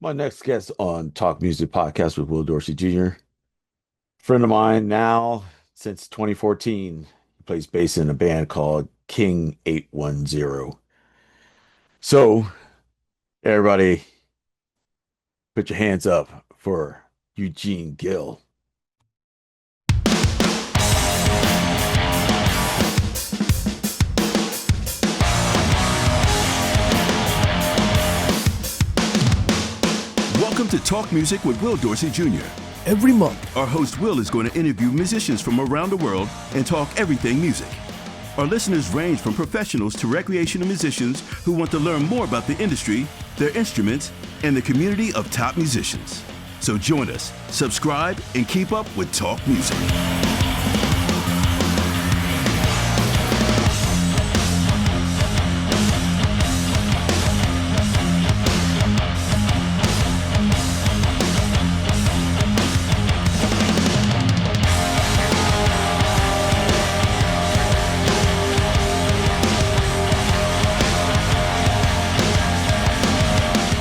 My next guest on Talk Music Podcast with Will Dorsey Jr. Friend of mine now since 2014. He plays bass in a band called King 810. So, everybody, put your hands up for Eugene Gill. Welcome to Talk Music with Will Dorsey Jr. Every month, Our host Will is going to interview musicians from around the world and talk everything music. Our listeners range from professionals to recreational musicians who want to learn more about the industry, their instruments, and the community of top musicians. So join us, subscribe, and keep up with Talk Music.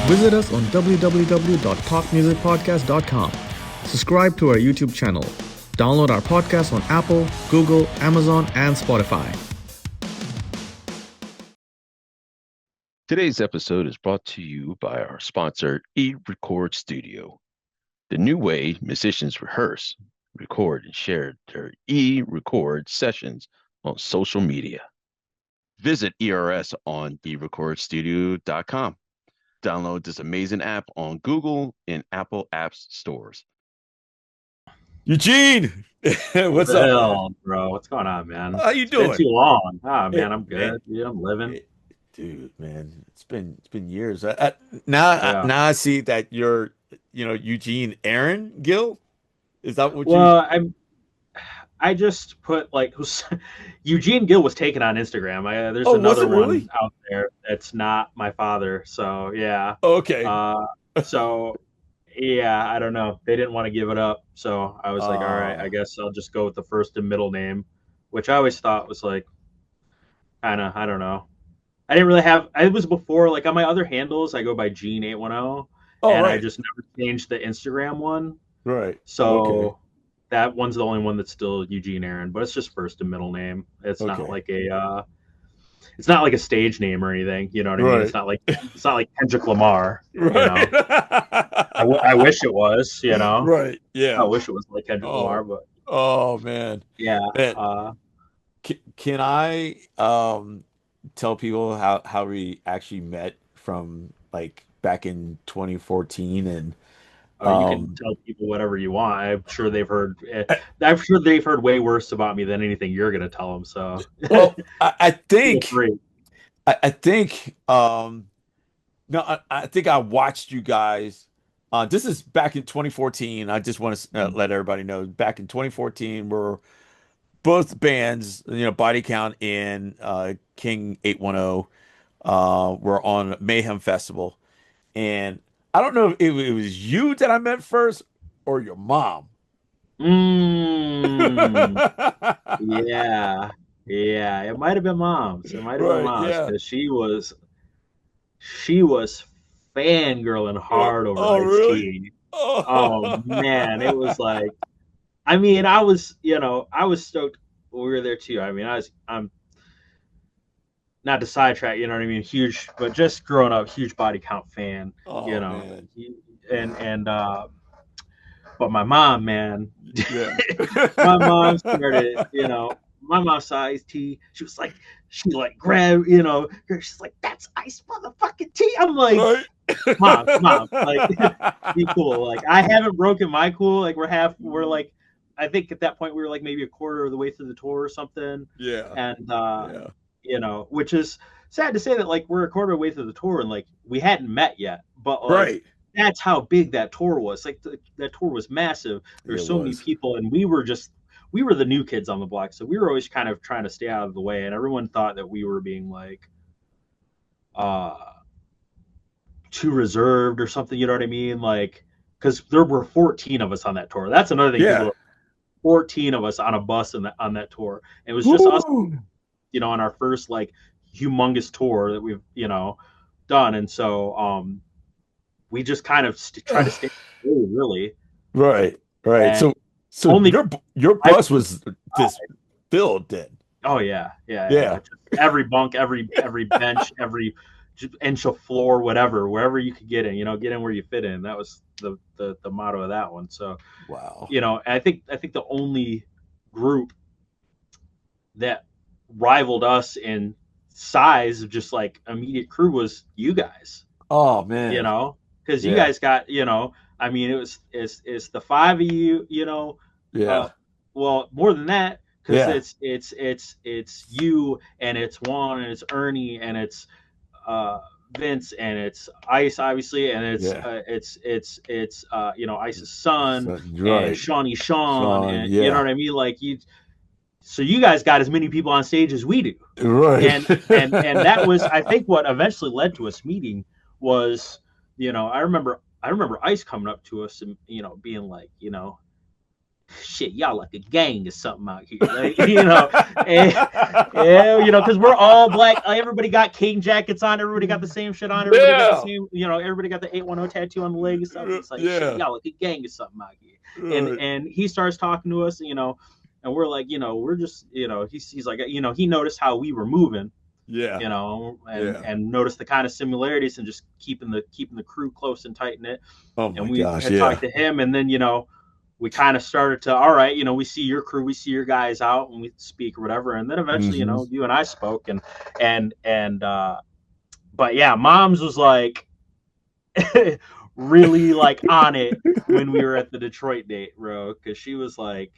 visit us on www.talkmusicpodcast.com. Subscribe to our YouTube channel. Download our podcast on Apple, Google, Amazon, and Spotify. Today's episode is brought to you by our sponsor, eRecordStudio, the new way musicians rehearse, record, and share their eRecord sessions on social media. Visit ERS on eRecordStudio.com. Download this amazing app on Google and Apple Apps stores. Eugene, what's up, Hell, bro? What's going on, man? How you It's been doing? too long. Ah, Hey, man, I'm good. man. Yeah, I'm living. Dude, man, it's been years. Now I see that you're, Eugene Aaaron Gill. Is that what you? Well, I just put like Eugene Gill was taken on Instagram. There's Oh, was another it really? one out there that's not my father. So yeah. Okay. So yeah, I don't know. They didn't want to give it up, so I was like, all right, Oh. I guess I'll just go with the first and middle name, which I always thought was like kind of, I don't know. I didn't really have. It was before, like on my other handles, I go by Gene 810, Oh, and I right. just never changed the Instagram one. Right. So Okay. that one's the only one that's still Eugene Aaron, but it's just first and middle name. It's not Okay. like it's not like a stage name or anything. You know what I mean? Right. It's not like Kendrick Lamar. You know, Right. I wish it was. You know, Right. I Yeah. wish it was like Kendrick Lamar, Oh. but Oh man. yeah. Man, Uh, can I tell people how we actually met from like back in 2014 and you can um tell people whatever you want. I'm sure they've heard. I'm sure they've heard way worse about me than anything you're gonna tell them. So well I feel think free. I think no I think I watched you guys this is back in 2014. I just want to let everybody know back in 2014 we're both bands, Body Count and King 810 were on Mayhem Festival. And I don't know if it was you that I met first or your mom. Mm. Yeah, yeah. It might have been mom's. It might have been Right, mom's yeah. because she was fangirling hard over Oh, Ice really? T. Oh Oh. man, it was like, I mean, I was stoked when we were there too. I mean, I'm not to sidetrack, you know what I mean, huge, but just growing up, huge Body Count fan, you Oh, know, man. and but my mom, man, Yeah. my mom started, my mom saw Ice T. She like grabbed, she's like, that's Ice motherfucking T. I'm like, Right. mom, like, be cool. Like, I haven't broken my cool. Like, we're like, I think at that point we were like maybe a quarter of the way through the tour or something. Yeah. And, Yeah. which is sad to say that like we're a quarter of the way through the tour and like we hadn't met yet, but like, Right. that's how big that tour was. Like that tour was massive. There's It so many was. people, and we were the new kids on the block, so we were always kind of trying to stay out of the way, and everyone thought that we were being like uh too reserved or something. You know what I mean? Like, because there were 14 of us on that tour. That's another thing. Yeah. 14 of us on a bus on that tour. It was just us, Woo! on our first like humongous tour that we've done, and so we just kind of try to stay really. Right. Right. And So only your bus was just filled then. Oh yeah. Yeah. Just every bunk, every bench, every inch of floor, wherever you could get in, get in where you fit in. That was the motto of that one. So, Wow. I think the only group that rivaled us in size of just like immediate crew was you guys. Oh man. Because you guys got, I mean, it's the five of you, Yeah. Well, more than that, because Yeah. it's you and it's Juan and it's Ernie and it's Vince and it's Ice, obviously, and it's Ice's son Right. and Shawnee Sean, and yeah. you know what I mean, like so you guys got as many people on stage as we do, Right. and that was, I think, what eventually led to us meeting was, I remember Ice coming up to us and being like, shit, y'all like a gang or something out here, like, and, yeah, because we're all black. Everybody got King jackets on. Everybody got the same shit on. Everybody got the same, everybody got the 810 tattoo on the leg and stuff. It's like, shit, y'all like a gang or something out here. And he starts talking to us, and we're like, we're just, he's like, he noticed how we were moving. Yeah. And noticed the kind of similarities and just keeping the crew close and tight knit. Oh my and we gosh, had talked to him, and then we kind of started to, all right, we see your crew, we see your guys out, and we speak or whatever. And then eventually, you and I spoke, and but yeah, Moms was like really like on it when we were at the Detroit date, bro, because she was like,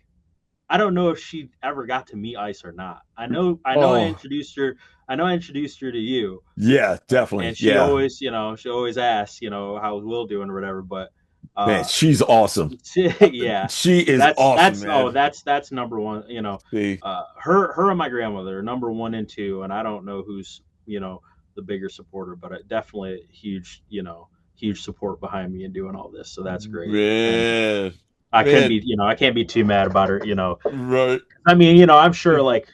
I don't know if she ever got to meet Ice or not. I know I introduced her to you. Yeah, definitely. And she always, she always asks, how's Will doing or whatever, but man, she's awesome. Yeah, she is awesome, man. That's number one. Her and my grandmother are number 1 and 2, and I don't know who's the bigger supporter, but definitely huge support behind me in doing all this. So that's great. Man, I can't be too mad about her. Right. I mean, I'm sure like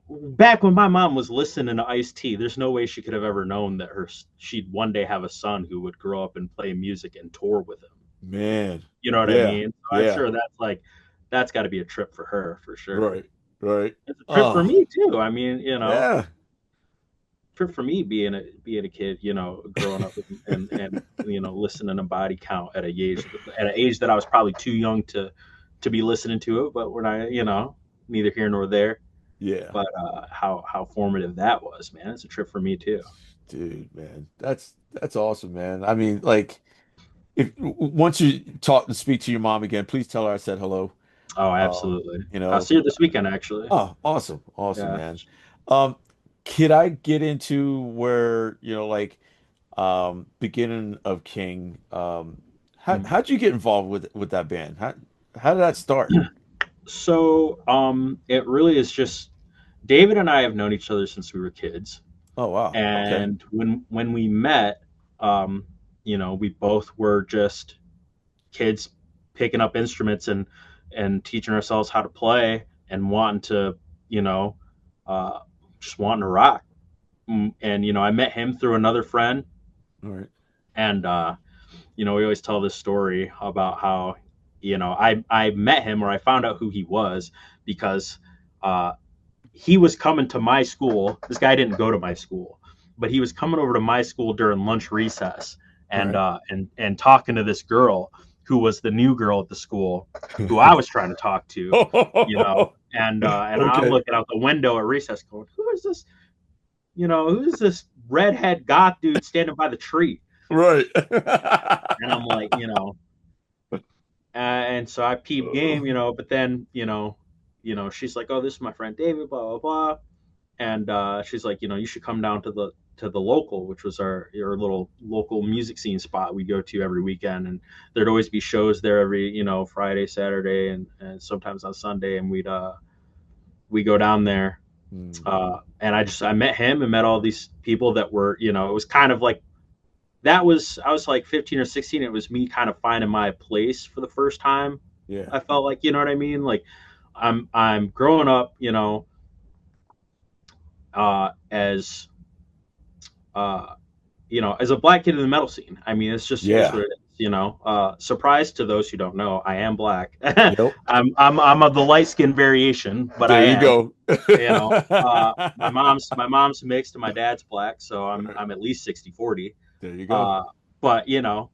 back when my mom was listening to Ice-T, there's no way she could have ever known that she'd one day have a son who would grow up and play music and tour with him. Man, you know what I mean? So I'm sure that's got to be a trip for her for sure. Right. It's a trip for me too. I mean, trip for me being a kid, growing up and listening to Body Count at an age that I was probably too young to be listening to it, but when I, neither here nor there. Yeah. But how formative that was, man. It's a trip for me too. Dude, man. That's awesome, man. I mean, like, once you speak to your mom again, please tell her I said hello. Oh, absolutely. I'll see her this weekend, actually. Oh, awesome, man. Could I get into where, beginning of King, how'd you get involved with that band? How did that start? So, it really is just David and I have known each other since we were kids. Oh, wow. And when we met, we both were just kids picking up instruments and teaching ourselves how to play and wanting to, just wanting to rock. And, I met him through another friend. All right. And, we always tell this story about how, I met him, or I found out who he was because he was coming to my school. This guy didn't go to my school, but he was coming over to my school during lunch recess and and talking to this girl who was the new girl at the school who I was trying to talk to, and I'm looking out the window at recess going, who is this? Who's this redhead goth dude standing by the tree? Right. And I'm like, and so I peep game, but then, she's like, oh, this is my friend David, blah, blah, blah. And she's like, you should come down to the local, which was our little local music scene spot we go to every weekend. And there'd always be shows there every, Friday, Saturday, and sometimes on Sunday. And we go down there. And I met him and met all these people that were, it was kind of like, I was like 15 or 16. It was me kind of finding my place for the first time. Yeah. I felt like, you know what I mean? Like I'm growing up, as you know, as a black kid in the metal scene, I mean, it's just is Yeah. what it is. You know, surprise to those who don't know, I am black. Yep. I'm of the light skin variation, but I There you am. go. You know, my mom's mixed and my dad's black, so I'm at least 60/40. There you go. But you know,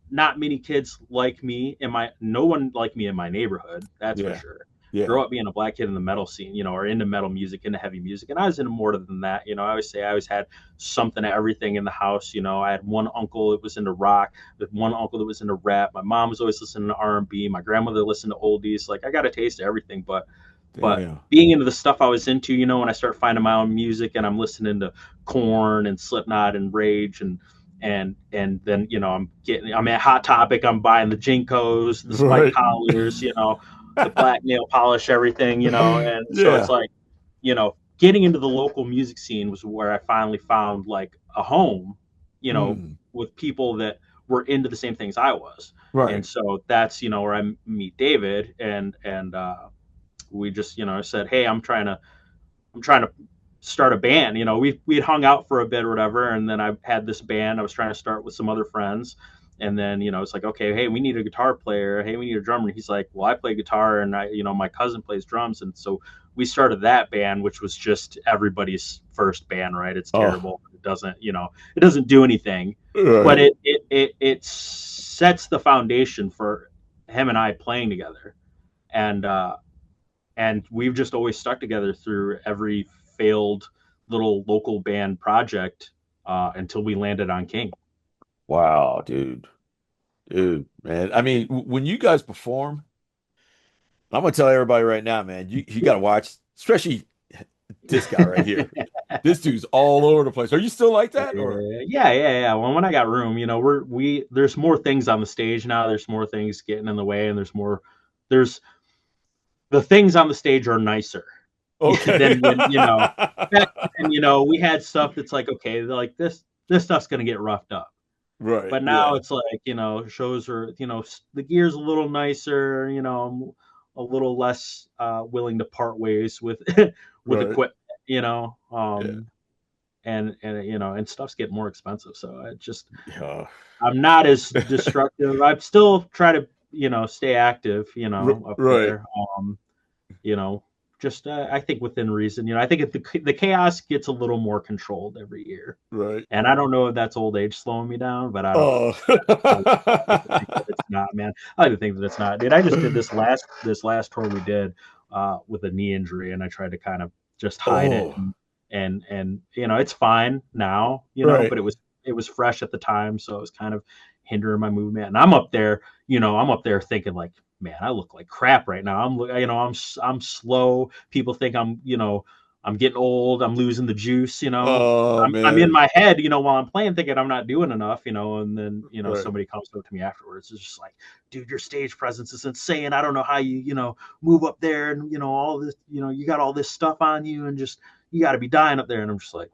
not many kids like me no one like me in my neighborhood, that's for Yeah. sure. Yeah. Grow up being a black kid in the metal scene, you know, or into metal music, into heavy music, and I was into more than that. You know, I always say I always had something of everything in the house. You know, I had one uncle that was into rock, with one uncle that was into rap. My mom was always listening to R&B. My grandmother listened to oldies. Like I got a taste of everything, but Damn. being into the stuff I was into, you know, when I start finding my own music and I'm listening to Korn and Slipknot and Rage and then, you know, I'm at Hot Topic, I'm buying the Jinkos, the spike Right. collars, you know, the black nail polish, everything, you know, and so it's Yeah. like, you know, getting into the local music scene was where I finally found like a home, you know, Mm. with people that were into the same things I was. And Right. so that's, you know, where I meet David and we just, you know, said, hey, I'm trying to start a band. You know, we had hung out for a bit or whatever, and then I had this band I was trying to start with some other friends. And then, you know, it's like, okay, hey, we need a guitar player. Hey, we need a drummer. And he's like, well, I play guitar, and you know, my cousin plays drums. And so we started that band, which was just everybody's first band, right? It's Oh, terrible. It doesn't, you know, it doesn't do anything, but right. it sets the foundation for him and I playing together. And we've just always stuck together through every failed little local band project until we landed on King. Wow, dude. Dude, man. I mean, when you guys perform, I'm gonna tell everybody right now, man, you gotta watch, especially this guy right here. This dude's all over the place. Are you still like that? Or Yeah. Well, when I got room, you know, there's more things on the stage now. There's more things getting in the way, and there's the things on the stage are nicer okay. than when, you know, back then, you know, we had stuff that's like, okay, like this stuff's gonna get roughed up. Right. But now Yeah. it's like, you know, shows are, you know, the gear's a little nicer, you know, I'm a little less willing to part ways with with Right. equipment, you know, Yeah. and you know, and stuff's getting more expensive. So Yeah. I'm not as destructive. I still try to, you know, stay active, you know, up Right. there. You know, just I think within reason. You know, I think if the chaos gets a little more controlled every year. Right. And I don't know if that's old age slowing me down, but I don't know. Oh. I like to think that it's not, man. I like to think that it's not. Dude, I just did this last tour we did with a knee injury, and I tried to kind of just hide it, Oh. and you know, it's fine now, you know, Right. but it was fresh at the time, so it was kind of hindering my movement. And I'm up there, you know, I'm up there thinking like, man, I look like crap right now. You know, I'm slow. People think I'm, you know, I'm getting old. I'm losing the juice, you know. Oh I'm in man. my head, you know, while I'm playing, thinking I'm not doing enough, you know, and then, you know, Right. somebody comes up to me afterwards. It's just like, dude, your stage presence is insane. I don't know how you know, move up there and, you know, all this, you know, you got all this stuff on you and just, you got to be dying up there. And I'm just like,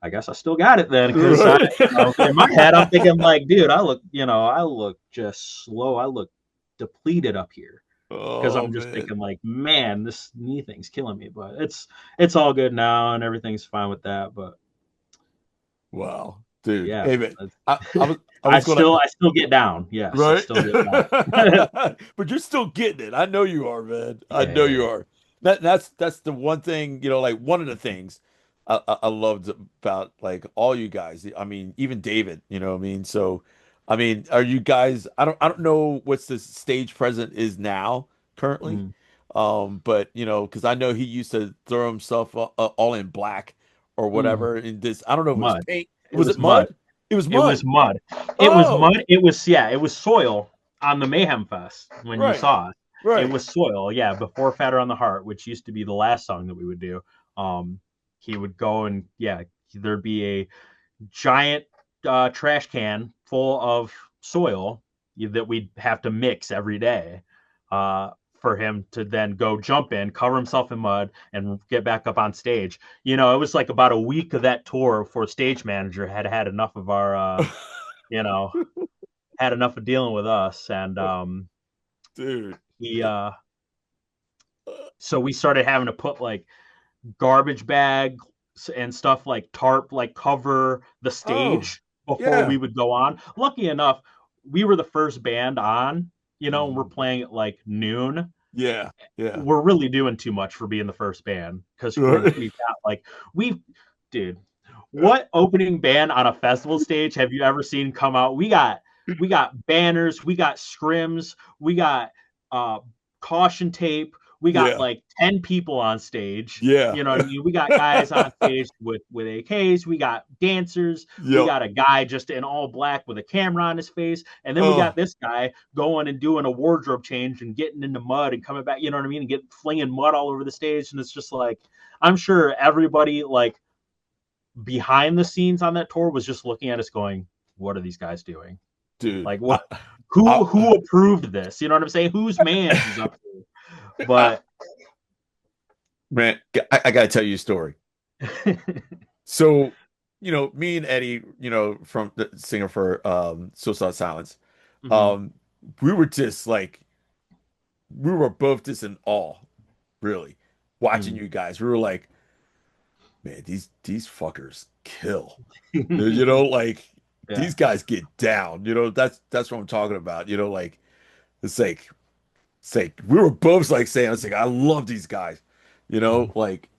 I guess I still got it then. Cause Right. you know, in my head, I'm thinking like, dude, I look just slow. I look depleted up here because Oh I'm just man. thinking like, man, this knee thing's killing me. But it's all good now and everything's fine with that. But Wow. Dude. yeah, Hey man. I I was gonna still get down. Yes, I right. still get down. But you're still getting it. I know you are, man. I know Yeah. you are. That's the one thing, you know, like one of the things I loved about like all you guys. I mean, even David, you know what I mean? So I mean, are you guys I don't know what's the stage present is now currently. Mm. But you know, because I know he used to throw himself all in black or Mm. whatever in this. I don't know if it was Mud. paint. It Was it was mud. mud? It was It was mud. mud. It was Oh, mud. It was soil on the Mayhem Fest when you right, saw it. It right. was soil, yeah, before Fatter on the Heart, which used to be the last song that we would do. Um, he would go and yeah, there'd be a giant trash can full of soil that we'd have to mix every day for him to then go jump in, cover himself in mud, and get back up on stage. You know, it was like about a week of that tour before stage manager had enough of our, you know, had enough of dealing with us, and Dude. he, so we started having to put like garbage bag and stuff like tarp, like cover the Oh, stage before yeah. we would go on. Lucky enough, we were the first band on, and we're Mhm. playing at like noon. Yeah. Yeah. We're really doing too much for being the first band because we've got like we dude, what opening band on a festival stage have you ever seen come out? We got banners, we got scrims, we got uh caution tape, we got Yeah. like 10 people on stage. Yeah. You know what I mean? We got guys on stage with AKs, we got dancers, we Yep. got a guy just in all black with a camera on his face, and then we got Oh, this guy going and doing a wardrobe change and getting into mud and coming back, you know what I mean, and get flinging mud all over the stage. And it's just like, I'm sure everybody like behind the scenes on that tour was just looking at us going, what are these guys doing? dude. Like, what, who I, approved this? You know what I'm saying? Whose man is up there? But man, I gotta tell you a story. So, me and Eddie, from the singer for Suicide Silence, Mhm. um, we were just like we were both just in awe, really, watching Mhm. you guys. We were like, man, these fuckers kill. Yeah. Like these guys get down. That's what I'm talking about. Like it's like we were both like saying, it's like I love these guys. Like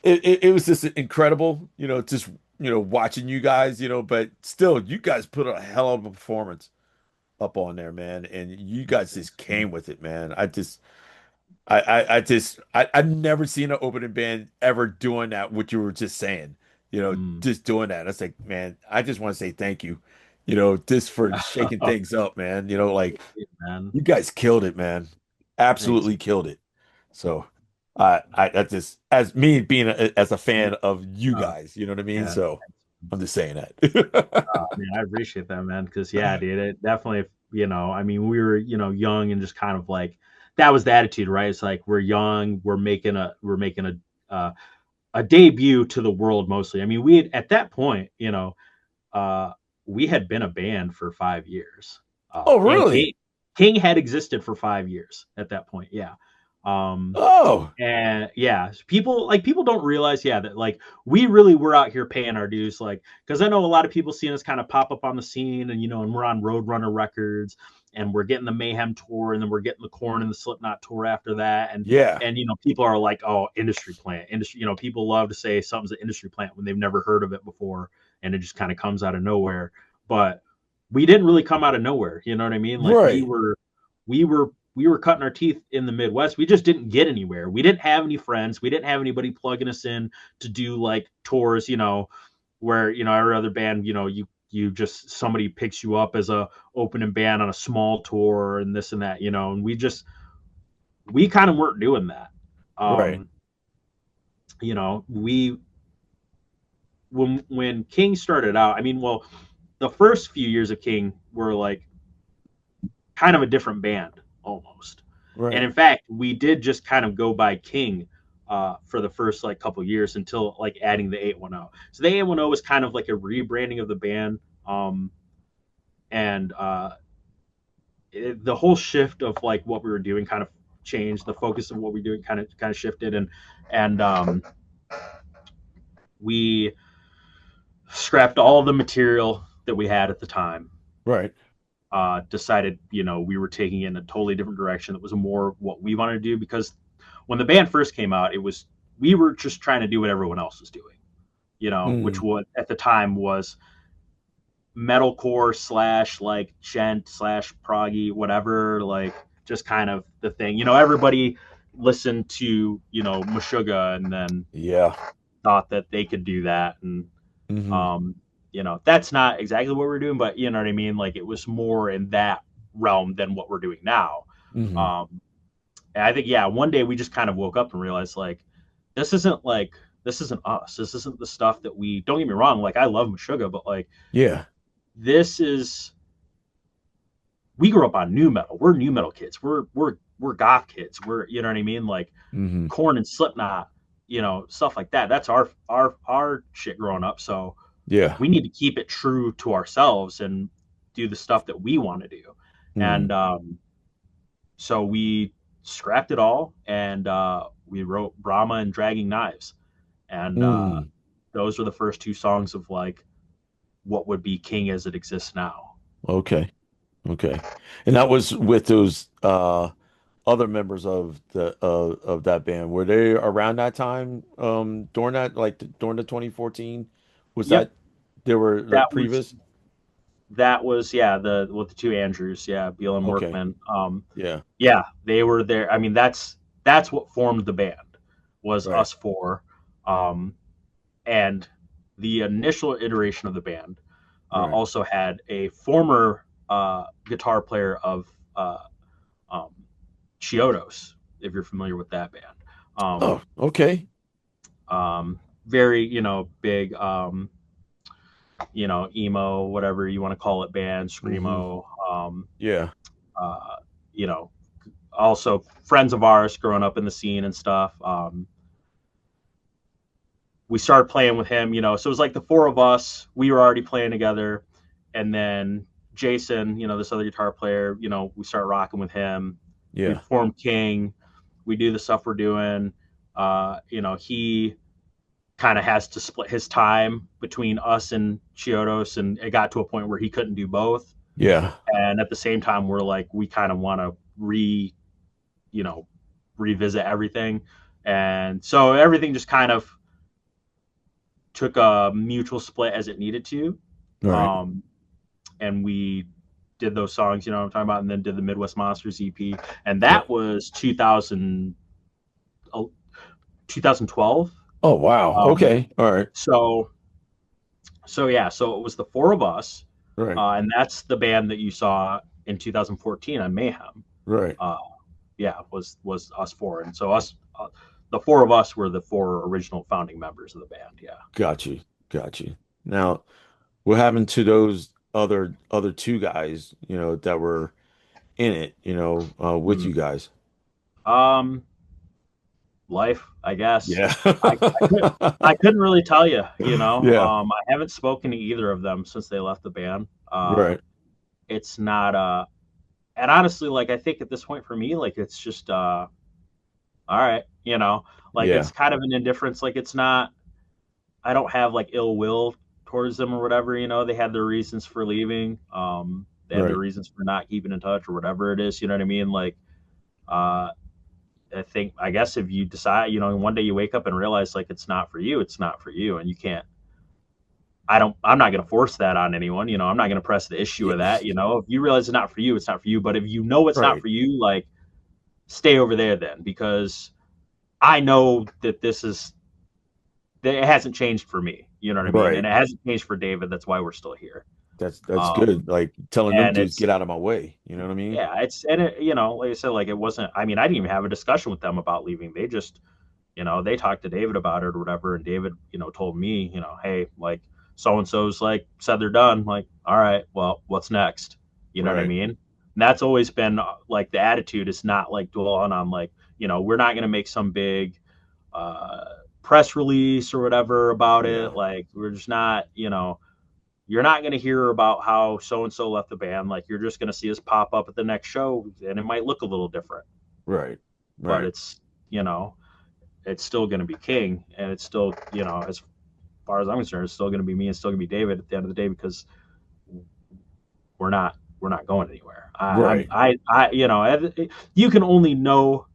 it was just incredible, just watching you guys, but still you guys put a hell of a performance up on there, man. And you guys just came with it, man. I've never seen an opening band ever doing that, what you were just saying, Mm. just doing that. It's like, man, I just want to say thank you, just for shaking things up, man. Like Man. you guys killed it, man. Thanks. Absolutely killed it. So I just, as me being as a fan of you Uh, guys, you know what I mean? yeah. So I'm just saying that. Man, I appreciate that, man. Because yeah, dude, it definitely, I mean, we were, young and just kind of like that was the attitude, right? It's like we're young, we're making a debut to the world mostly. I mean, we had, at that point, uh, we had been a band for 5 years, Oh, and really? King had existed for 5 years at that point. Yeah. Um, Oh, and yeah, people don't realize, yeah, that like we really were out here paying our dues, like because I know a lot of people seeing us kind of pop up on the scene, and and we're on Roadrunner Records, and we're getting the Mayhem tour, and then we're getting the Korn and the Slipknot tour after that, and yeah. people are like, oh, industry plant, industry. People love to say something's an industry plant when they've never heard of it before, and it just kind of comes out of nowhere. But we didn't really come out of nowhere. You know what I mean? Like Right. we were cutting our teeth in the Midwest. We just didn't get anywhere. We didn't have any friends. We didn't have anybody plugging us in to do like tours, where, every other band, you just somebody picks you up as a opening band on a small tour and this and that, and we kind of weren't doing that. Right. Um, we when King started out, I mean, well, the first few years of King were like kind of a different band almost. And Right. in fact, we did just kind of go by King for the first like couple years until like adding the 810. So the 810 was kind of like a rebranding of the band. And the whole shift of like what we were doing kind of changed. The focus of what we were doing kind of shifted, and we scrapped all the material that we had at the time. Right. Decided, we were taking it in a totally different direction that was more what we wanted to do, because when the band first came out, we were just trying to do what everyone else was doing, which Mm. what at the time was metalcore slash like gent slash proggy, whatever, like just kind of the thing. Everybody listened to, Meshuggah and then Yeah. thought that they could do that. And Hmm. um, that's not exactly what we're doing, but you know what I mean? Like it was more in that realm than what we're doing now. Hmm. Um, and I think, yeah, one day we just kind of woke up and realized like, this isn't like, this isn't us. This isn't the stuff that don't get me wrong. Like I love Meshuggah, but like, Yeah. this is, we grew up on new metal. We're new metal kids. We're goth kids. We're, you know what I mean? Like Hmm. Korn and Slipknot, stuff like that. That's our shit growing up. So Yeah. we need to keep it true to ourselves and do the stuff that we want to do. Mm. And so we scrapped it all, and we wrote Brahma and Dragging Knives. and Mm, those were the first two songs of like what would be King as it exists now. okay. Okay. And that was with those other members of the of that band. Were they around that time during that like during the 2014? Was Yep, that they were the that was previous? yeah, the with the two Andrews, yeah, Beal and Okay. Workman. Yeah. Yeah, they were there. I mean, that's what formed the band, was Right. us four. Um, and the initial iteration of the band Right. also had a former guitar player of um, Chiodos, if you're familiar with that band. Oh, okay. Very, big, emo, whatever you want to call it, band, Hmm. screamo. Yeah. Uh, you know, Also friends of ours growing up in the scene and stuff. We started playing with him, so it was like the four of us. We were already playing together, and then Jason, this other guitar player, we start rocking with him. We Yeah. form King. We do the stuff we're doing. He kind of has to split his time between us and Chiodos, and it got to a point where he couldn't do both. Yeah. And at the same time, we're like, we kind of want to you know, revisit everything. And so everything just kind of took a mutual split as it needed to. All right. And we did those songs, what I'm talking about, and then did the Midwest Monsters EP. And Yeah. that was 2012. Oh, wow. Um, Okay. All right. so, yeah, so it was the four of us. Right. And that's the band that you saw in 2014 on Mayhem. Right. Yeah, was us four. And so the four of us were the four original founding members of the band. Yeah. Got you. Got you. Now, what happened to those other two guys, that were in it, with Hmm. you guys? Um, Life, I guess. Yeah. I couldn't really tell you. Yeah. I haven't spoken to either of them since they left the band. Right. It's not and honestly, like, I think at this point for me, like, it's just all right, like, Yeah. it's kind of an indifference. Like, it's not. I don't have like ill will towards them or whatever. They had their reasons for leaving. They had their Right. reasons for not keeping in touch or whatever it is. You know what I mean? Like, uh, I guess if you decide, one day you wake up and realize like it's not for you, it's not for you, and you can't. I'm not going to force that on anyone. I'm not going to press the issue of that. Yes. If you realize it's not for you, it's not for you. But if you know it's not Right. for you, like, stay over there then, because I know that it hasn't changed for me. You know what I mean? And Right. it hasn't changed for David. That's why we're still here. That's Um, good. Like telling them and dudes, it's get out of my way. You know what I mean? Yeah, and like I said, like, it wasn't. I mean, I didn't even have a discussion with them about leaving. They just, they talked to David about it or whatever, and David, told me, hey, like, so and so's like said they're done. Like, all right, well, what's next? You know what I Right. mean? And that's always been like the attitude is not like dwelling on like, we're not gonna make some big uh press release or whatever about it. Yeah. Like, we're just not, you're not going to hear about how so and so left the band. Like, you're just going to see us pop up at the next show, and it might look a little different, Right. but Right. it's still going to be King, and it's still, as far as I'm concerned, it's still going to be me and still going to be David at the end of the day, because we're not going anywhere. Right. You can only know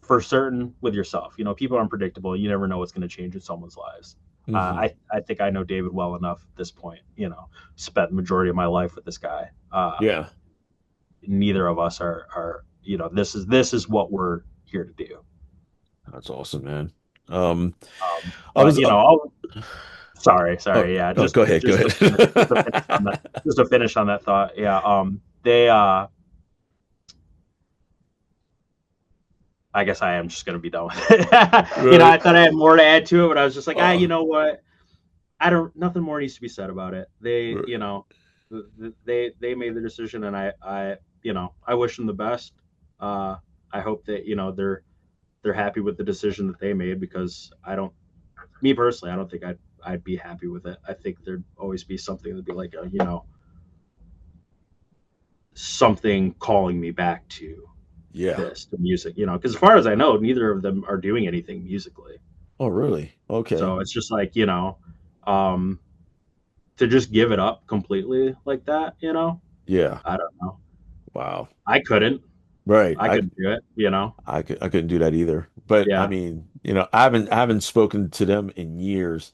for certain with yourself. People are unpredictable. You never know what's going to change in someone's lives. Hmm. I think I know David well enough at this point. Spent the majority of my life with this guy. Yeah. Neither of us are. This is what we're here to do. That's awesome, man. Um, I But was. Oh, sorry. Yeah, oh, go ahead. Go just ahead. to finish on that thought. Yeah. They. I guess I am just going to be done with it. I Right. thought I had more to add to it, but I was just like, Uh, you know what? Nothing more needs to be said about it. They, right. they made the decision, and I wish them the best. I hope that, they're happy with the decision that they made, because me personally, I don't think I'd be happy with it. I think there'd always be something that'd be like, something calling me back to Yeah. this, the music, because as far as I know, neither of them are doing anything musically. Oh, really? Okay. So it's just like, um, to just give it up completely like that, Yeah. I don't know. Wow. I couldn't. Right. I couldn't do it. I couldn't do that either. But I Yeah. mean, I haven't spoken to them in years.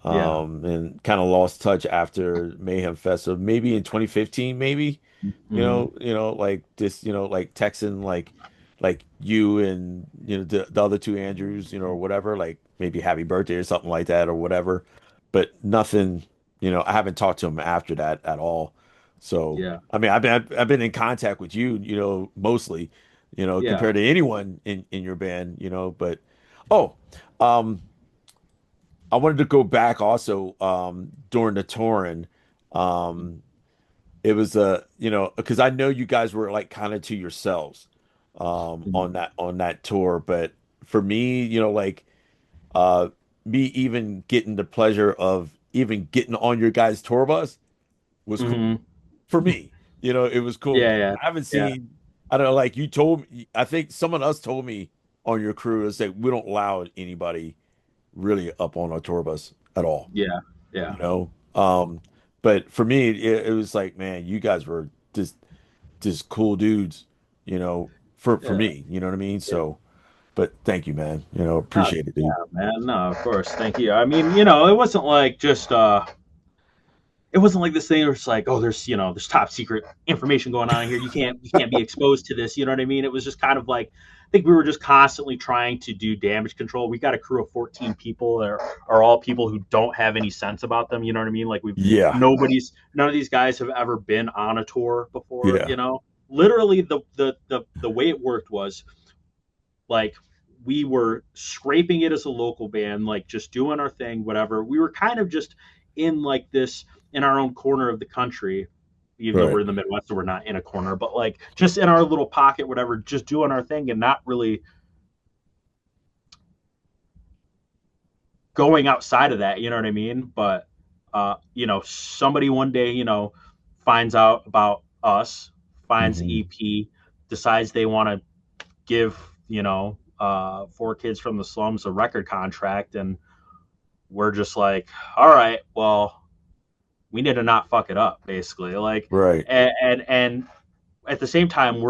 Yeah. And kind of lost touch after Mayhem Fest. So maybe in 2015, maybe, Hmm. like this, like texting like you and the other two Andrews, or whatever, like maybe happy birthday or something like that or whatever. But nothing, I haven't talked to him after that at all. So Yeah. I mean, I've been in contact with you, mostly, Yeah. compared to anyone in your band, but oh, um. I wanted to go back also during the touring. Um it was because I know you guys were like kind of to yourselves Mhm. on that tour, but for me, like uh me even getting the pleasure of even getting on your guys' tour bus was cool Mhm. for me. It was cool. Yeah, yeah. I haven't Yeah. seen, I don't know, like you told me, I think someone else told me on your crew is that we don't allow anybody really up on our tour bus at all, Yeah. you Yeah. know. Um, but for me, it was like, man, you guys were just cool dudes, for Yeah. me, you know what I mean? Yeah. So, but thank you, man. Oh, Appreciate it, yeah, dude. man. No, of course. Thank you. I mean, it wasn't like just it wasn't like this thing where it's like, oh, there's top secret information going on here. You can't be exposed to this. You know what I mean? It was just kind of like, I think we were just constantly trying to do damage control. We got a crew of 14 people that are all people who don't have any sense about them. You know what I mean? Like Yeah, none of these guys have ever been on a tour before. yeah, Literally the way it worked was like we were scraping it as a local band, like just doing our thing, whatever. We were kind of just in like this in our own corner of the country, even though right. we're in the Midwest, so we're not in a corner, but like just in our little pocket, whatever, just doing our thing and not really going outside of that. You know what I mean? But somebody one day, finds out about us, finds the Hmm. EP, decides they want to give, four kids from the slums a record contract, and we're just like, all right, well, we need to not fuck it up, basically. Like, Right. and at the same time,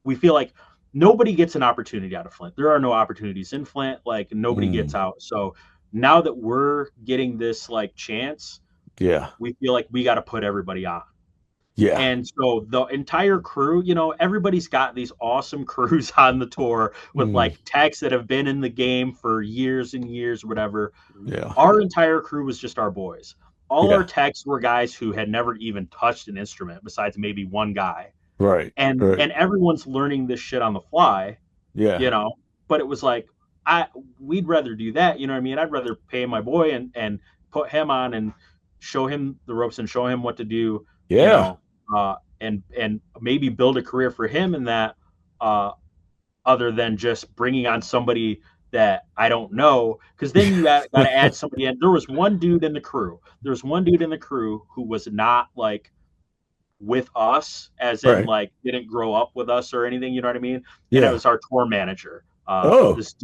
we feel like nobody gets an opportunity out of Flint. There are no opportunities in Flint. Like nobody gets Mm. out. So now that we're getting this like chance, Yeah. we feel like we got to put everybody on. Yeah. And so the entire crew, everybody's got these awesome crews on the tour with Mm. like techs that have been in the game for years and years, whatever. Yeah. Our entire crew was just our boys. All our Yeah. techs were guys who had never even touched an instrument besides maybe one guy. Right. And Right. everyone's learning this shit on the fly, Yeah. you know. But it was like I we'd rather do that, you know what I mean? I'd rather pay my boy and put him on and show him the ropes and show him what to do, you Yeah. know, and maybe build a career for him in that, uh, other than just bringing on somebody that I don't know. Because then you got to add somebody in. There was one dude in the crew. There was one dude in the crew who was not like with us, as in Right. like didn't grow up with us or anything. You know what I mean? And it Yeah. was our tour manager. Oh. This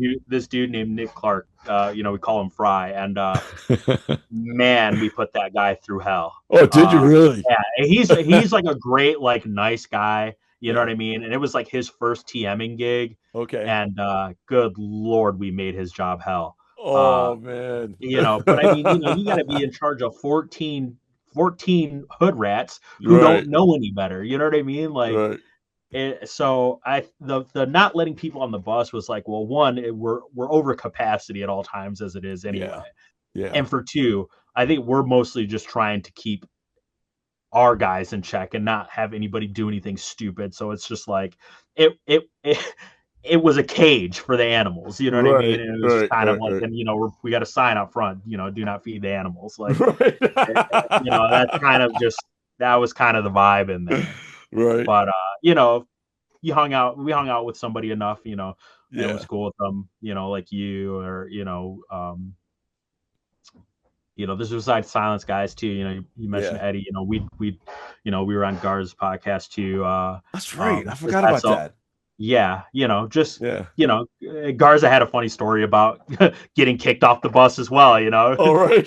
dude named Nick Clark. We call him Fry, and man, we put that guy through hell. Oh, did you Uh, really? yeah, he's like a great, like nice guy. You know what Yeah. I mean? And it was like his first TMing gig, Okay. and good lord, we made his job hell. Uh, Oh man. but I mean, you got to be in charge of 14 hood rats who Right. don't know any better. You know what I mean? Like, Right. so the not letting people on the bus was like, well, one, we're over capacity at all times as it is Yeah. anyway, Yeah. and for two, I think we're mostly just trying to keep our guys in check and not have anybody do anything stupid. So it's just like it it was a cage for the animals. You know what I mean? Right. And it was just Right. kind of Right. like, Right. and we got a sign up front, do not feed the animals. Like, Right. that's kind of just that was kind of the vibe in there. Right. But you know, we hung out with somebody enough, and it was Yeah. cool with them, like you or this was besides silence guys too. You mentioned Yeah. Eddie. We were on Gar's podcast too. That's right. I Just forgot had about some, that. Yeah, just Yeah. Garza had a funny story about getting kicked off the bus as well. All right.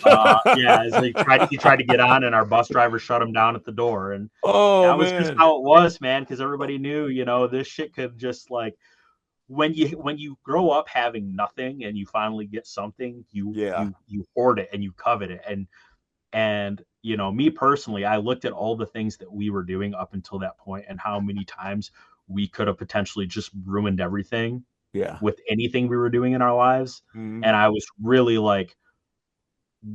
Yeah, he tried to get on, and our bus driver shut him down at the door, and Oh that was just man. how it was, man. Because everybody knew, this shit could just like when you grow up having nothing and you finally get something, you Yeah. you you hoard it and you covet it, and me personally, I looked at all the things that we were doing up until that point and how many times we could have potentially just ruined everything Yeah. with anything we were doing in our lives. Mhm. And I was really like,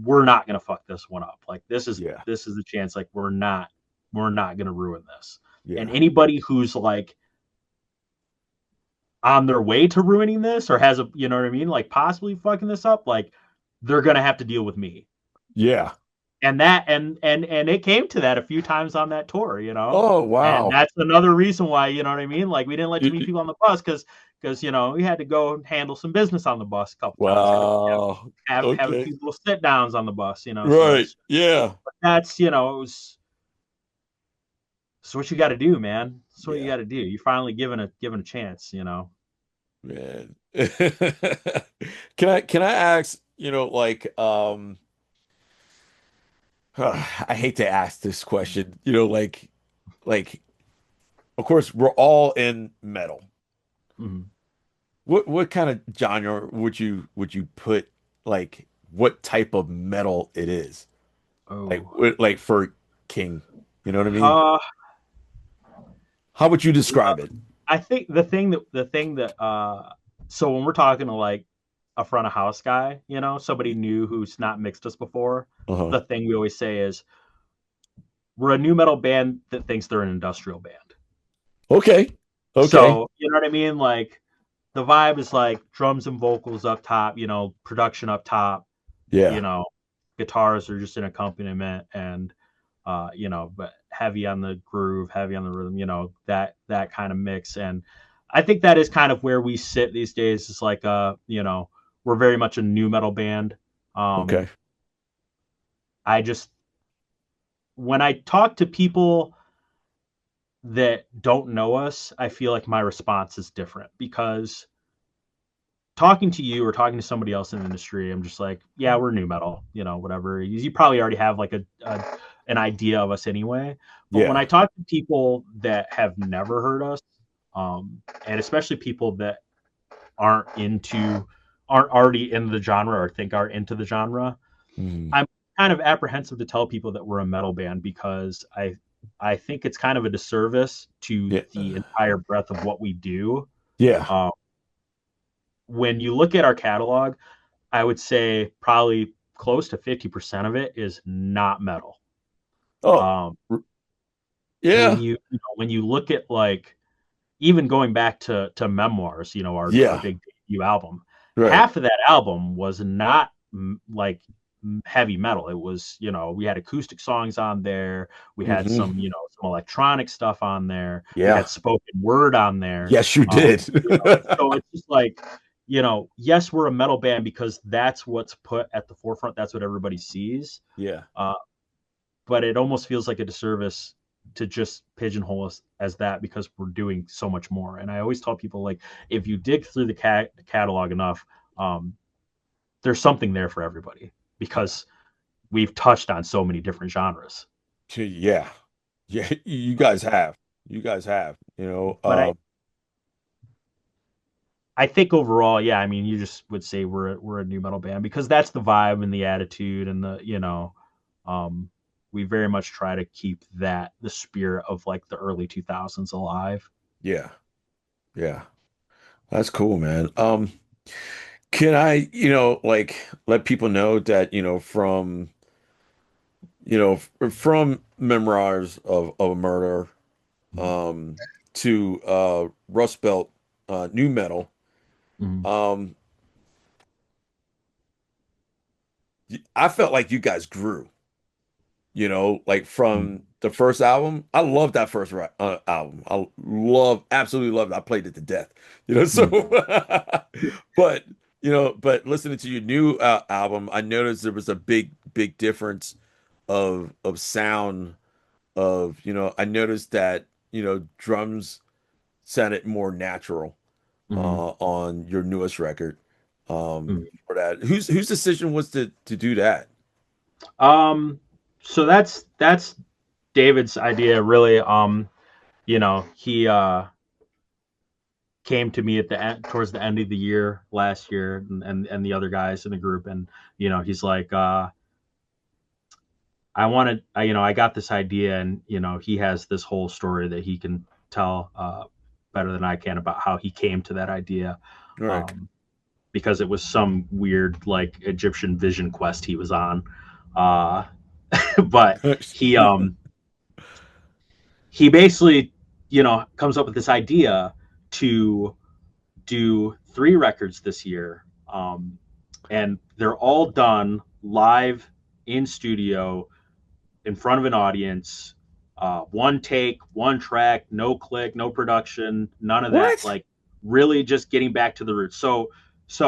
we're not gonna fuck this one up. Like Yeah. this is the chance. Like we're not gonna ruin this. And Yeah. anybody who's like on their way to ruining this or has a you know what I mean, like possibly fucking this up, like they're gonna have to deal with me. Yeah. And it came to that a few times on that tour, Oh and wow. that's another reason why, you know what I mean, like we didn't let too Y- many y- people on the bus because we had to go handle some business on the bus a couple times, had to Wow. have a Okay. few little sit downs on the bus, so Right. Yeah. that's it was it's what you got to do, man. It's what you Yeah. got to do. You're finally given a chance. Man. Can I ask, like I hate to ask this question, like of course we're all in metal. Mhm. What kind of genre would you put, like what type of metal it is? Oh, Like for King, you know what I mean? uh, How would you well, describe it? I think the thing that so when we're talking to like a front of house guy, somebody new who's not mixed us before, Uh-huh. the thing we always say is we're a new metal band that thinks they're an industrial band. Okay. Okay. So, you know what I mean? Like the vibe is like drums and vocals up top, production up top, you Yeah. know, guitars are just an accompaniment and but heavy on the groove, heavy on the rhythm, that kind of mix. And I think that is kind of where we sit these days. It's like we're very much a new metal band. Um Okay. I just when I talk to people that don't know us, I feel like my response is different because talking to you or talking to somebody else in the industry, I'm just like, yeah, we're new metal, whatever. You probably already have like an idea of us anyway. But when Yeah. I talk to people that have never heard us, and especially people that aren't into, aren't already in the genre or think are into the genre, Mhm. I'm kind of apprehensive to tell people that we're a metal band because I think it's kind of a disservice to Yeah. the entire breadth of what we do. Yeah. Um, when you look at our catalog, I would say probably close to 50% of it is not metal. Oh, Um, when yeah. you look at like even going back to Memoirs, our Yeah. big debut album, Right. half of that album was not like heavy metal. It was, we had acoustic songs on there. We had Hmm. some electronic stuff on there. We Yeah. had spoken word on there. Yes, you did. So it's just like, yes, we're a metal band because that's what's put at the forefront. That's what everybody sees. Yeah. Uh, but it almost feels like a disservice to just pigeonhole us as that because we're doing so much more. And I always tell people like, if you dig through the catalog enough, um, there's something there for everybody Yeah. because we've touched on so many different genres. Yeah. Yeah. You guys have. You guys have. But I think overall, yeah, I mean, you just would say we're a new metal band because that's the vibe and the attitude and um, we very much try to keep the spirit of like the early 2000s alive. Yeah. Yeah. That's cool, man. Can I, like let people know that, from memoirs of a murder, Mhm. um, to Rust Belt, new metal. Mhm. Um, I felt like you guys grew, like Mhm. from the first album. I love that first album. Absolutely love it. I played it to death, so, Mhm. but listening to your new album, I noticed there was a big, big difference of sound I noticed that, drums sounded more natural on your newest record. For that, whose decision was to do that? So that's David's idea, really. He came to me at the end, towards the end of the year last year, and the other guys in the group, and he's like, I got this idea, and he has this whole story that he can tell better than I can about how he came to that idea. Right. Because it was some weird like Egyptian vision quest he was on. But he basically, comes up with this idea to do 3 records this year. And they're all done live in studio in front of an audience. One take, one track, no click, no production, none of that. Like really just getting back to the roots. So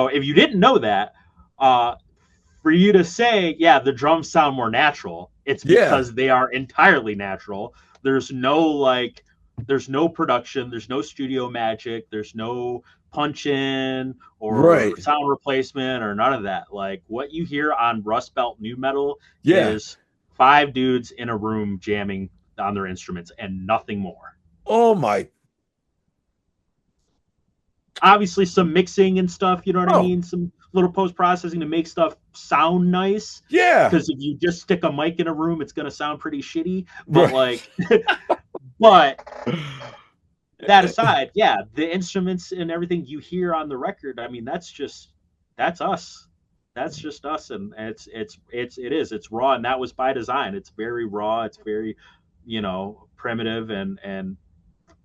if you didn't know that, for you to say, yeah, the drums sound more natural, it's because they are entirely natural. There's no production, there's no studio magic, there's no punch in or sound replacement or none of that. Like what you hear on Rust Belt nu metal is 5 dudes in a room jamming on their instruments and nothing more. Oh my. Obviously some mixing and stuff, you know what I mean? Some little post-processing to make stuff sound nice. Yeah. Because if you just stick a mic in a room, it's going to sound pretty shitty. But but that aside, the instruments and everything you hear on the record, I mean, that's us. That's just us. And it's raw. And that was by design. It's very raw. It's very, primitive. And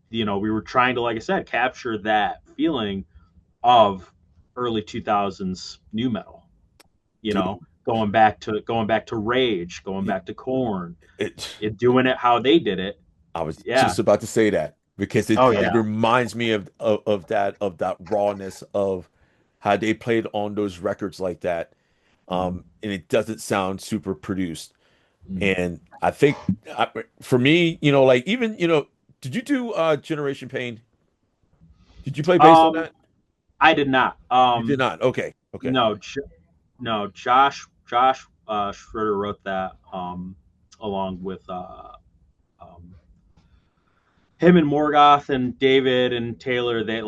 we were trying to, like I said, capture that feeling of early 2000s nu metal, going back to Rage, going back to Korn, doing it how they did it. I was just about to say that because it reminds me of that rawness of how they played on those records like that, and it doesn't sound super produced. And I think for me, even did you do Generation Pain? Did you play bass on that? I did not. You did not. Okay. No, Josh Schroeder wrote that along with him and Morgoth and David and Taylor. They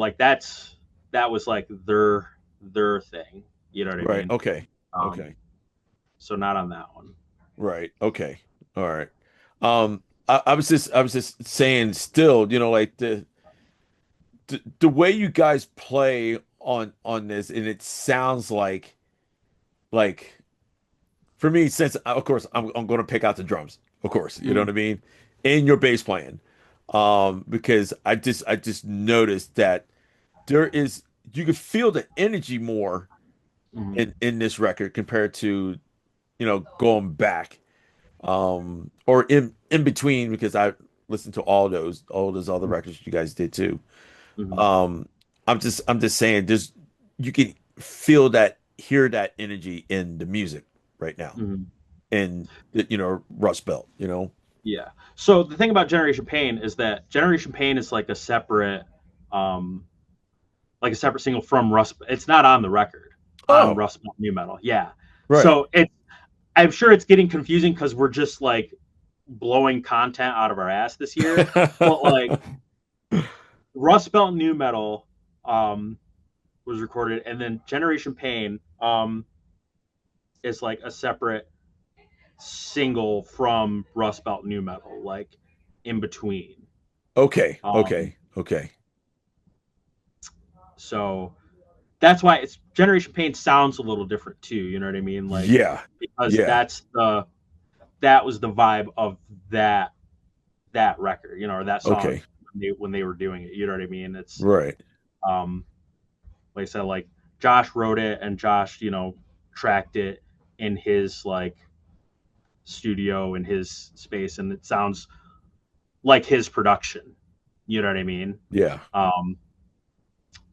that was like their thing. You know what I mean? Okay. Okay. So not on that one. Right. Okay. All right. I was just saying still, like the way you guys play on this, and it sounds like for me, since of course I'm going to pick out the drums, of course, you know what I mean, and your bass playing, because I just noticed that you could feel the energy more in this record compared to going back, or in between, because I listened to all those other records you guys did too. I'm just saying, you can feel hear that energy in the music right now, in Rust Belt, Yeah. So the thing about Generation Pain is that Generation Pain is like a separate single from Rust. It's not on the record on Rust Belt nu metal. Yeah. Right. So I'm sure it's getting confusing because we're just like blowing content out of our ass this year. But like Rust Belt nu metal was recorded, and then Generation Pain is like a separate single from Rust Belt nu metal, like in between. Okay. So that's why Generation Pain sounds a little different too. You know what I mean? Like, because that was the vibe of that record, or that song when they were doing it. You know what I mean? It's right. Like I said, like Josh wrote it and Josh, tracked it in his like studio in his space, and it sounds like his production. You know what I mean? Yeah.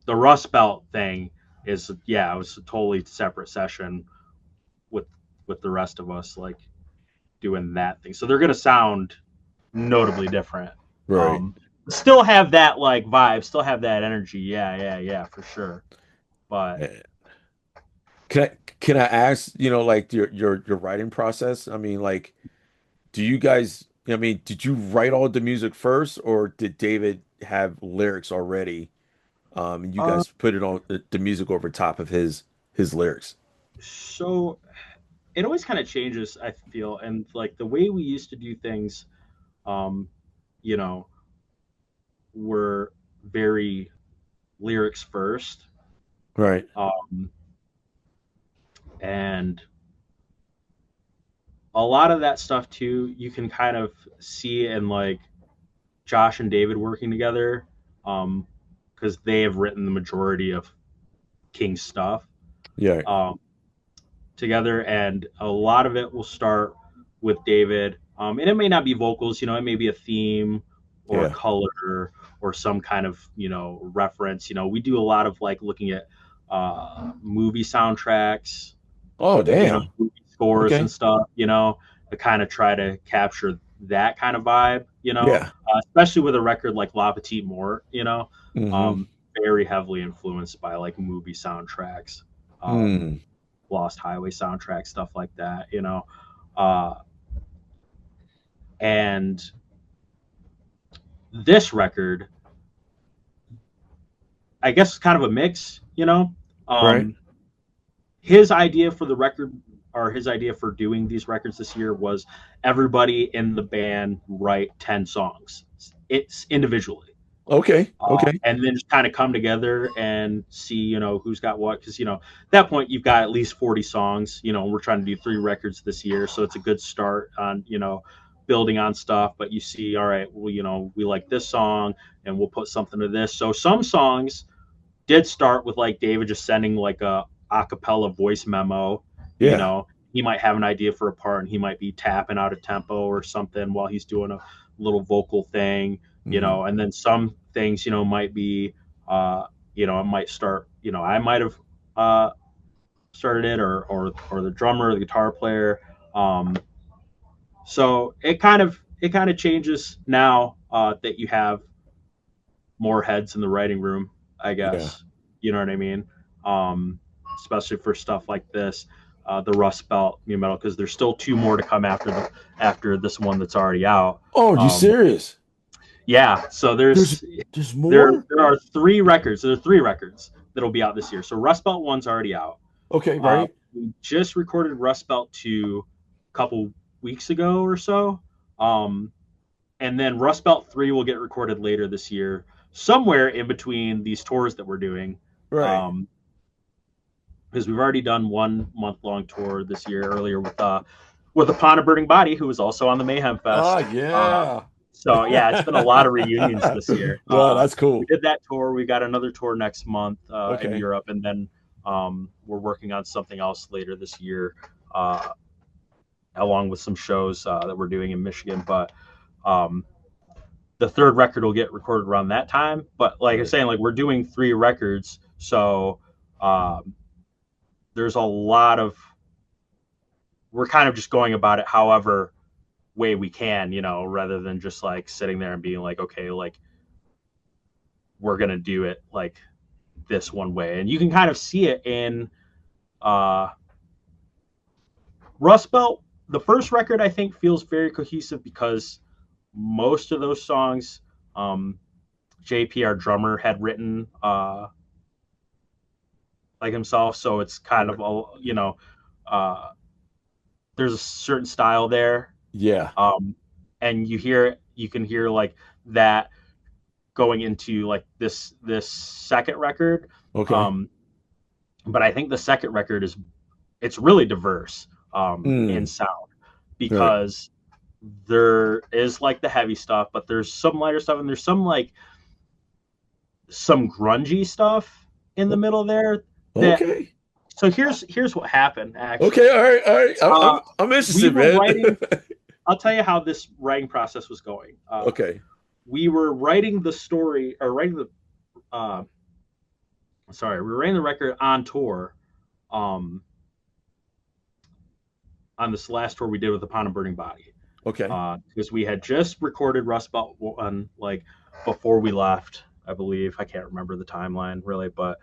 The Rust Belt thing is, it was a totally separate session with the rest of us, like doing that thing. So they're going to sound notably different. Right. still have that like vibe, still have that energy. Yeah, for sure. But Eh, can I ask, like your writing process? I mean, like, do you guys, I mean, did you write all the music first, or did David have lyrics already? And you uh, guys put it on the music over top of his lyrics. so it always kind of changes, I feel, and like the way we used to do things, um, you know, were very lyrics first, Right. um, and a lot of that stuff too, you can kind of see in like Josh and David working together, because they have written the majority of King's stuff. Yeah. Um, Together, and a lot of it will start with David. And it may not be vocals, it may be a theme or a Yeah. color or some kind of reference. We do a lot of like looking at movie soundtracks, Oh, damn. movie scores and Okay. stuff. To kind of try to capture that kind of vibe. Yeah. Especially with a record like La Petite Mort. Hmm. Um, very heavily influenced by like movie soundtracks. Um, Mm. Lost Highway soundtrack, stuff like that, Uh, and this record, I guess, kind of a mix, Right. Um, his idea for the record, or his idea for doing these records this year, was everybody in the band write 10 songs. It's individually. Okay. Okay. And then just kind of come together and see, who's got what. Because, at that point, you've got at least 40 songs. We're trying to do 3 records this year. So it's a good start on, building on stuff. But you see, all right, well, we like this song and we'll put something to this. So some songs did start with like David just sending like a cappella voice memo. Yeah. He might have an idea for a part and he might be tapping out a tempo or something while he's doing a little vocal thing. Hmm. And then some things, might be, it might start, I might have started it, or the drummer, or the guitar player. Um, so it kind of changes now that you have more heads in the writing room, I Yeah. guess. You know what I mean? Um, Especially for stuff like this, the Rust Belt new metal, because there's still 2 more to come after this one that's already out. Oh, you Um, serious? Yeah, so There's there's there more? there are 3 records. There are 3 records that'll be out this year. So Rust Belt 1's already out. Okay, right. We just recorded Rust Belt 2 a couple weeks ago or so. Um, and then Rust Belt 3 will get recorded later this year, somewhere in between these tours that we're doing. Right. Um, because we've already done 1 month-long tour this year earlier with Upon a Burning Body, who was also on the Mayhem Oh, Fest. yeah. So yeah, it's been a lot of reunions this year. Well, that's We cool. did that tour. We got another tour next month in Okay. Europe, and then we're working on something else later this year, along with some shows that we're doing in Michigan. But um, the 3rd record will get recorded around that time. But like I'm Right. saying, like we're doing 3 records, so um, there's a lot of, we're kind of just going about it however way we can, rather than just like sitting there and being like, okay, like we're gonna do it like this one way. And you can kind of see it in uh, Rust Belt. The first record, I think, feels very cohesive because most of those songs, JP, our drummer, had written like himself. So it's kind of, uh, there's a certain style there. Yeah. And you can hear like that going into like this second record. Okay. Um, but I think the second record it's really diverse in Mm. sound, Right. because there is like the heavy stuff, but there's some lighter stuff, and there's some grungy stuff in the middle there. That Okay. So here's what happened Okay. actually. All right. All right. Uh, I'm we interested, were man. writing. I'll tell you how this writing process was going. Okay. We were writing the story, or writing the uh, sorry, we were writing the record on tour, um, on this last tour we did with Upon a Burning Body. Okay. Because we had just recorded Rust Belt 1 like before we left, I believe. I can't remember the timeline really, but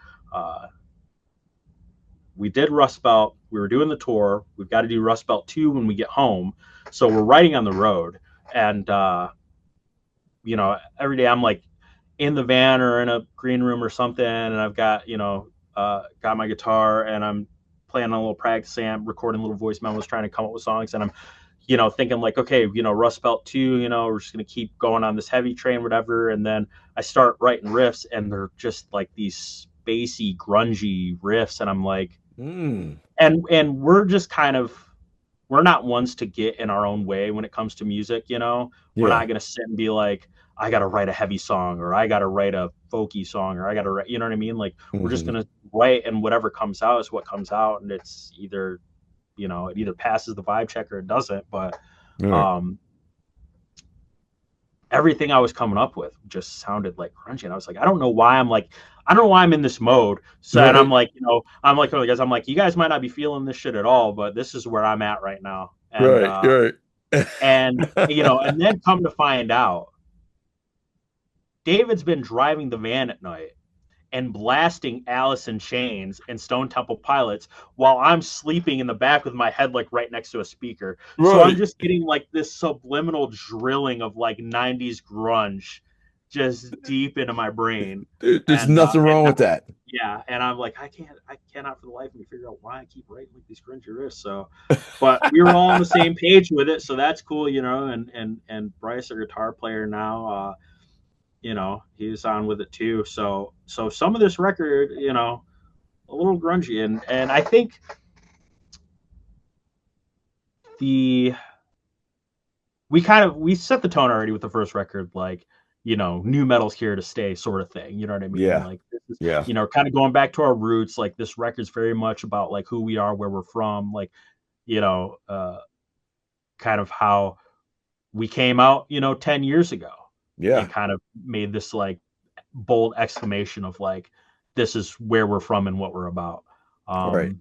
we did Rust Belt. We were doing the tour. We've got to do Rust Belt 2 when we get home. So we're writing on the road. And, every day I'm like in the van or in a green room or something. And I've got, got my guitar and I'm playing on a little practice amp, recording little voice memos, trying to come up with songs. And I'm, thinking like, okay, Rust Belt 2, we're just going to keep going on this heavy train, whatever. And then I start writing riffs and they're just like these spacey, grungy riffs. And I'm like, and we're just we're not ones to get in our own way when it comes to music. We're not going to sit and be like, I got to write a heavy song or I got to write a folky song or I got to write, you know what I mean? Like we're just going to write and whatever comes out is what comes out. And it's either, it either passes the vibe check or it doesn't. But everything I was coming up with just sounded like grungy. And I was like, I don't know why I'm in this mode. So and I'm like, you guys might not be feeling this shit at all, but this is where I'm at right now. And, right. And then come to find out, David's been driving the van at night and blasting Alice in Chains and Stone Temple Pilots while I'm sleeping in the back with my head like right next to a speaker. Right. So I'm just getting like this subliminal drilling of like 90s grunge just deep into my brain. Dude, there's nothing wrong with that. Yeah, and I'm like, I cannot for the life of me figure out why I keep writing like these grungy riffs. So, but we were all on the same page with it, so that's cool, And Bryce, our guitar player now, he's on with it too. So some of this record, a little grungy, and I think we set the tone already with the first record, like, new metal's here to stay sort of thing. You know what I mean? Yeah. Like, this is, kind of going back to our roots. Like this record's very much about like who we are, where we're from, like, kind of how we came out, 10 years ago. Yeah. And kind of made this like bold exclamation of like, this is where we're from and what we're about. Right.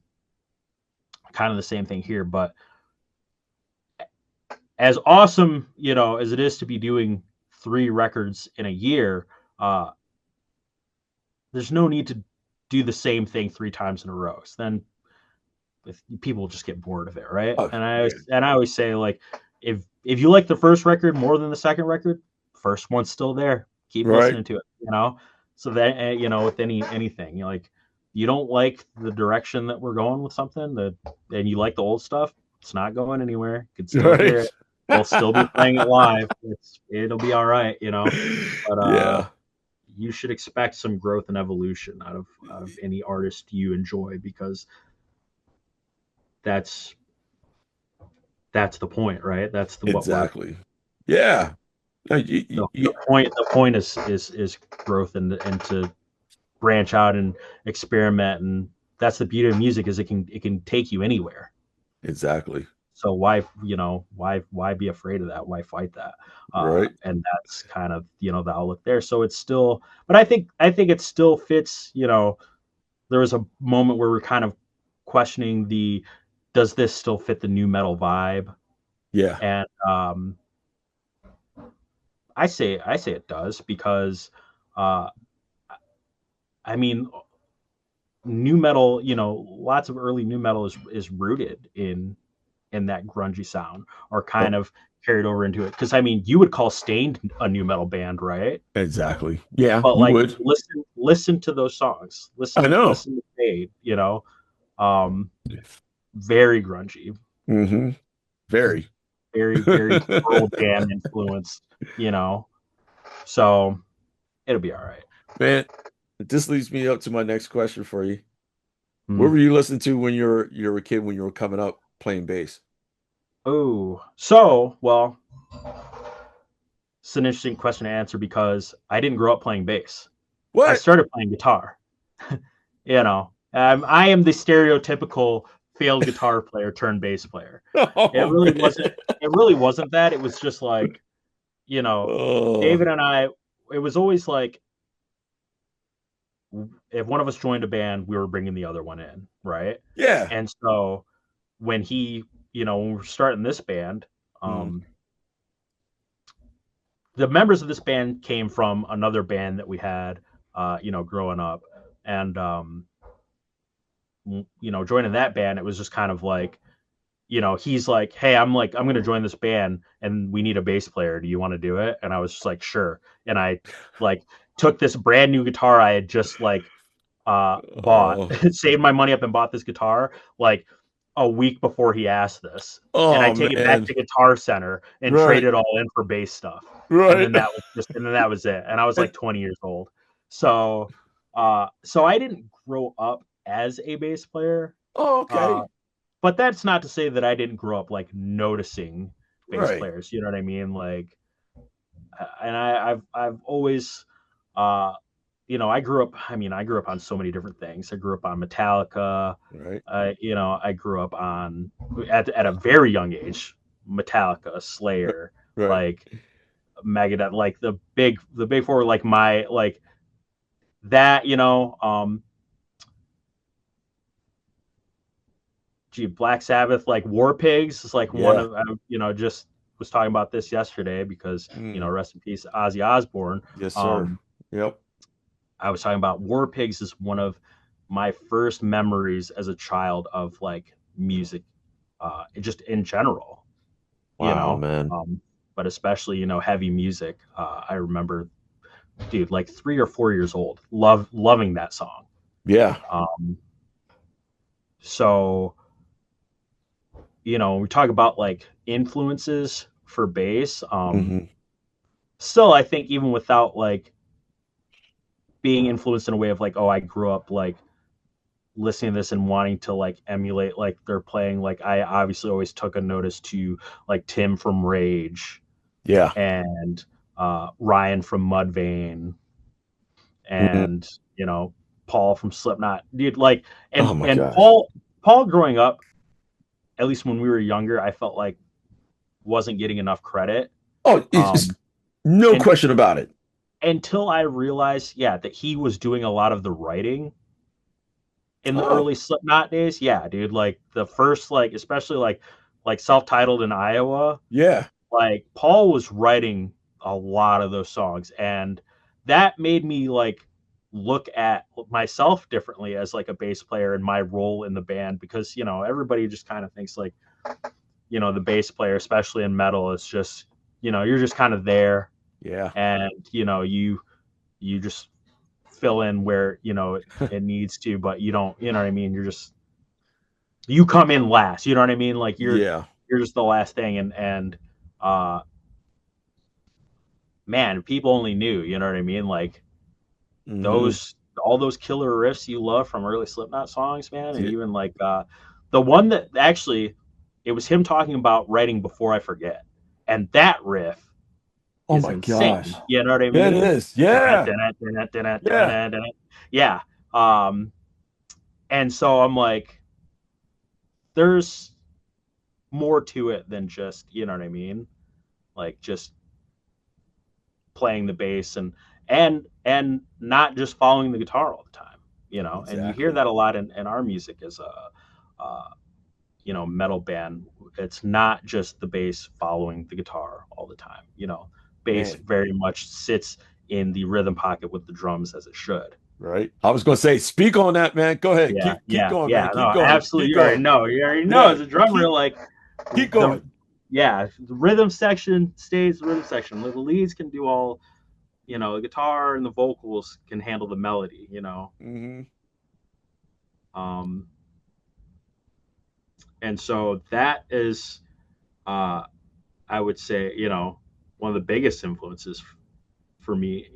Kind of the same thing here, but as awesome, as it is to be doing 3 records in a year, there's no need to do the same thing 3 times in a row. So then people just get bored of it, right? Oh, and I always say, like, if you like the first record more than the second record, first one's still there. Keep listening to it, So that, with anything, like, you don't like the direction that we're going with something, and you like the old stuff, it's not going anywhere. You can still hear it. We'll still be playing it live. It'll be all right, But you should expect some growth and evolution out of any artist you enjoy, because that's the point, right? That's exactly. Yeah. No, the point is growth and to branch out and experiment, and that's the beauty of music, is it can take you anywhere. Exactly. So why be afraid of that? Why fight that? Right. And that's kind of, the outlook there. So it's still, but I think it still fits. There was a moment where we're kind of questioning does this still fit the new metal vibe? Yeah. And I say it does, because I mean, new metal, lots of early new metal is rooted in that grungy sound, or kind of carried over into it. Because I mean, you would call Stained a new metal band, right? Exactly. Yeah. But like, listen to those songs. Listen to Stained, very grungy. Mm-hmm. Very. Very, very Pearl Jam influenced, So it'll be all right. Man, this leads me up to my next question for you. What were you listening to when you were a kid, when you were coming up playing bass? Oh, so, well, it's an interesting question to answer, because I didn't grow up playing bass. What? I started playing guitar. I am the stereotypical failed guitar player turned bass player. It really wasn't that. It was just like, David and I, it was always like, if one of us joined a band, we were bringing the other one in, right? Yeah. And so when when we were starting this band, the members of this band came from another band that we had, growing up, and joining that band, it was just kind of like, he's like, hey, I'm going to join this band and we need a bass player. Do you want to do it? And I was just like, sure. And I like took this brand new guitar I had just bought, Oh, saved my money up and bought this guitar like a week before he asked this. And I oh take it back man. to Guitar Center and trade Right. it all in for bass stuff. Right. And then that was it. And I was like 20 years old. So I didn't grow up as a bass player. Oh, Uh, okay. but that's not to say that I didn't grow up like noticing bass Right. players. You know what I mean? Like, and I've always, I grew up. I mean, I grew up on so many different things. I grew up on Metallica. Right. I grew up on at a very young age, Metallica, Slayer, Right. like Megadeth, like the big four, like my like that. Black Sabbath, like War Pigs is like one Yeah. of just was talking about this yesterday because Mm. rest in peace Ozzy Osbourne. Yes, sir. Um, Yep. I was talking about War Pigs is one of my first memories as a child of like music, just in general, you Wow, know, man. but especially heavy music. I remember, dude, like 3 or 4 years old, loving that song. Yeah. Um, so we talk about like influences for bass. Hmm. Still, I think even without like being influenced in a way of like, oh, I grew up like listening to this and wanting to like emulate like they're playing, like I obviously always took a notice to like Tim from Rage Yeah. and Ryan from Mudvayne Mhm. and Paul from Slipknot, dude. Like, Oh and my and gosh. Paul growing up, at least when we were younger, I felt like wasn't getting enough credit. Oh, it's Um, no and question about it. until I realized, yeah, that he was doing a lot of the writing in the Oh, early Slipknot days. Yeah, dude, like the first, like especially like self-titled in Iowa, yeah. like Paul was writing a lot of those songs, and that made me like look at myself differently as like a bass player and my role in the band because everybody just kind of thinks like the bass player, especially in metal, is just you're just kind of there Yeah. and you just fill in where it needs to, but you don't, what I mean, you come in last, you know what I mean, like Yeah. you're just the last thing, and uh man, people only knew, you know what I mean, like Hmm. those all those killer riffs you love from early Slipknot songs, man, and Yeah. even like the one that actually it was him talking about writing Before I Forget, and that riff Oh is my gosh. insane, you know what I Yeah, it mean. is. Yeah. Yeah. Yeah. And so I'm like, there's more to it than just, you know what I mean? Like just playing the bass and not just following the guitar all the time, and you hear Exactly. that a lot in our music as metal band. It's not just the bass following the guitar all the time, bass Man. very much sits in the rhythm pocket with the drums as it should. Right. I was gonna say, speak on that, man. Go ahead. Yeah, Keep going, yeah, man. Keep no, going. absolutely. Keep You already going. know. You already know Yeah. as a drummer, like Keep the going. yeah, the rhythm section stays the rhythm section. The leads can do all, the guitar and the vocals can handle the melody. Hmm. Um, and so that is, uh, I would say, one of the biggest influences for me,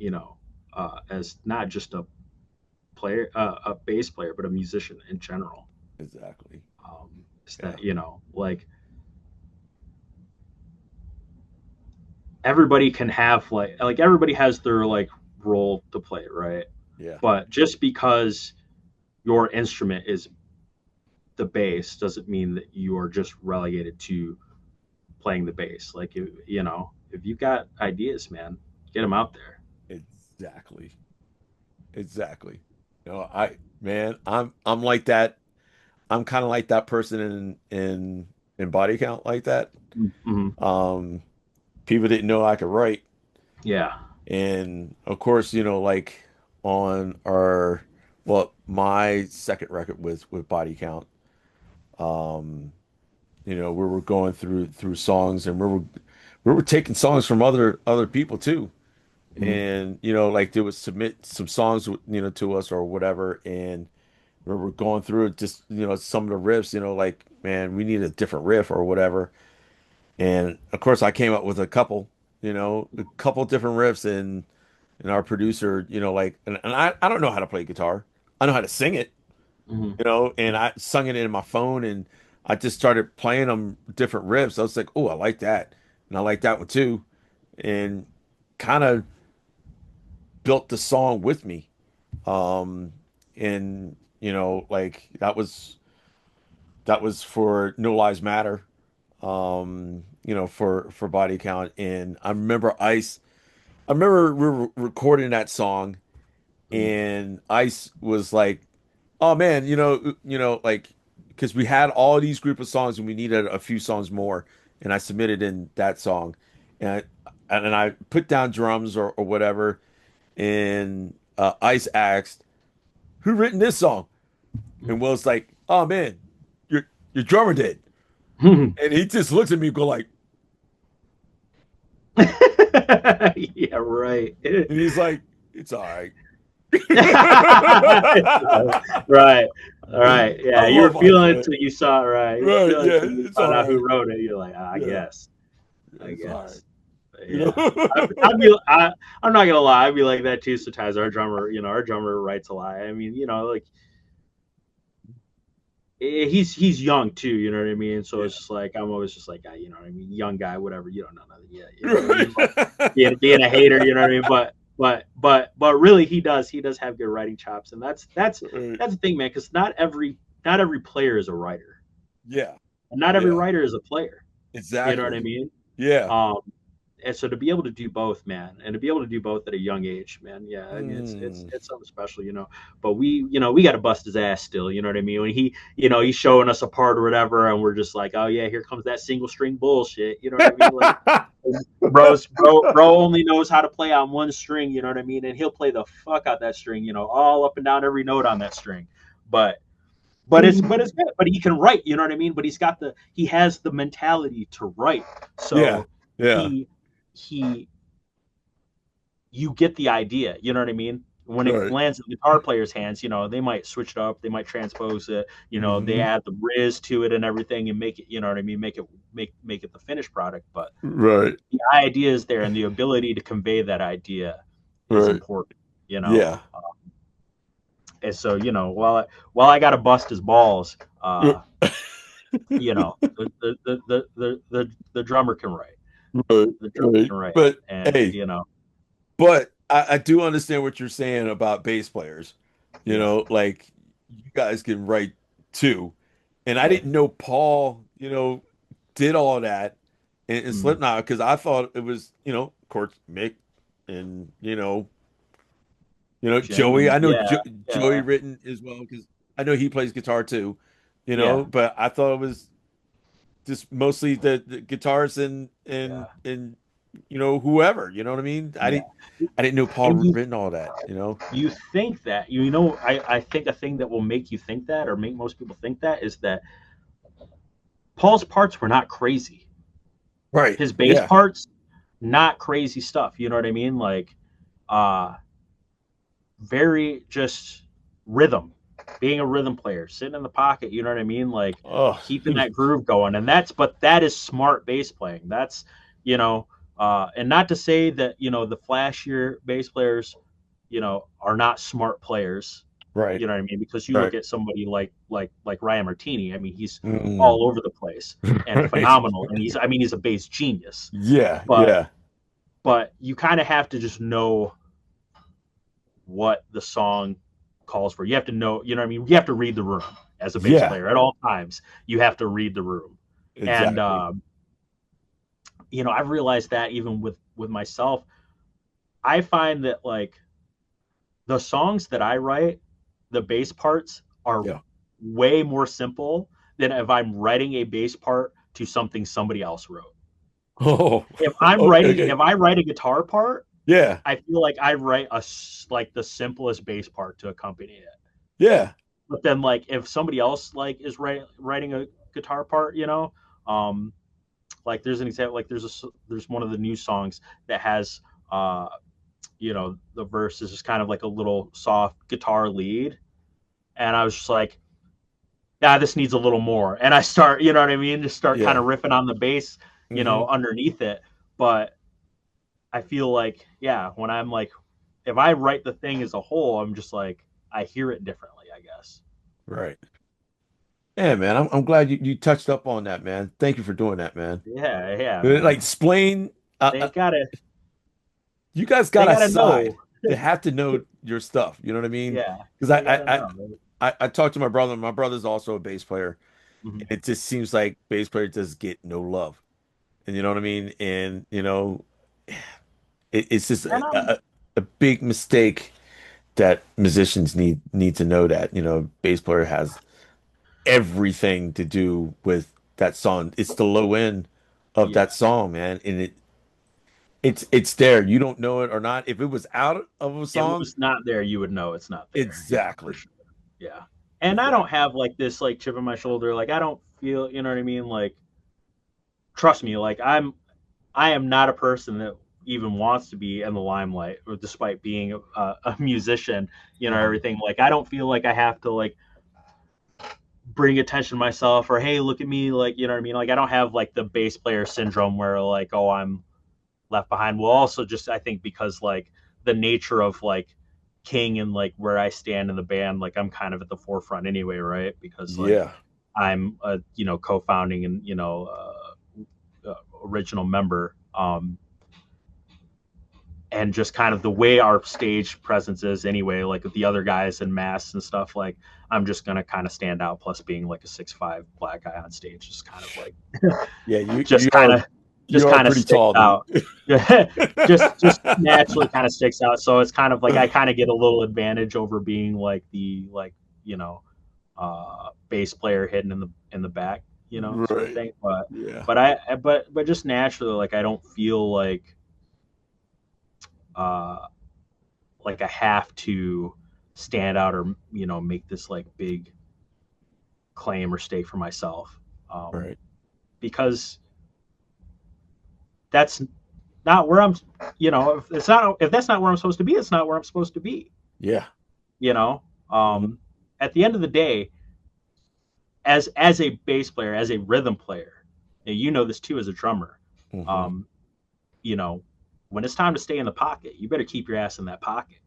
as not just a player, a bass player, but a musician in general. Exactly. Is Yeah. that like everybody can have like everybody has their like role to play, right? Yeah. But just because your instrument is the bass doesn't mean that you are just relegated to playing the bass. Like if you got ideas, man, get them out there. Exactly. Exactly. Man, I'm like that. I'm kind of like that person in body count like that. Mm-hmm. Um, People didn't know I could write. Yeah. And of course, like on my second record with Body Count, um, we were going through songs, and we were taking songs from other people too. Mm-hmm. And like they would submit some songs to us or whatever, and we were going through it, just some of the riffs, like, man, we need a different riff or whatever. And of course I came up with a couple different riffs, and our producer, like, and I don't know how to play guitar. I know how to sing it, Mm-hmm. and I sung it in my phone, and I just started playing them different riffs. I was like, oh, I like that, and I like that one too, and kind of built the song with me. And like that was for No Lives Matter, for Body Count. And I remember we were recording that song, and Ice was like, "Oh man, like, because we had all these group of songs and we needed a few songs more, and I submitted in that song, and I put down drums or whatever, and Ice asked, "Who written this song?" And Will's like, "Oh man, your drummer did," and he just looks at me and go like, Yeah, right. and he's like, "It's all right." Right. All right. Yeah, I you were love feeling it Ice, till you saw it. Right. You were right? feeling it Yeah, till you it's all found out right. who wrote it. You're like, I Yeah, guess. I it's all right. guess. Yeah. I'm not gonna lie. I'd be like that too sometimes. Our drummer writes a lot. I mean, like he's young too. You know what I mean? So Yeah. it's just like I'm always just like, you know what I mean, young guy, whatever. You don't know nothing yet. You know what I mean? But being a hater. You know what I mean? But really, he does have good writing chops, and that's Right. the thing, man. Because not every player is a writer, Yeah. and not every Yeah. writer is a player. You know what I Exactly. mean? Yeah. Um, and so to be able to do both, man, and to be able to do both at a young age, man, yeah, I mean, Mm. it's something special, But we got to bust his ass still, you know what I mean? When he's showing us a part or whatever, and we're just like, oh yeah, here comes that single string bullshit, you know what I mean? Like, bro only knows how to play on one string, you know what I mean? And he'll play the fuck out that string, all up and down every note on that string, but. It's good. But he can write, you know what I mean? But he has the mentality to write. Yeah. So Yeah. he you get the idea, you know what I mean? When it Right. lands in the guitar player's hands, they might switch it up, they might transpose it, they Hmm. add the riz to it and everything and make it, you know what I mean, make it the finished product. But Right. the idea is there, and the ability to convey that idea is Right. important, you know. Yeah. And so, while I gotta bust his balls, the drummer can write. Right. The drummer Right. can write, But and hey, but I do understand what you're saying about bass players. yeah, Like, you guys can write too. And I yeah. didn't know Paul, did all that in Mm. Slipknot, because I thought it was, of course, Mick and, Jim Joey. and I know yeah, Joey yeah, written as well, because I know he plays guitar too, yeah, but I thought it was just mostly the guitars yeah, and whoever, you know what I mean? yeah. I didn't know Paul And written all that. you think that I think a thing that will make you think that, or make most people think that, is that Paul's parts were not crazy. Right. His bass Yeah. parts, not crazy stuff. You know what I mean? Like, uh, very just rhythm, being a rhythm player, sitting in the pocket. You know what I mean? Like Oh, keeping that groove going, and that is smart bass playing. That's and not to say that the flashier bass players, are not smart players. right. You know what I mean? Because you look Right. at somebody like Ryan Martini. I mean, he's Mm. all over the place and Right. phenomenal, and he's a bass genius. Yeah. But Yeah. you kind of have to just know what the song calls for. You have to know, you know what I mean? You have to read the room as a bass Yeah. player at all times. You have to read the room. And, Exactly. I've realized that even with myself, I find that like the songs that I write, the bass parts are Yeah. way more simple than if I'm writing a bass part to something somebody else wrote. Oh, If okay. I write a guitar part, Yeah. I feel like I write like the simplest bass part to accompany it. Yeah. But then like if somebody else like is writing a guitar part, like there's an example, like there's one of the new songs that has the verse is just kind of like a little soft guitar lead, and I was just like, this needs a little more, and I start, you know what I mean, just start kind Yeah. of riffing on the bass, underneath it. But I feel like, when I'm like, if I write the thing as a whole, I'm just like, I hear it differently, I guess. Right. Yeah, man. I'm glad you touched up on that, man. Thank you for doing that, man. Yeah, Like man. explain. They gotta, You guys they got a gotta side. know. They have to know your stuff. You know what I mean? Yeah, Because they gotta know. I talked to my brother. My brother's also a bass player. Mhm. It just seems like bass players just get no love. And you know what I mean? And it's just And a big mistake that musicians need to know that, bass player has everything to do with that song. It's the low end of yeah, that song, man. And it's there. You don't know it or not. If it was out of a if it song, was not there, you would know it's not there. Yeah, for exactly. sure. Yeah. And I don't Exactly. have like this like chip on my shoulder. Like I don't feel, you know what I mean? Like trust me, like I am not a person that even wants to be in the limelight, or despite being a musician, Mhm. everything. Like I don't feel like I have to like bring attention to myself, or hey, look at me, like, you know what I mean? Like I don't have like the bass player syndrome where like, oh, I'm left behind. Well, also just I think because like the nature of like King and like where I stand in the band, like I'm kind of at the forefront anyway, right? Because like Yeah. I'm a co-founding and original member, and just kind of the way our stage presence is anyway, like with the other guys in masks and stuff, like I'm just gonna kind of stand out. Plus, being like a 6'5" black guy on stage is kind of like Yeah, you just you kind are of you are pretty sticks tall, dude. out. just naturally kind of sticks out. So it's kind of like I kind of get a little advantage over being like the bass player hidden in the back, sort of Right. thing. But Yeah. but just naturally, like I don't feel uh like I have to stand out, or make this like big claim or stake for myself, Right. because that's not where I'm. If that's not where I'm supposed to be, it's not where I'm supposed to be. Yeah. You know, Mhm. at the end of the day, as a bass player, as a rhythm player, this too as a drummer. Mhm. Um, you know, when it's time to stay in the pocket, you better keep your ass in that pocket.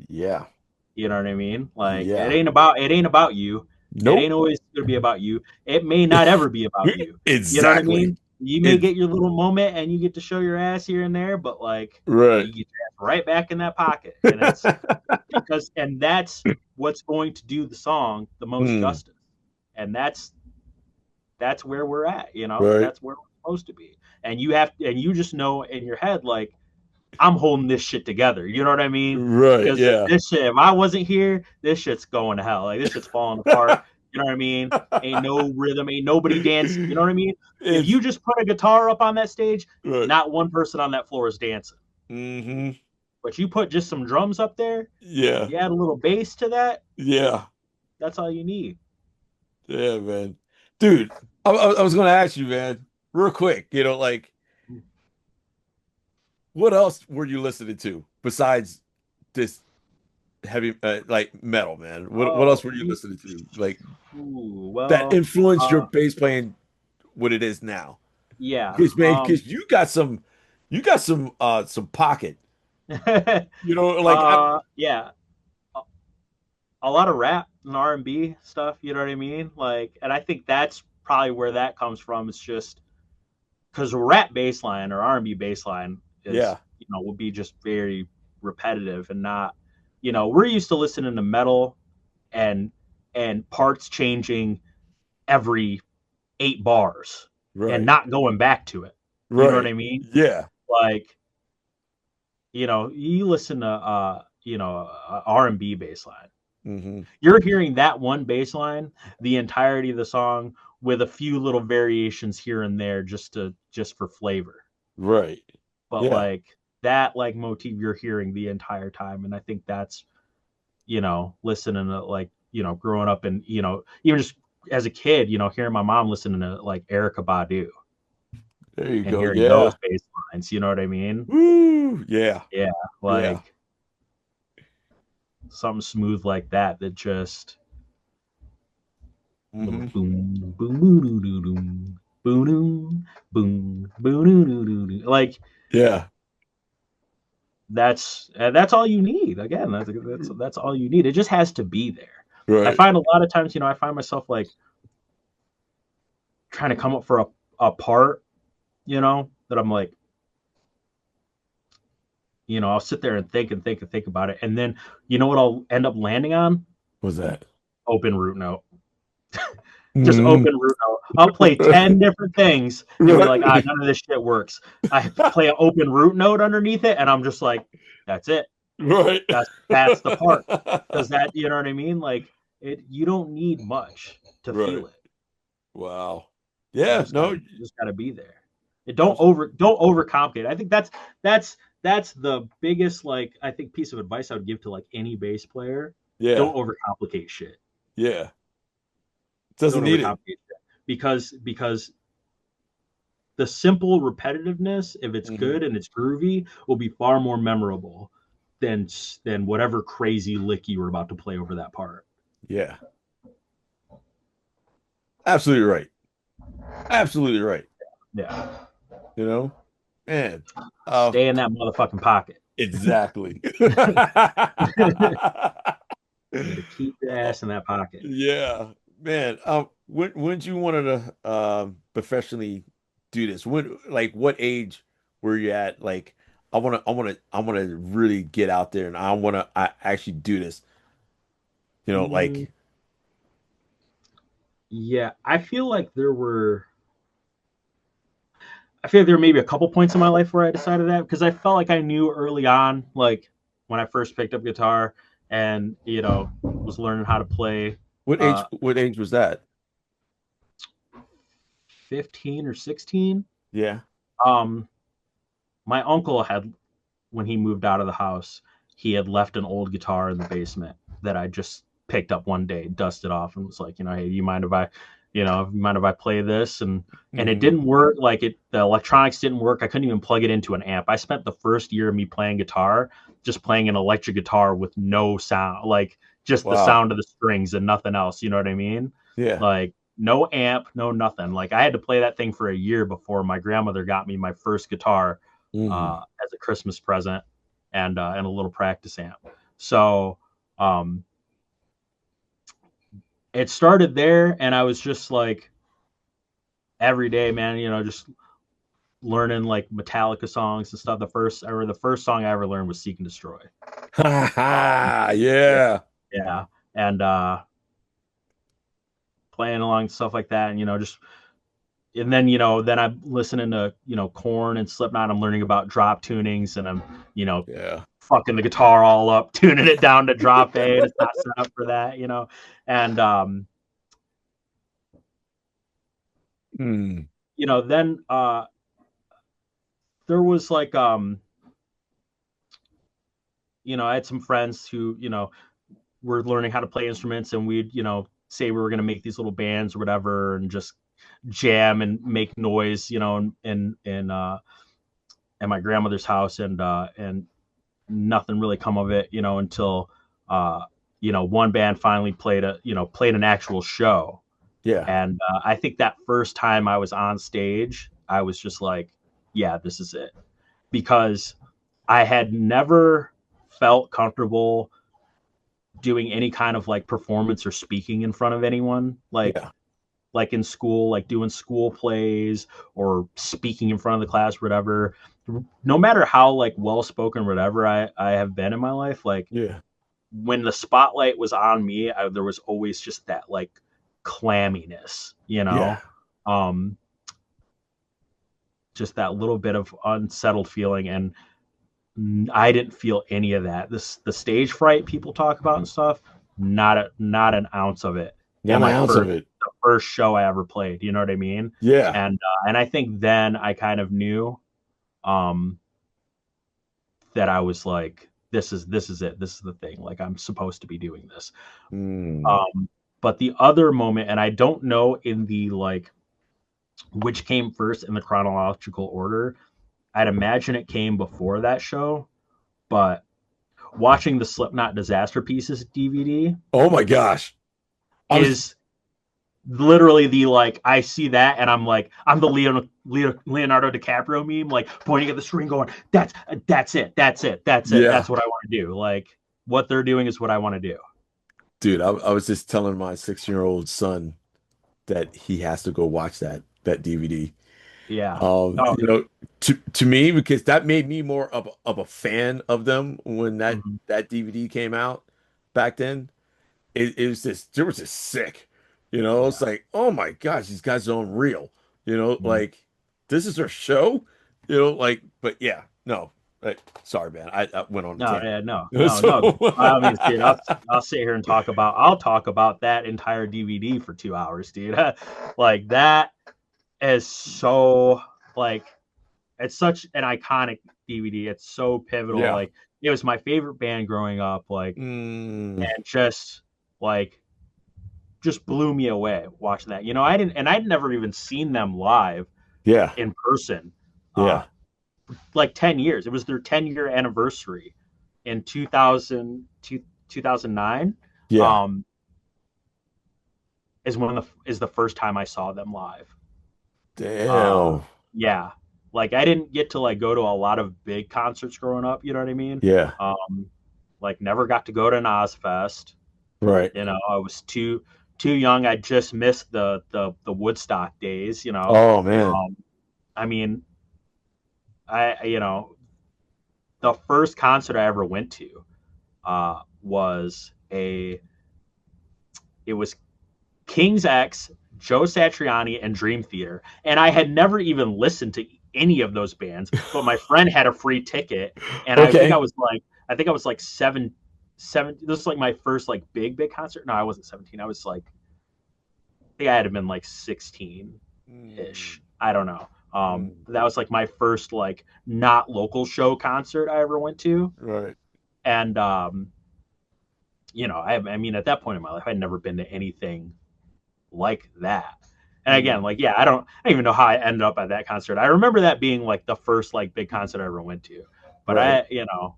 Yeah. You know what I mean? Like Yeah. it ain't about you. It ain't Nope. always gonna be about you. It may not ever be about you. You know what I Exactly. mean? You may It's get your little moment and you get to show your ass here and there, but like right. you get your ass right back in that pocket. And it's and that's what's going to do the song the most Mm, justice. And that's where we're at, right. that's where we're supposed to be. And you just know in your head, like, I'm holding this shit together. You know what I mean? Right. Because Yeah. if I wasn't here, this shit's going to hell. Like this shit's falling apart. You know what I mean? Ain't no rhythm, ain't nobody dancing. You know what I mean? If It's you just put a guitar up on that stage, right. not one person on that floor is dancing. Hmm. But you put just some drums up there, Yeah. you add a little bass to that, Yeah. that's all you need. Yeah, man. Dude, I was gonna ask you, man, real quick, like what else were you listening to besides this heavy like metal, man? What Oh, else were you listening to? Like that well, influenced your bass playing what it is now? yeah. Because man, because you got some pocket. Like Yeah. A lot of rap and R&B stuff, you know what I mean? Like, and I think that's probably where that comes from. It's just because rap bass line or R&B bass line is, yeah, will be just very repetitive and not, we're used to listening to metal and parts changing every 8 bars and right, not going back to it. You know what right, I mean? yeah, Like, you listen to R&B bass line. hmm, You're hearing that one bass line the entirety of the song with a few little variations here and there just for flavor. right, But yeah, like that like motif you're hearing the entire time. And I think that's, listening to like, growing up and, even just as a kid, hearing my mom listening to like Erykah Badu There you and go. hearing Yeah. those bass lines, you know what I mean? Woo. Yeah. Yeah. Yeah. Like something smooth like that just little Mhm. boom, boom, boom, boom, boom, boom, boom, boom, like Yeah. that's all you need. Again, that's all you need. It just has to be there. I Right. find a lot of times, I find myself like trying to come up for a part, that I'm like, I'll sit there and think about it. And then, what I'll end up landing on? What's that? Open root note. Just Mhm. open root note. I'll play 10 different things and be like, Right. none of this shit works. I play an open root note underneath it, and I'm just like, that's it. Right. That's the part. Because that, you know what I mean? Like you don't need much to Right. feel it. Wow. Yeah. No. You just gotta be there. Don't Absolutely. overcomplicate. I think that's the biggest like I think piece of advice I would give to like any bass player. Yeah. Don't overcomplicate shit. Yeah. Doesn't Don't need it. overcomplicate shit. Because the simple repetitiveness, if it's good and it's groovy, will be far more memorable than whatever crazy lick you were about to play over that part. Yeah. Absolutely right. Absolutely right. Yeah. Man. Stay in that motherfucking pocket. Exactly. You gotta keep your ass in that pocket. Yeah, man. When did you wanted to professionally do this? What age were you at? Like, I wanna really get out there and I actually do this. Mm, yeah, I feel like there were maybe a couple points in my life where I decided that because I felt like I knew early on, like when I first picked up guitar and was learning how to play. What age was that? 15 or 16. Yeah. Um, my uncle had, when he moved out of the house, he had left an old guitar in the basement that I just picked up one day, dusted off, and was like, hey, you mind if I play this? And it Hmm. didn't work. Like the electronics didn't work. I couldn't even plug it into an amp. I spent the first year of me playing guitar just playing an electric guitar with no sound, like just the Wow. sound of the strings and nothing else. You know what I mean? Yeah. Like no amp, no nothing. Like I had to play that thing for a year before my grandmother got me my first guitar Hmm. as a Christmas present and a little practice amp. So um, it started there, and I was just like every day, man. Just learning like Metallica songs and stuff. The first song I ever learned was "Seek and Destroy." Ha ha. Yeah, Yeah. yeah, and playing along stuff like that, and just and then I'm listening to Korn and Slipknot. I'm learning about drop tunings, and I'm Yeah. fucking the guitar all up, tuning it down to drop A, and it's not set up for that, and Hmm. then there was like I had some friends who were learning how to play instruments, and we'd say we were going to make these little bands or whatever and just jam and make noise in at my grandmother's house, and nothing really come of it until one band finally played an actual show. Yeah. And I think that first time I was on stage, I was just like, yeah, this is it. Because I had never felt comfortable doing any kind of like performance or speaking in front of anyone. Yeah. Like in school, like doing school plays or speaking in front of the class, whatever. No matter how like well spoken, whatever I have been in my life, like Yeah. when the spotlight was on me, there was always just that like clamminess, Yeah. um, just that little bit of unsettled feeling, and I didn't feel any of that. The stage fright people talk about and stuff, not an ounce of it. Not In an my ounce of it. the first show I ever played, you know what I mean? Yeah. And I think then I kind of knew, um, that I was like, this is it. This is the thing. Like, I'm supposed to be doing this. Mm. But the other moment, and I don't know in the like which came first in the chronological order. I'd imagine it came before that show, but watching the Slipknot Disaster Pieces DVD Oh my gosh. is literally the like, I see that and I'm like, I'm the Leonardo DiCaprio meme, like pointing at the screen going, that's it, that's it, that's Yeah. what I want to do. Like, what they're doing is what I want to do. Dude, I was just telling my 6-year-old son that he has to go watch that DVD. Yeah. Oh, You know, to me, because that made me more of a fan of them when mhm. that DVD came out back then. It was just, they were just sick. You know, it's like, oh my gosh, these guys are unreal. You know, Mhm. like this is their show. You know, like, but yeah, no. Sorry, man. I went on a No, tangent. yeah, no. So, I mean, dude, I'll sit here and I'll talk about that entire DVD for 2 hours, dude. Like, that is so, like, it's such an iconic DVD. It's so pivotal. yeah. Like, it was my favorite band growing up. Like, Mm, and like just blew me away watching that. You know, I'd never even seen them live yeah. in person. Uh, Yeah. like 10 years. It was their 10-year anniversary in 2009. Yeah. Is the first time I saw them live. Damn. Yeah. Like, I didn't get to like go to a lot of big concerts growing up, you know what I mean? Yeah. Like, never got to go to an Ozfest. Right. You know, I was too young. I just missed the Woodstock days, you know. Oh man. I mean, you know, the first concert I ever went to was it was King's X, Joe Satriani, and Dream Theater, and I had never even listened to any of those bands, but my friend had a free ticket, and I think Okay. I was like seven. This was like my first like big concert. No, I wasn't 17. I was like, I think I had been like 16 ish. Mm, I don't know. mm, That was like my first like not local show concert I ever went to, right. and you know, I mean, at that point in my life, I'd never been to anything like that. And again, Mm, like, yeah, I don't even know how I ended up at that concert. I remember that being like the first like big concert I ever went to, but right. you know,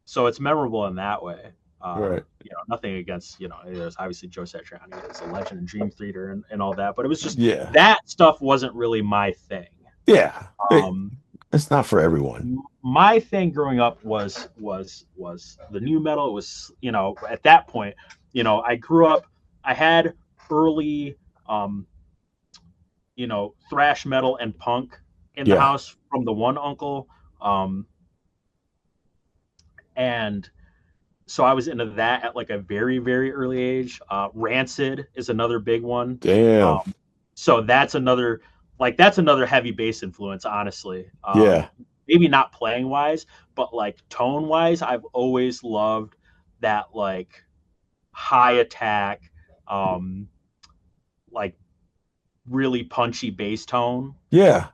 so it's memorable in that way. Right. You know, nothing against, you know, there's obviously Joe Satriani is a legend in Dream Theater and all that, but it was just Yeah. that stuff wasn't really my thing. Yeah. Um, It's not for everyone. my thing growing up was the new metal. It was, you know, at that point, you know, I grew up, I had early, you know, thrash metal and punk in the Yeah. house from the one uncle. And so I was into that at like a very, very early age. Rancid is another big one. Damn. So that's another heavy bass influence, honestly. Yeah. Maybe not playing wise, but like tone wise, I've always loved that like high attack, like really punchy bass tone. Yeah.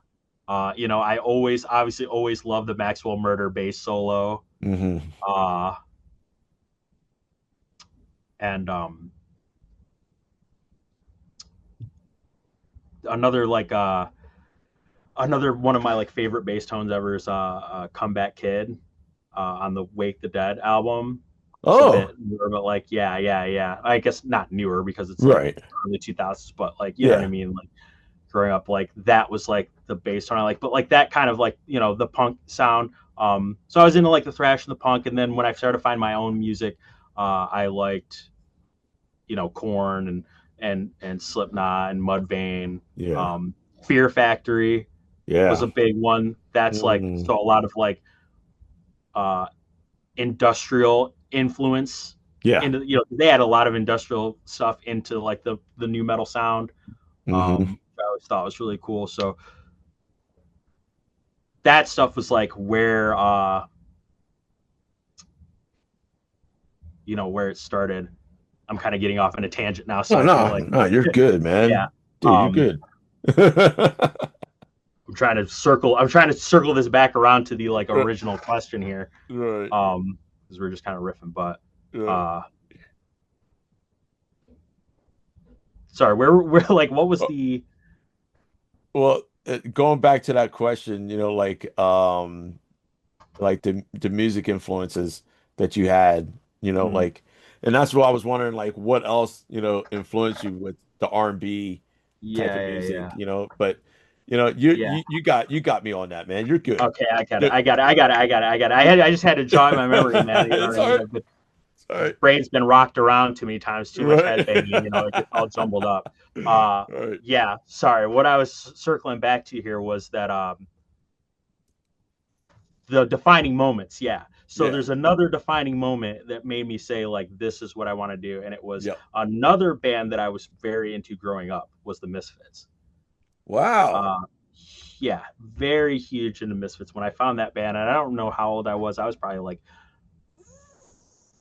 You know, I obviously always love the Maxwell Murder bass solo. Hmm. And another like another one of my like favorite bass tones ever is Comeback Kid on the Wake the Dead album. It's a Oh, bit newer, but like, yeah. I guess not newer because it's like right. early 2000s, but like, you know what I Yeah. mean? Like, growing up, like, that was like the bass tone I like, but like that kind of like, you know, the punk sound. So I was into like the thrash and the punk, and then when I started to find my own music, I liked, you know, Korn and Slipknot and Mudvayne. Yeah. Fear Factory was a Yeah. big one. That's like, Mm, so a lot of like uh industrial influence yeah. into, you know, they had a lot of industrial stuff into like the new metal sound. Hmm. I always thought was really cool. So that stuff was like where you know, where it started. I'm kind of getting off on a tangent now, so Oh I feel no, like, no, you're good, yeah. man. Dude, you're Um good. I'm trying to circle this back around to the like original question here. Right. Because we're just kind of riffing, but sorry, where like what was the? Well, going back to that question, like the music influences that you had, like, and that's what I was wondering, like, what else, influenced you with the R&B type of music, but you got me on that, man. You're good. Okay, I got it. I just had to jog my memory, man. You know It's what I all mean? right. It's all right. Brain's been rocked around too many times, too much Right. headbanging, it gets all jumbled up. Right. Yeah, sorry. What I was circling back to here was that the defining moments. Yeah. So there's another defining moment that made me say, like, this is what I want to do. And it was another band that I was very into growing up was the Misfits. Wow. Yeah, very huge into Misfits. When I found that band, and I don't know how old I was probably like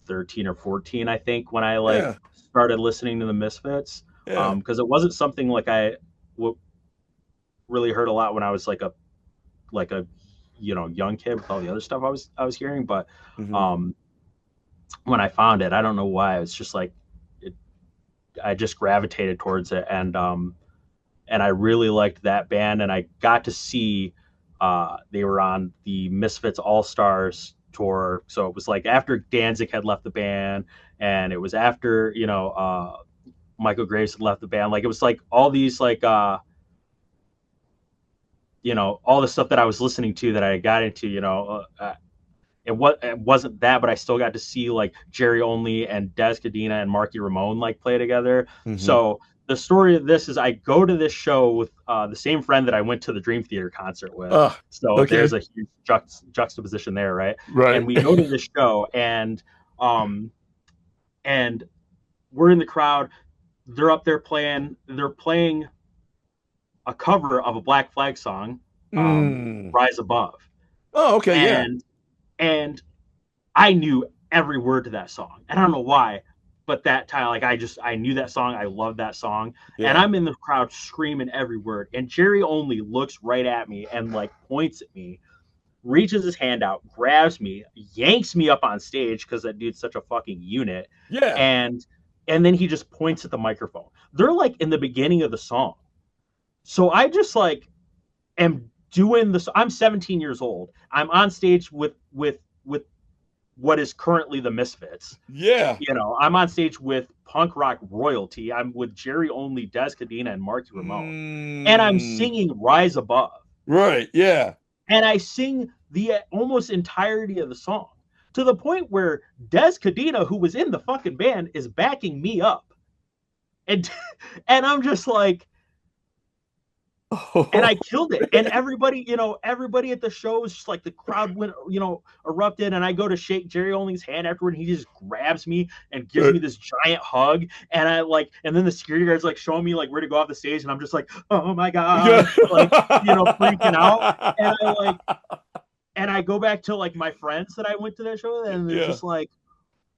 13 or 14, I think, when I started listening to the Misfits. Because it wasn't something like I really heard a lot when I was like a young kid with all the other stuff I was hearing. But when I found it, I don't know why, it's just like I just gravitated towards it, and I really liked that band, and I got to see they were on the Misfits All Stars tour. So it was like after Danzig had left the band, and it was after Michael Graves had left the band. Like it was like all these like all the stuff that I was listening to that I got into. It wasn't that, but I still got to see like Jerry Only and Des Cadena and Marky Ramone like play together. So the story of this is I go to this show with the same friend that I went to the Dream Theater concert with. There's a huge juxtaposition there, right? Right. And we go to this show, and we're in the crowd. They're up there playing. They're playing a cover of a Black Flag song, "Rise Above." Oh, okay, and I knew every word to that song, and I don't know why. But that time, like I knew that song. I loved that song. And I'm in the crowd screaming every word. And Jerry Only looks right at me and like points at me, reaches his hand out, grabs me, yanks me up on stage because that dude's such a fucking unit. Yeah. And then he just points at the microphone. They're like in the beginning of the song. So I just like am doing this. I'm 17 years old. I'm on stage with what is currently the Misfits. Yeah. I'm on stage with punk rock royalty. I'm with Jerry Only, Des Cadena, and Marky Ramone. And I'm singing Rise Above. Right, yeah. And I sing the almost entirety of the song to the point where Des Cadena, who was in the fucking band, is backing me up. And I'm just like, and I killed it. And everybody at the show was just like, the crowd went, erupted. And I go to shake Jerry Only's hand afterward, and he just grabs me and gives me this giant hug. And and then the security guard's like showing me like where to go off the stage. And I'm just like, oh my God, like, freaking out. And I go back to like my friends that I went to that show, and they're just like,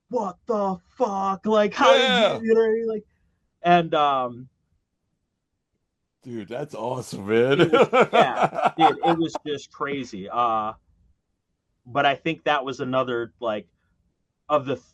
what the fuck? Like, how did you know what I mean? Like, and, dude, that's awesome, man. Dude, it was just crazy. But I think that was another like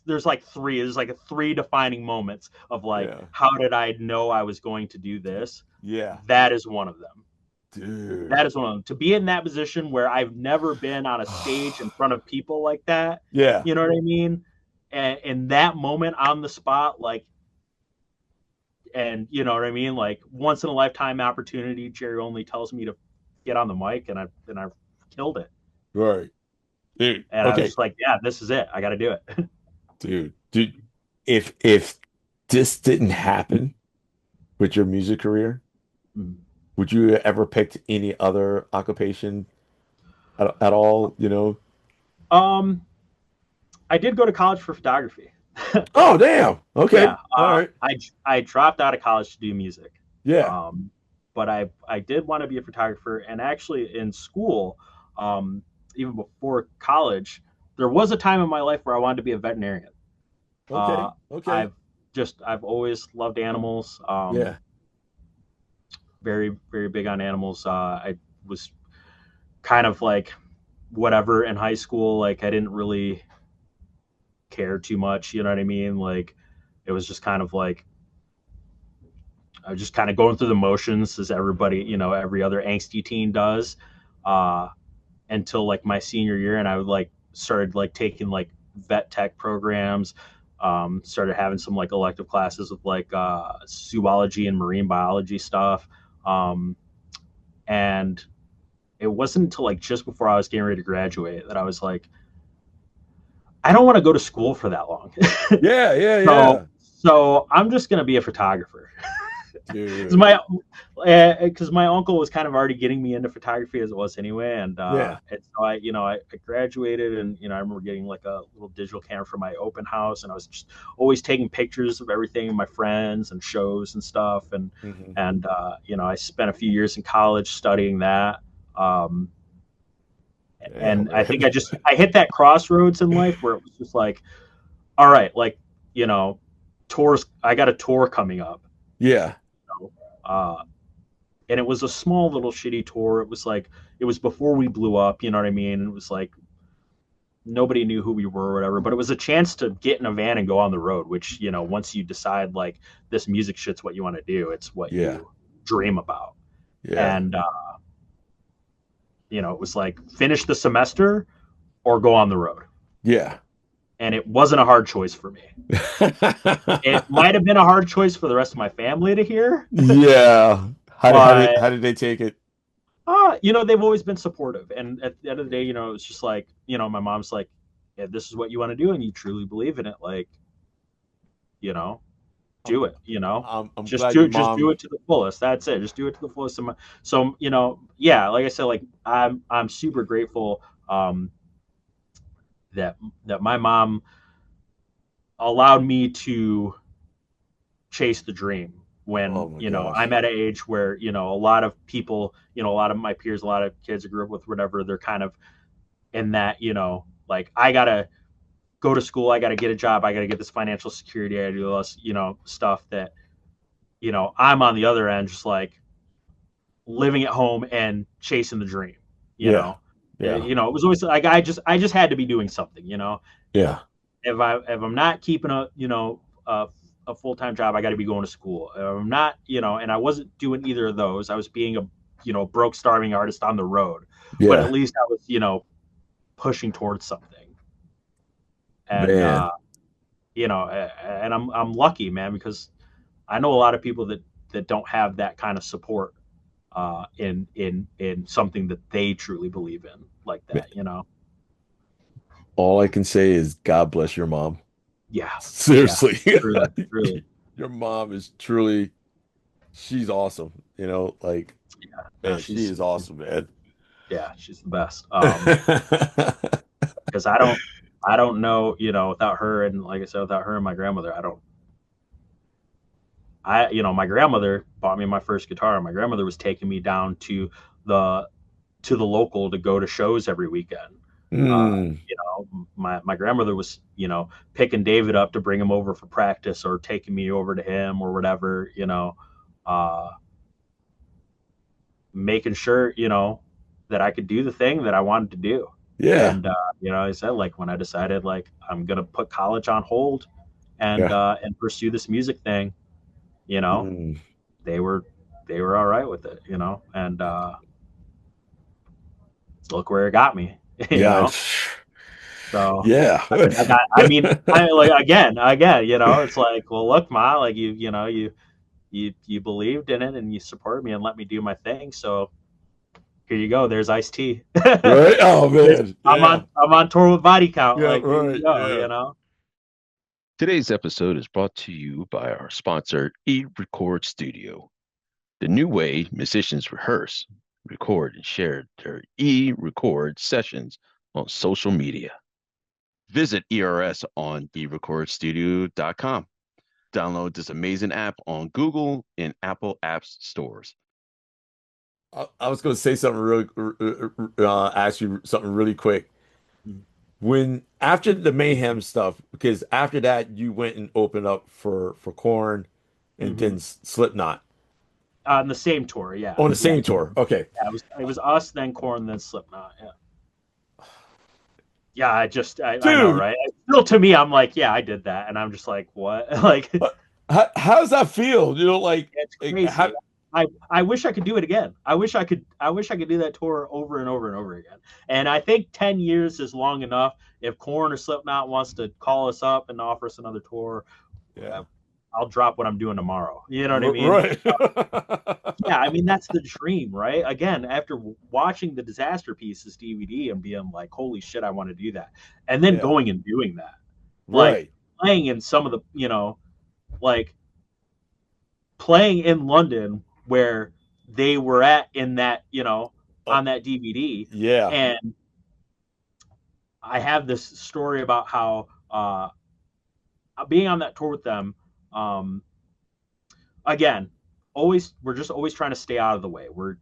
there's like three defining moments of like, how did I know I was going to do this? Yeah. That is one of them. Dude. That is one of them. To be in that position where I've never been on a stage in front of people like that. Yeah. You know what I mean? And in that moment on the spot, like, and you know what I mean? Like, once in a lifetime opportunity, Jerry Only tells me to get on the mic, and I killed it. Right. Dude. And I was just like, yeah, this is it. I got to do it. Dude, if this didn't happen with your music career, would you ever picked any other occupation at all, I did go to college for photography. Oh, damn. Okay. Yeah, all right. I dropped out of college to do music. Yeah. But I did want to be a photographer, and actually in school, even before college, there was a time in my life where I wanted to be a veterinarian. Okay. I've always loved animals. Yeah. Very, very big on animals. I was kind of like whatever in high school. Like I didn't really care too much, you know what I mean? Like it was just kind of like I was just kind of going through the motions as everybody, every other angsty teen does, uh, until like my senior year, and I would like started like taking like vet tech programs, started having some like elective classes with like zoology and marine biology stuff, and it wasn't until like just before I was getting ready to graduate that I was like, I don't want to go to school for that long. Yeah, yeah, so yeah. so I'm just gonna be a photographer. Dude. Because my uncle was kind of already getting me into photography as it was anyway, Yeah. and so I graduated, and I remember getting like a little digital camera for my open house, and I was just always taking pictures of everything, my friends and shows and stuff, and Hmm. I spent a few years in college studying that, Damn, and I think man. I hit that crossroads in life where it was just like, all right, like tours, I got a tour coming up. Yeah. Uh, and it was a small little shitty tour. It was before we blew up, you know what I mean? It was like nobody knew who we were or whatever, but it was a chance to get in a van and go on the road, which, once you decide like this music shit's what you want to do, it's what Yeah. you dream about. Yeah. And it was like finish the semester or go on the road. Yeah. And it wasn't a hard choice for me. It might have been a hard choice for the rest of my family to hear. Yeah. But How did they take it? they've always been supportive, and at the end of the day, it's just like, my mom's like, yeah, this is what you want to do, and you truly believe in it, like, do it, I'm just glad do your it, just do mom. it to the fullest. That's it. Just do it to the fullest. So, yeah, like I said, like I'm super grateful, that my mom allowed me to chase the dream when Oh my gosh. I'm at an age where a lot of people, a lot of my peers, a lot of kids I grew up with, whatever, they're kind of in that, like, I gotta go to school, I gotta get a job, I gotta get this financial security, I do all this stuff that I'm on the other end, just like living at home and chasing the dream. you Yeah. know Yeah. it was always like I just had to be doing something. Yeah. If I'm not keeping a a full time job, I got to be going to school. If I'm not, and I wasn't doing either of those. I was being a broke, starving artist on the road, but at Yeah. least I was pushing towards something. And Man. and I'm lucky, man, because I know a lot of people that don't have that kind of support in something that they truly believe in like Man. that. All I can say is God bless your mom. Yeah, yeah, Seriously. truly, truly. Your mom is truly, she's awesome. Like, No, man, she is awesome, man. yeah, she's the best. Because I don't know, without her, and like I said, without her and my grandmother, my grandmother bought me my first guitar. My grandmother was taking me down the to the local to go to shows every weekend. Mm, My grandmother was, picking David up to bring him over for practice, or taking me over to him or whatever, uh, making sure, that I could do the thing that I wanted to do. yeah. And, I said, like, when I decided, like, I'm going to put college on hold Yeah. and pursue this music thing, you know, Mm, they were, they were all right with it, and, look where it got me, you yeah. know? So, Yeah. I like, again, it's like, well, look, Ma, like, you believed in it and you supported me and let me do my thing. So here you go. There's iced tea. Right? Oh man. Yeah. I'm on tour with Body Count. Yeah, Like, here you right. Yeah. go. Today's episode is brought to you by our sponsor, eRecordStudio, the new way musicians rehearse, record, and share their e-record sessions on social media. Visit ERS on eRecordStudio.com. Download this amazing app on Google and Apple Apps stores. I was going to say something ask you something really quick. Mm-hmm. When after the Mayhem stuff, because after that you went and opened up for Korn and Mm-hmm. then Slipknot. On the same tour, yeah. On the same tour. Okay. Yeah, it was us, then Korn, then Slipknot. Yeah. Yeah, I know, Dude, right? Still, to me, I'm like, yeah, I did that, and I'm just like, what? Like, how does that feel? You know, it's like crazy. I wish I could do it again. I wish I could do that tour over and over and over again. And I think 10 years is long enough. If Korn or Slipknot wants to call us up and offer us another tour, yeah. I'll drop what I'm doing tomorrow. You know what I mean? Right. Yeah, I mean, that's the dream, right? Again, after watching the Disaster Pieces DVD and being like, holy shit, I want to do that. And then going and doing that. Like Right. playing in some of the, like playing in London where they were at in that, on that DVD. Yeah. And I have this story about how being on that tour with them, again, we're just always trying to stay out of the way. We're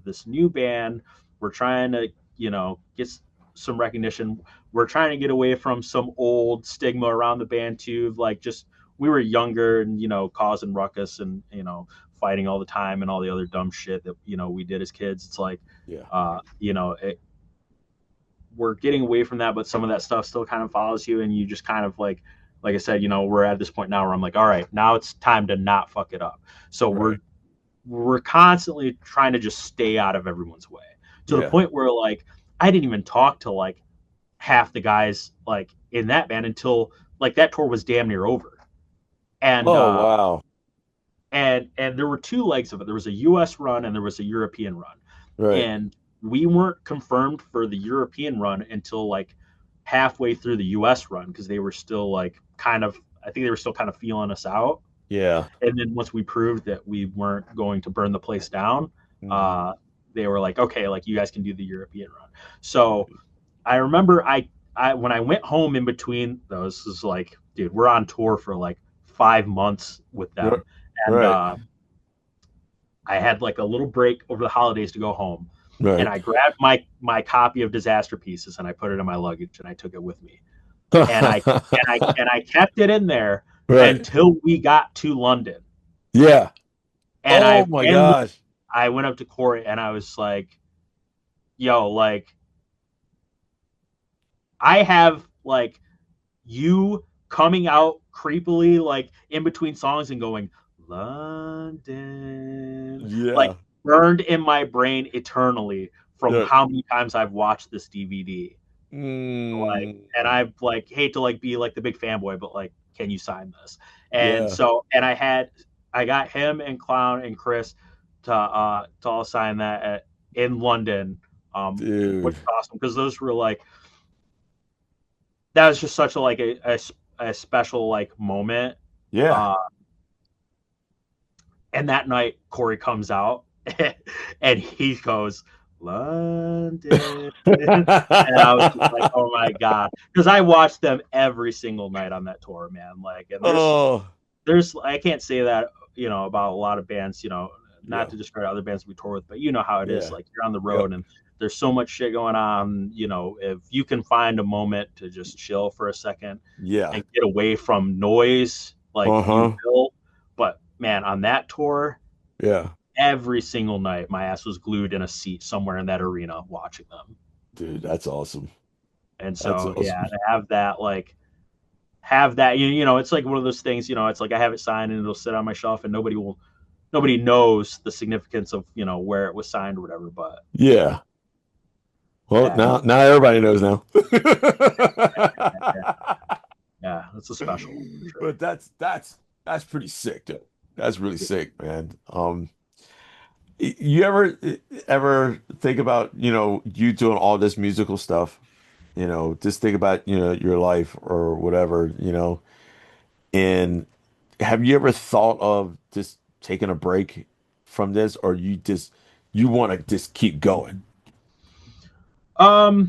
this new band. We're trying to, get some recognition. We're trying to get away from some old stigma around the band too. Like just we were younger and causing ruckus and fighting all the time and all the other dumb shit that we did as kids. It's like we're getting away from that, but some of that stuff still kind of follows you, and you just kind of like I said, we're at this point now where I'm like, all right, now it's time to not fuck it up. So we're constantly trying to just stay out of everyone's way to the point where like I didn't even talk to like half the guys like in that band until like that tour was damn near over. And wow. And there were two legs of it. There was a US run and there was a European run. Right. And we weren't confirmed for the European run until like halfway through the US run because they were still like I think they were still kind of feeling us out. Yeah. And then once we proved that we weren't going to burn the place down, they were like, okay, like you guys can do the European run. So I remember I when I went home in between those, is like, dude, we're on tour for like 5 months with them. And I had like a little break over the holidays to go home. Right. And I grabbed my copy of Disaster Pieces and I put it in my luggage and I took it with me. And I kept it in there until we got to London. Yeah. And my gosh. I went up to Corey and I was like, yo, like I have like you coming out creepily like in between songs and going London, like burned in my brain eternally from how many times I've watched this DVD. Like, and I like hate to like be like the big fanboy, but like, can you sign this? And so, and I got him and Clown and Chris to all sign that in London, which is awesome because those were like, that was just such a special like moment. Yeah. And that night, Corey comes out and he goes, London. And I was just like, oh my God. Because I watched them every single night on that tour, man. Like, and there's I can't say that, about a lot of bands, not to discredit other bands we tour with, but you know how it is. Like, you're on the road and there's so much shit going on. If you can find a moment to just chill for a second and get away from noise, like you will. But man, on that tour, every single night my ass was glued in a seat somewhere in that arena watching them. Dude, that's awesome. And so to have that it's like one of those things, it's like I have it signed and it'll sit on my shelf and nobody knows the significance of where it was signed or whatever. But well, now everybody knows now. Yeah, that's a special. But that's pretty sick, dude. That's really sick, man. You ever think about, you doing all this musical stuff, just think about, your life or whatever, and have you ever thought of just taking a break from this, or you want to just keep going? No,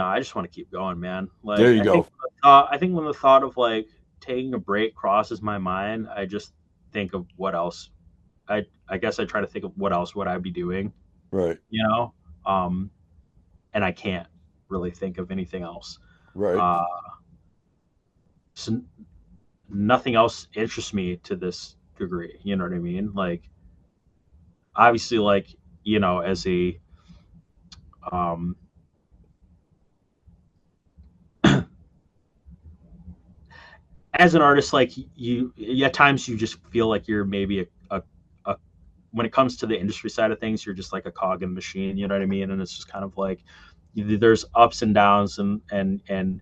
I just want to keep going, man. Like, there you go. I think when the thought of like taking a break crosses my mind, I just think of what else. I guess I try to think of what else would I be doing, right? And I can't really think of anything else, right? So nothing else interests me to this degree. You know what I mean? Like, obviously, like, you know, as a um, as an artist, like you, at times you just feel like you're maybe a when it comes to the industry side of things, you're just like a cog in the machine. You know what I mean? And it's just kind of like there's ups and downs, and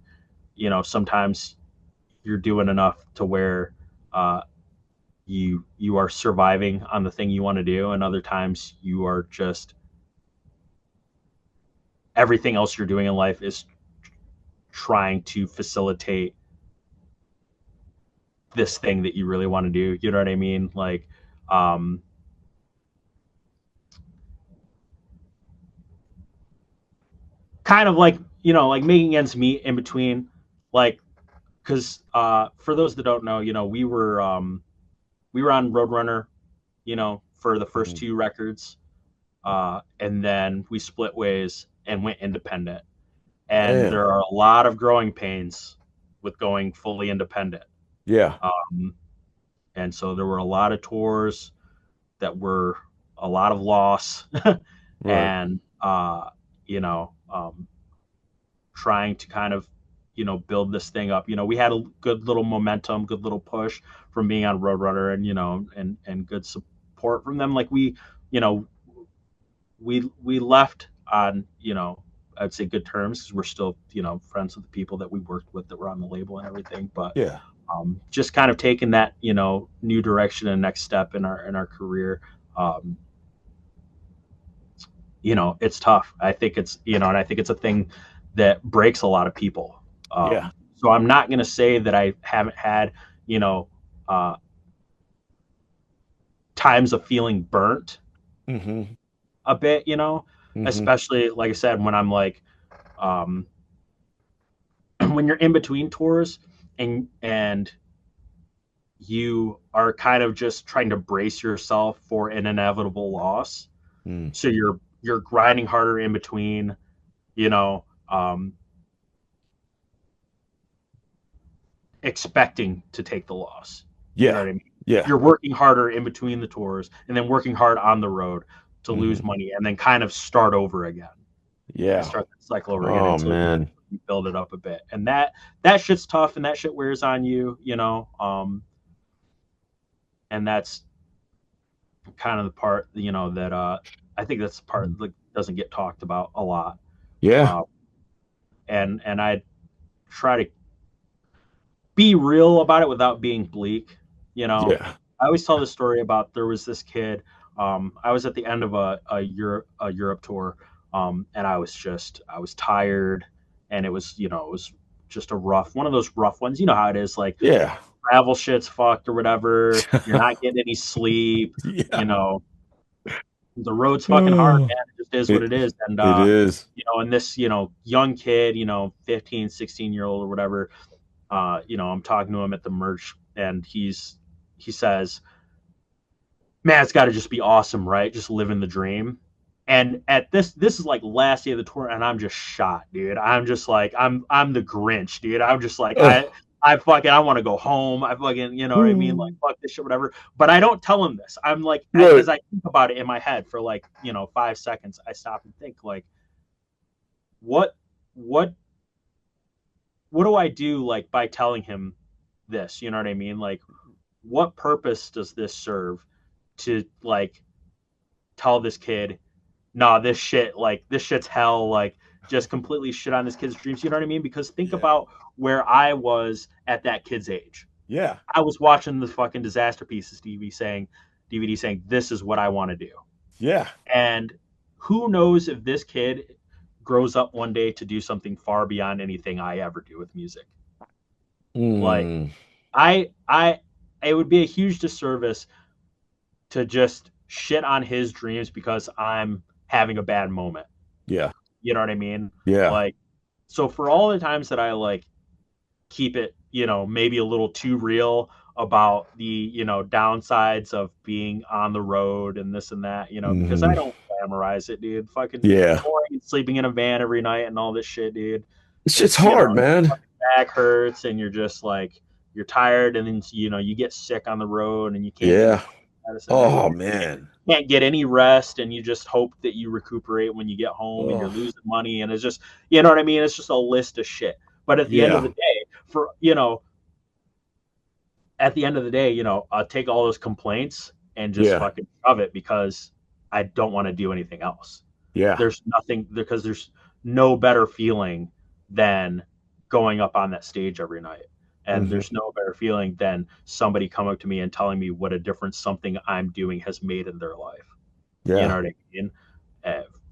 you know, sometimes you're doing enough to where you are surviving on the thing you want to do, and other times you are just everything else you're doing in life is trying to facilitate this thing that you really want to do. You know what I mean? Like, kind of like, you know, like making ends meet in between, like, because for those that don't know, you know, we were on Roadrunner, you know, for the first two records, and then we split ways and went independent. And Damn. there are a lot of growing pains with going fully independent. Yeah. And so there were a lot of tours that were a lot of loss, Right. and you know, trying to kind of, you know, build this thing up. You know, we had a good little momentum, good little push from being on Roadrunner, and, you know, and good support from them. Like, we, you know, we left on, you know, I'd say good terms, because we're still, you know, friends with the people that we worked with that were on the label and everything. But Yeah. just kind of taking that, you know, new direction and next step in our career. You know, it's tough. I think it's, you know, and I think it's a thing that breaks a lot of people. Yeah. So I'm not going to say that I haven't had, you know, times of feeling burnt Mm-hmm. a bit, you know, Mm-hmm. especially, like I said, when I'm like, when you're in between tours, and you are kind of just trying to brace yourself for an inevitable loss. Mm. So you're grinding harder in between, you know, expecting to take the loss. You know Yeah. what I mean? Yeah. You're working harder in between the tours, and then working hard on the road to lose Mm-hmm. money, and then kind of start over again. Yeah. Start that cycle over again Oh, until man. you build it up a bit. And that shit's tough, and that shit wears on you, you know. And that's kind of the part, you know, that I think that's the part that doesn't get talked about a lot. Yeah. And I try to be real about it without being bleak. You know, Yeah. I always tell the story about, there was this kid. I was at the end of a Europe tour, and I was tired, and it was, you know, it was just one of those rough ones. You know how it is, like, Yeah. travel shit's fucked or whatever. You're not getting any sleep. Yeah. You know, the road's fucking hard, Oh, man. It just is what it is. And it is. you know, and this, you know, young kid, you know, 15, 16-year-old or whatever, you know, I'm talking to him at the merch, and he says, man, it's got to just be awesome, right? Just living the dream. And at this is like last day of the tour, and I'm just shot, dude. I'm just like, I'm the Grinch, dude. I'm just like, Oh. I want to go home. I fucking, you know what I mean? Like, fuck this shit, whatever. But I don't tell him this. I'm like, Right. as I think about it in my head for like, you know, 5 seconds, I stop and think, like, what do I do, like, by telling him this? You know what I mean? Like, what purpose does this serve to, like, tell this kid, nah, this shit's hell, like, just completely shit on this kid's dreams? You know what I mean? Because think about where I was at that kid's age. Yeah. I was watching the fucking Disaster Pieces DVD saying, this is what I want to do. Yeah. And who knows if this kid grows up one day to do something far beyond anything I ever do with music. Like, it would be a huge disservice to just shit on his dreams because I'm having a bad moment. Yeah. You know what I mean? Yeah. Like, so for all the times that I, like, keep it, you know, maybe a little too real about the, you know, downsides of being on the road and this and that, you know, because I don't glamorize it, dude. Fucking touring and sleeping in a van every night and all this shit, dude. It's hard, man. Back hurts, and you're just like, you're tired, and then you get sick on the road, and you can't. Yeah. Oh you man. can't get any rest, and you just hope that you recuperate when you get home, and you're Oh, losing money, and it's just, you know what I mean? It's just a list of shit. But at the end of the yeah. day, I'll take all those complaints and just Yeah. fucking shove it, because I don't want to do anything else. Yeah. There's nothing, because there's no better feeling than going up on that stage every night. And Mhm. there's no better feeling than somebody coming up to me and telling me what a difference something I'm doing has made in their life. You know Yeah. what I mean?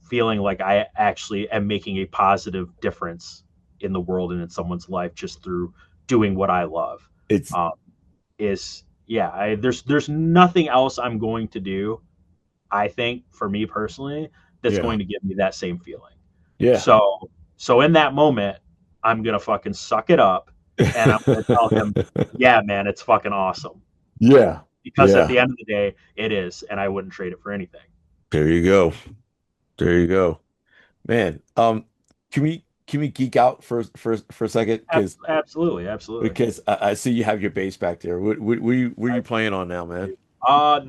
Feeling like I actually am making a positive difference in the world and in someone's life just through doing what I love. It's There's nothing else I'm going to do, I think, for me personally, that's yeah. going to give me that same feeling. Yeah. So in that moment, I'm gonna fucking suck it up, and I'm gonna tell him, yeah, man, it's fucking awesome. Yeah. Because at Yeah. the end of the day, it is, and I wouldn't trade it for anything. There you go. There you go. Man, can we geek out for a second? Absolutely. Because I see you have your bass back there. What are you playing on now, man?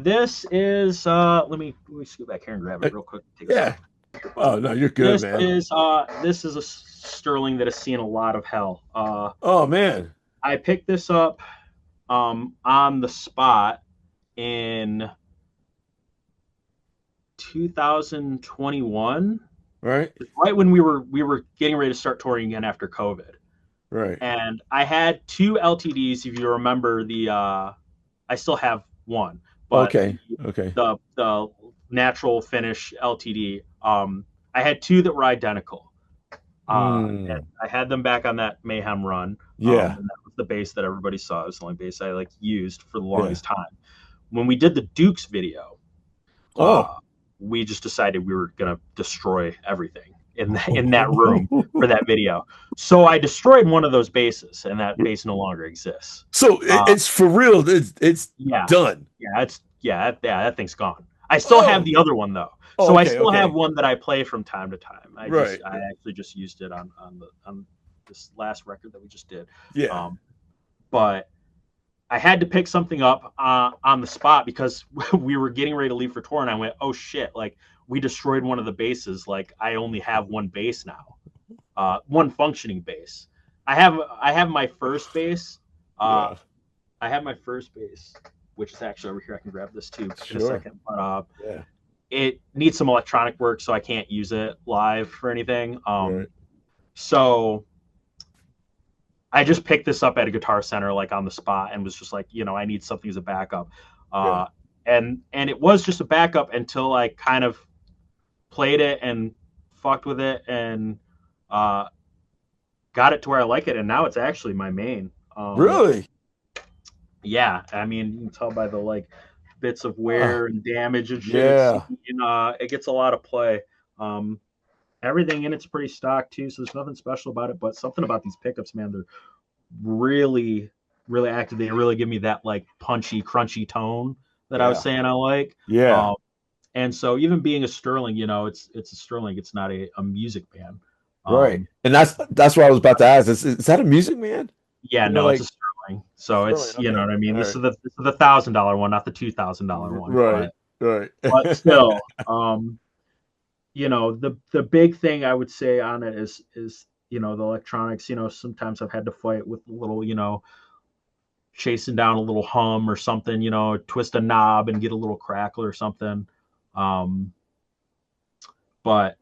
This is let me scoot back here and grab it real quick. Yeah. Oh no, you're good, man. This is a Sterling that has seen a lot of hell. Oh man. I picked this up on the spot in 2021. Right when we were getting ready to start touring again after COVID. Right. And I had 2 LTDs, if you remember I still have one, but Okay. the natural finish LTD, I had 2 that were identical. And I had them back on that Mayhem run. Yeah. And that was the bass that everybody saw. It was the only bass I used for the longest time. When we did the Dukes video, we just decided we were gonna destroy everything in that room for that video. So I destroyed one of those basses, and that bass no longer exists. So it's for real. It's done. Yeah, that thing's gone. I still have the other one though. So I still have one that I play from time to time. I actually just used it on this last record that we just did. Yeah. But I had to pick something up on the spot, because we were getting ready to leave for tour, and I went, oh shit, we destroyed one of the basses. I only have one bass now, one functioning bass. I have my first bass. I have my first bass, which is actually over here. I can grab this too in a second. But it needs some electronic work, so I can't use it live for anything. So I just picked this up at a Guitar Center, on the spot, and was just I need something as a backup. And it was just a backup until I kind of played it and fucked with it and got it to where I like it. And now it's actually my main. Really? Yeah. I mean, you can tell by the bits of wear and damage and shit. Yeah. It gets a lot of play. Everything in it's pretty stock too, so there's nothing special about it. But something about these pickups, man, they're really, really active. They really give me that punchy, crunchy tone that I was saying I like. Yeah. And so even being a Sterling, it's a Sterling. It's not a music band. Right. And that's what I was about to ask. Is that a music man? Yeah, no, it's a Sterling. So it's you know what I mean. This is the $1,000 one, not the $2,000 one. Right. Right. But still, the big thing I would say on it is the electronics. Sometimes I've had to fight with a little, chasing down a little hum or something, twist a knob and get a little crackle or something. But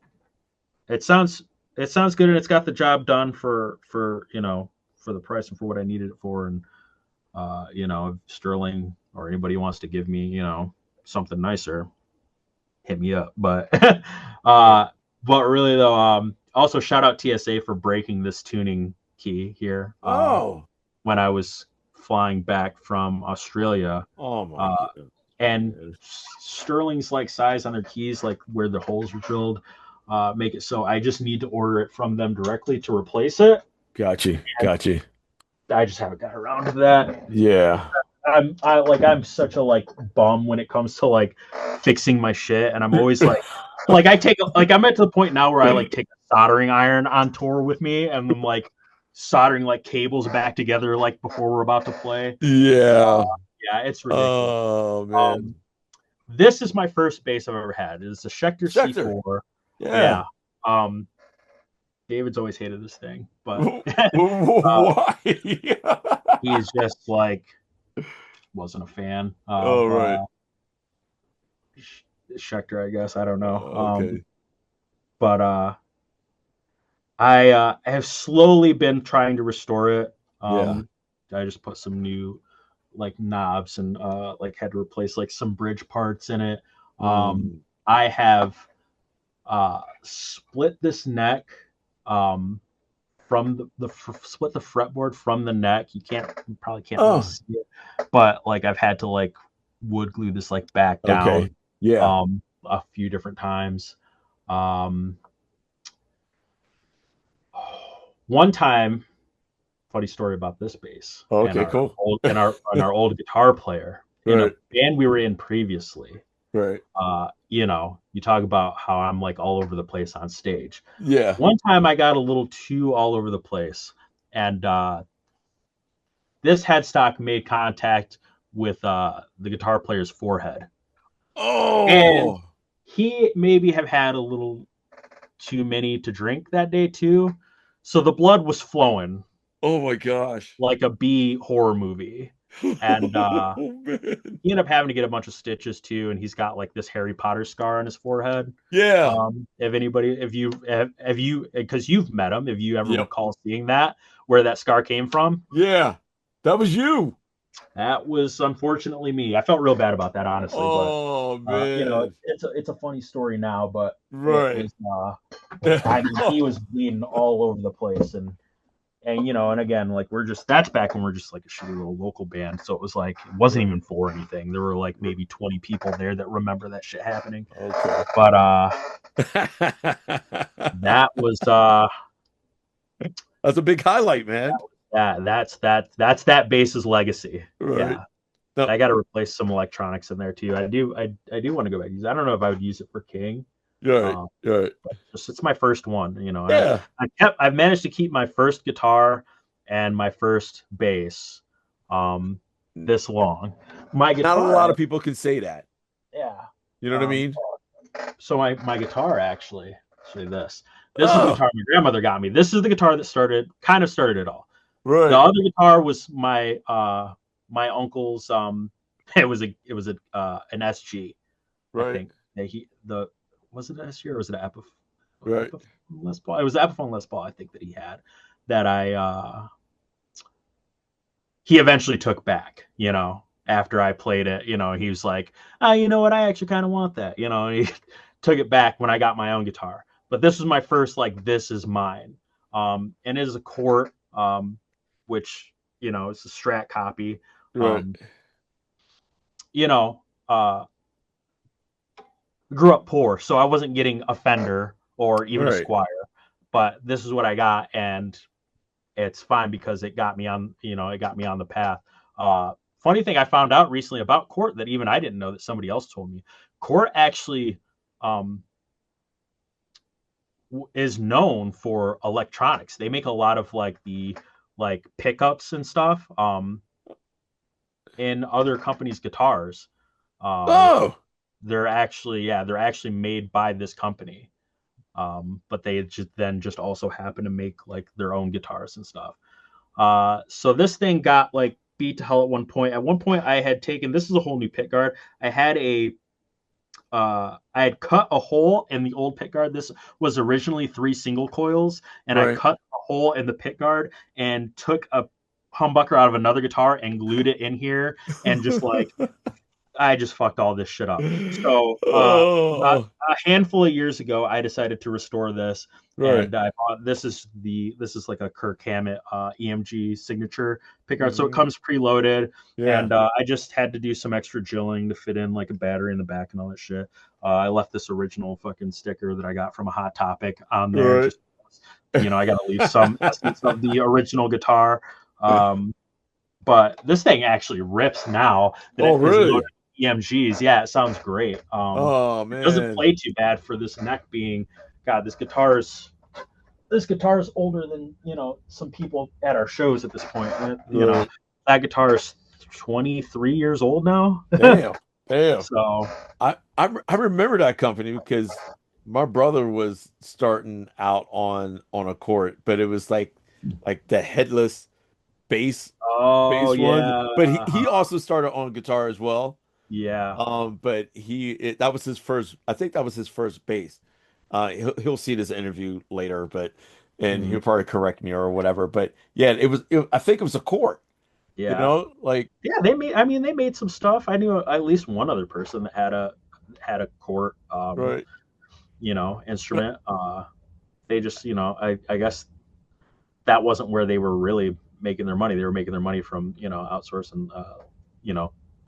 it sounds good, and it's got the job done for the price and for what I needed it for. And if Sterling or anybody wants to give me, something nicer, hit me up. But really though, also shout out TSA for breaking this tuning key here. When I was flying back from Australia. Oh my God. And Sterling's size on their keys, where the holes are drilled, make it so I just need to order it from them directly to replace it. Gotcha. I just haven't got around to that. Yeah. I'm such a bum when it comes to fixing my shit, and I'm always I'm at the point now where I take a soldering iron on tour with me, and I'm soldering like cables back together like before we're about to play. Yeah. Yeah, it's ridiculous. Oh man. This is my first bass I've ever had. It's a Schecter Schecter. C4. Yeah. David's always hated this thing, but why? he's just like wasn't a fan Oh of right. Schecter, I guess. I don't know. Okay. But I have slowly been trying to restore it. I just put some new like knobs and like had to replace like some bridge parts in it. I have split this neck from the split the fretboard from the neck. You probably can't really see it, but like I've had to like wood glue this like back down. Okay. Yeah. A few different times. One time, funny story about this bass. Okay, cool. And our old guitar player in a band we were in previously. Right. You know, you talk about how I'm like all over the place on stage. Yeah. One time I got a little too all over the place, and this headstock made contact with the guitar player's forehead. Oh. And he maybe have had a little too many to drink that day too. So the blood was flowing. Oh my gosh. Like a B horror movie. And he ended up having to get a bunch of stitches too, and he's got like this Harry Potter scar on his forehead. Yeah. If you because you've met him, if you ever recall seeing that, where that scar came from. Yeah. That was you. That was unfortunately me. I felt real bad about that, honestly. Oh but, man. You know, it's a funny story now, but right. I mean, he was bleeding all over the place, and you know, and again, like that's back when we're just like a shitty little local band, so it was like it wasn't even for anything. There were like maybe 20 people there that remember that shit happening. Okay. But that was that's a big highlight, man. That's that bass's legacy. Right. Yeah. No. I got to replace some electronics in there too. I do want to go back. I don't know if I would use it for King. Right. Right. It's my first one, you know. Yeah. I've managed to keep my first guitar and my first bass this long. My guitar, not a lot of people can say that. Yeah. You know what I mean? So my guitar actually this is the guitar my grandmother got me. This is the guitar that started it all. Right. The other guitar was my my uncle's it was an SG. Right. I think was it an SG or was it an Epiphone? Right. Les Paul. It was the Epiphone Les Paul, I think, that he had that he eventually took back, you know, after I played it. You know, he was like, you know what, I actually kind of want that, you know, and he took it back when I got my own guitar. But this was my first like, this is mine. And it is a Cort, which, you know, it's a Strat copy. Right. You know, grew up poor, so I wasn't getting a Fender or even a Squire, but this is what I got, and it's fine because it got me on, you know, the path. Funny thing I found out recently about Cort that even I didn't know, that somebody else told me. Cort actually is known for electronics. They make a lot of like the pickups and stuff in other companies' guitars. They're actually made by this company. But they just also happen to make like their own guitars and stuff. So this thing got like beat to hell at one point. At one point I had taken, this is a whole new pick guard. I had cut a hole in the old pick guard. This was originally 3 single coils, and I cut a hole in the pick guard and took a humbucker out of another guitar and glued it in here, and just like I just fucked all this shit up. So a handful of years ago, I decided to restore this, and I bought this is like a Kirk Hammett EMG signature pickguard. So it comes preloaded, and I just had to do some extra drilling to fit in like a battery in the back and all that shit. I left this original fucking sticker that I got from a Hot Topic on there. Just, you know, I got to leave some essence of the original guitar. But this thing actually rips now. Really? EMGs, yeah, it sounds great. Man, it doesn't play too bad for this neck being. God, this guitar's this guitar is older than, some people at our shows at this point. And, Right. that guitar is 23 years old now. Damn. Damn. So, I remember that company because my brother was starting out on a court, but it was like the headless bass oh, one. yeah. But he also started on guitar as well. Yeah. But that was his first. I think that was his first bass. He'll see this interview later, and Mhm. he'll probably correct me or whatever. But yeah, I think it was a court. Yeah. Like Yeah, they made some stuff. I knew at least one other person that had a court, right. instrument. They just, I guess that wasn't where they were really making their money. They were making their money from, outsourcing,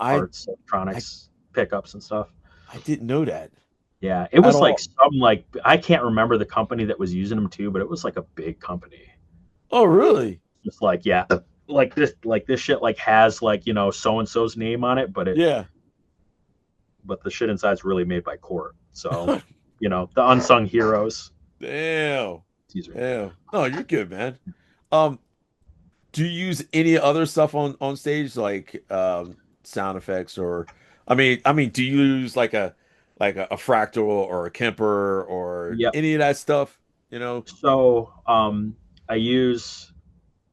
I parts, electronics, pickups and stuff. I didn't know that Yeah, it at was like all. some I can't remember the company that was using them too, but it was like a big company. Oh, really? Just yeah, like this shit has so and so's name on it, but Yeah. the shit inside's really made by Court. So, the unsung heroes. Damn. Teaser. Damn. No, you're good, man. Um, do you use any other stuff on stage like sound effects or do you use like a fractal or a Kemper or Yep. any of that stuff, So,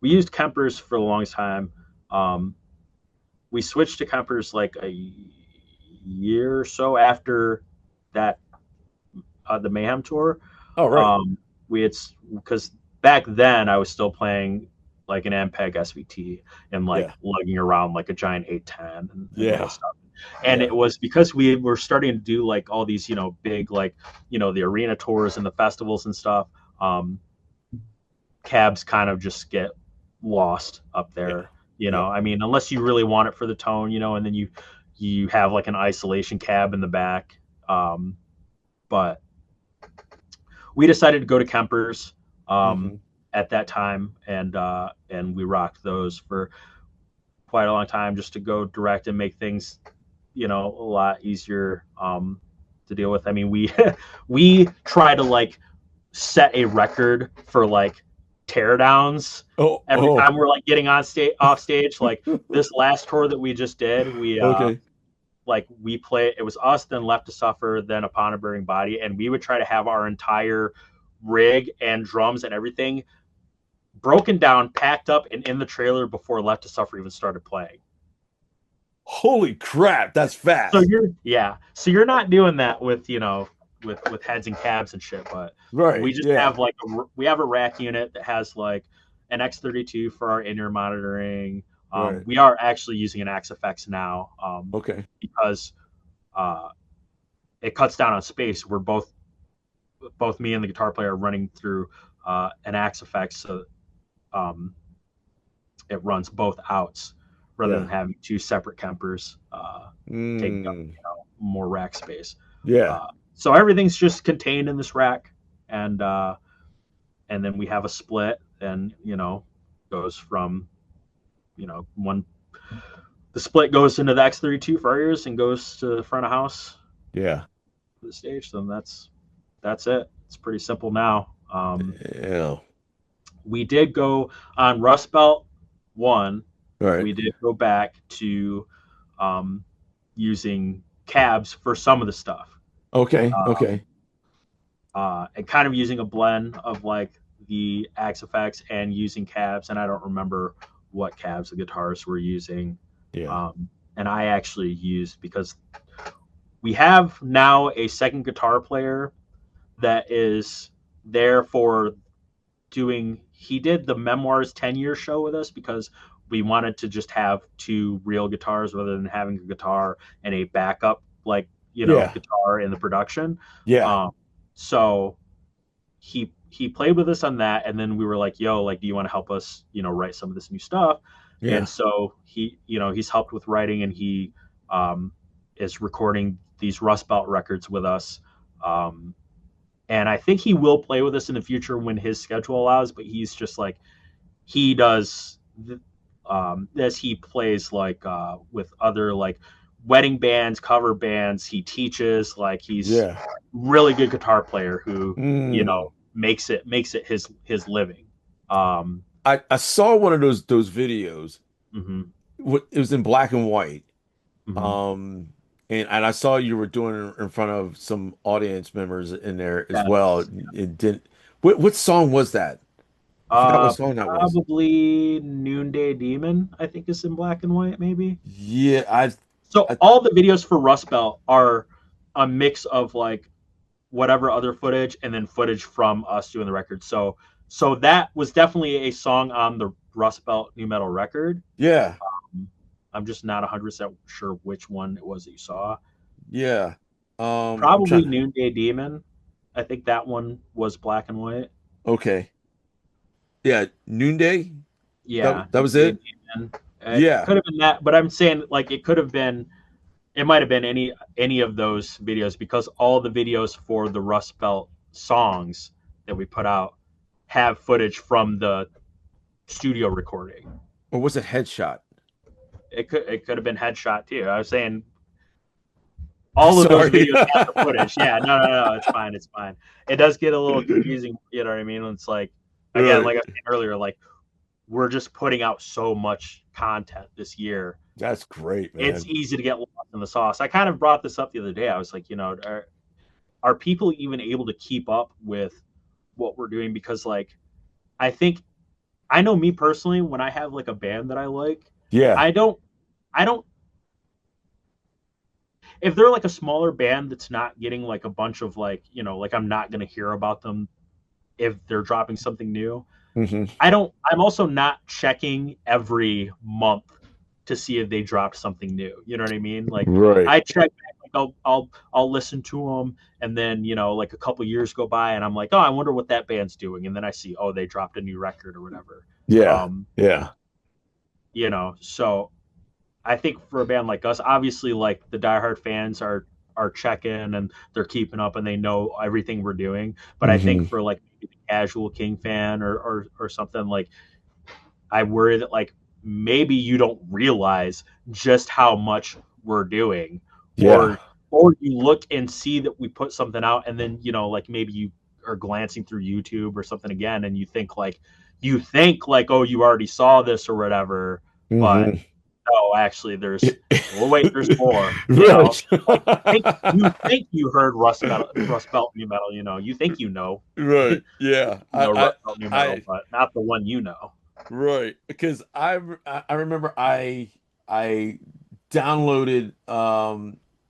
we used Kempers for the longest time. We switched to Kempers like a year or so after that, the Mayhem tour. Oh, right. Because back then I was still playing like an MPEG SVT and Yeah. lugging around like a giant 810 and Yeah. stuff. And Yeah. it was because we were starting to do like all these, big, the arena tours and the festivals and stuff. Cabs kind of just get lost up there. Yeah. Unless you really want it for the tone, and then you have like an isolation cab in the back. But we decided to go to Kempers Mhm. at that time, and we rocked those for quite a long time just to go direct and make things, a lot easier to deal with. I mean, we try to set a record for teardowns every Oh. time we're getting off stage. Like this last tour that we just did, Okay. we play, it was us, then Left to Suffer, then Upon a Burning Body, and we would try to have our entire rig and drums and everything broken down, packed up, and in the trailer before Left to Suffer even started playing. Holy crap, that's fast. So you're not doing that with with heads and cabs and shit, but right. we just have we have a rack unit that has an X32 for our in-ear monitoring. Right. We are actually using an XFX now. Okay. Because it cuts down on space. We're both me and the guitar player are running through an XFX, so it runs both outs rather than having two separate Kempers taking up more rack space. Yeah. So everything's just contained in this rack, and then we have a split, and goes from one. The split goes into the X32 for our ears and goes to the front of house. Yeah. For the stage. So that's it. It's pretty simple now. Yeah. We did go on Rust Belt 1. Right. We did go back to using cabs for some of the stuff. Okay. Okay. And kind of using a blend of the XFX and using cabs, and I don't remember what cabs the guitarists were using. Yeah. And I actually used, because we have now a second guitar player that is there for doing. He did the Memoirs 10-year show with us because we wanted to just have two real guitars rather than having a guitar and a backup guitar in the production. Yeah. So he played with us on that, and then we were like, yo, do you want to help us write some of this new stuff? Yeah. And so he's helped with writing, and he is recording these Rust Belt records with us. And I think he will play with us in the future when his schedule allows, but he's just he does this. He plays with other wedding bands, cover bands. He teaches, he's really good guitar player who, makes it his living. I saw one of those videos. Mhm, It was in black and white. mhm. Um, and I saw you were doing it in front of some audience members in there as well. Yes. It didn't. What song was that? I forgot what song that was. Probably Noonday Demon, I think is in black and white, maybe. Yeah, So I all the videos for Rust Belt are a mix of like whatever other footage and then footage from us doing the record. So that was definitely a song on the Rust Belt new metal record. yeah, I'm just not 100% sure which one it was that you saw. yeah. I'm Probably trying. Noonday Demon. I think that one was black and white. Okay, yeah, Noonday. Yeah, That was Noonday it. Demon. It Yeah. could have been that, but I'm saying like it could have been. It might have been any of those videos because all the videos for the Rust Belt songs that we put out have footage from the studio recording. Or was it Headshot? It could have been Headshot too. I was saying all of those Sorry. videos have the footage. Yeah, no, it's fine, it's fine. It does get a little confusing, you know what I mean? It's like again, Right. like I was saying earlier, like we're just putting out so much content this year. That's great, It's man. easy to get lost in the sauce. I kind of brought this up the other day. I was like, are people even able to keep up with what we're doing? Because like I think I know me personally, when I have like a band that I like, Yeah. I don't I don't if they're like a smaller band that's not getting like a bunch of like, like I'm not gonna hear about them if they're dropping something new. Hmm. I'm also not checking every month to see if they dropped something new. You know what I mean? Like Right. I check back, like I'll listen to them, and then like a couple years go by, and I'm like, oh, I wonder what that band's doing, and then I see, oh, they dropped a new record or whatever. Yeah. Um, Yeah. so I think for a band like us, obviously, like the diehard fans are checking and they're keeping up and they know everything we're doing. But I think Hmm. for like the casual King fan or something like, I worry that like maybe you don't realize just how much we're doing, Yeah. or you look and see that we put something out and then like maybe you are glancing through YouTube or something again and you think like oh you already saw this or whatever, but Hmm. no, actually wait, there's more. Right. You think you heard Rust Belt new metal, you think Right. Yeah. Rust Belt new metal, I, but not the one right. Because I remember I downloaded,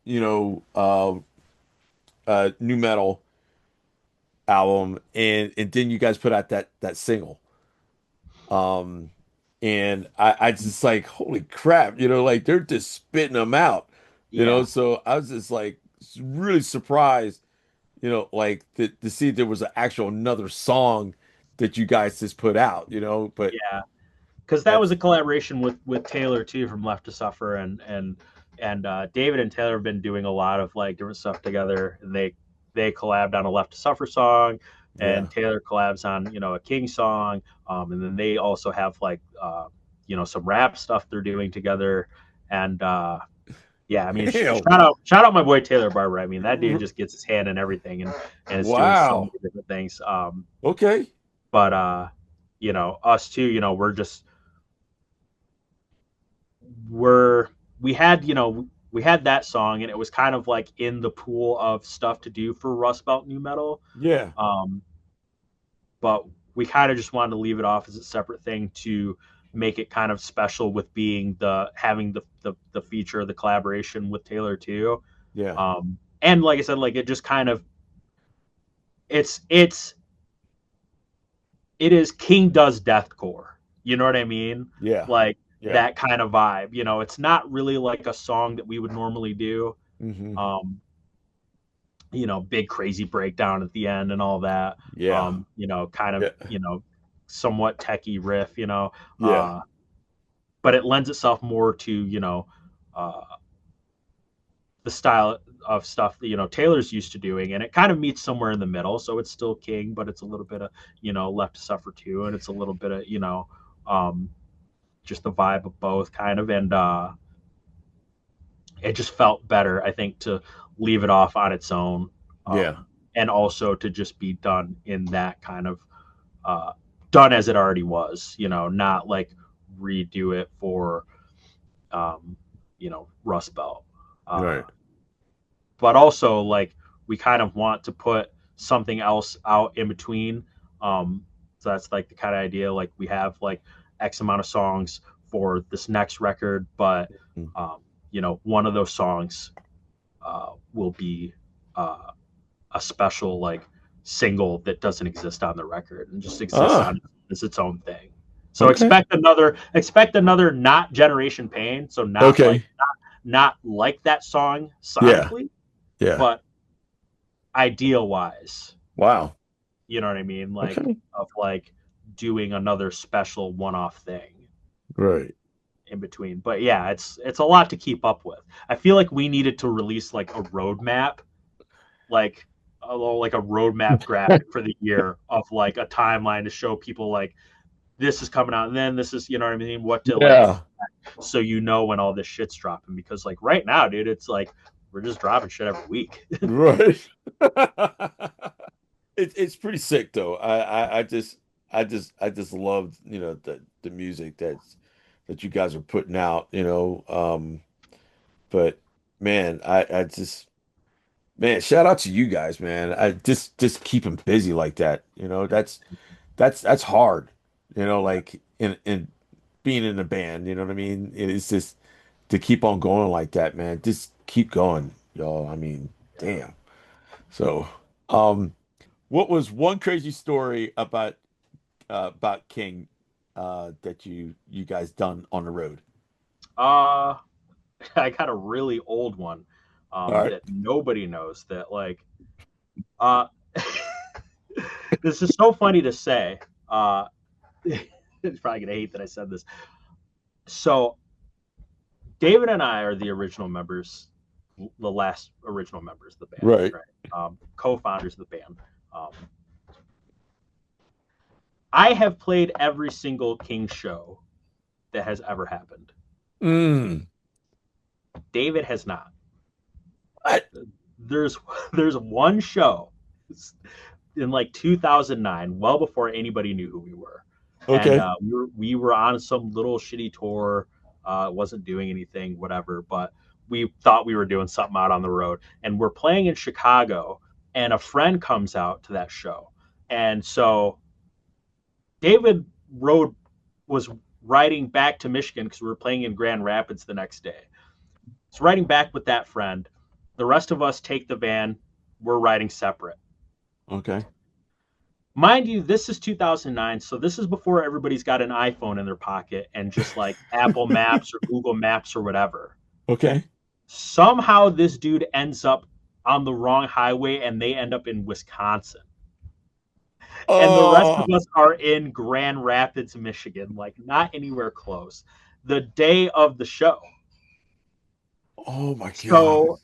you know, new metal album and then you guys put out that single. Um, and I just like, holy crap, like they're just spitting them out, Yeah. so I was just like really surprised, like to see there was an actual another song that you guys just put out, but Yeah, because that was that's a collaboration with Taylor too from Left to Suffer, and David and Taylor have been doing a lot of like different stuff together, and they collabed on a Left to Suffer song, yeah. and Taylor collabs on a King song, and then they also have like some rap stuff they're doing together, and yeah, I mean Damn. shout out my boy Taylor Barber. I mean that dude just gets his hand in everything and is doing so many Wow. different things. Okay. But us too, we're we had we had that song and it was kind of like in the pool of stuff to do for Rust Belt new metal, Yeah. um but we kind of just wanted to leave it off as a separate thing to make it kind of special with being having the feature, the collaboration with Taylor too. Yeah. And like I said, like it just kind of it's it is King does deathcore. You know what I mean? Yeah. Like Yeah. that kind of vibe. It's not really like a song that we would normally do. Hmm. Um, big crazy breakdown at the end and all that. Yeah. Kind of, Yeah. somewhat techie riff, Yeah. but it lends itself more to, uh, the style of stuff that Taylor's used to doing, and it kind of meets somewhere in the middle. So it's still King, but it's a little bit of Left to Suffer too, and it's a little bit of um, just the vibe of both kind of, and it just felt better, I think, to leave it off on its own. Yeah. and also to just be done in that kind of done as it already was, not like redo it for Rust Belt. Right. But also, like, we kind of want to put something else out in between. So that's like the kind of idea, like we have like X amount of songs for this next record, but one of those songs will be a special like single that doesn't exist on the record and just exists on as its own thing. So expect another not Generation Pain. So not not like that song sonically, but ideal wise. Wow. You know what I mean? Like of like doing another special one-off thing. Right. In between. But yeah, it's a lot to keep up with. I feel like we needed to release like a roadmap, like a roadmap graphic for the year of like a timeline to show people like this is coming out and then this is, you know what I mean, what to like, so when all this shit's dropping, because like right now, dude, it's like we're just dropping shit every week. Right. It's pretty sick though. I just love the music that you guys are putting out, but man, man, shout out to you guys, man. I just keep them busy like that. That's hard, like in being in a band, you know what I mean? It's just to keep on going like that, man. Just keep going, y'all. I mean, damn. So, what was one crazy story about King that you guys done on the road? I got a really old one Right. that nobody knows that like this is so funny to say. It's probably gonna hate that I said this. So David and I are the original members, the last original members of the band, right? Co-founders of the band. I have played every single King show that has ever happened. David has not. What? There's one show in like 2009, well before anybody knew who we were. Okay. And we were on some little shitty tour. Wasn't doing anything, whatever, but we thought we were doing something out on the road. And we're playing in Chicago, and a friend comes out to that show. And so David was riding back to Michigan because we were playing in Grand Rapids the next day. So riding back with that friend. The rest of us take the van. We're riding separate. Okay. Mind you, this is 2009, so this is before everybody's got an iPhone in their pocket and just like Apple Maps or Google Maps or whatever. Okay. Somehow this dude ends up on the wrong highway and they end up in Wisconsin. And the rest of us are in Grand Rapids, Michigan, like not anywhere close. The day of the show. Oh my God.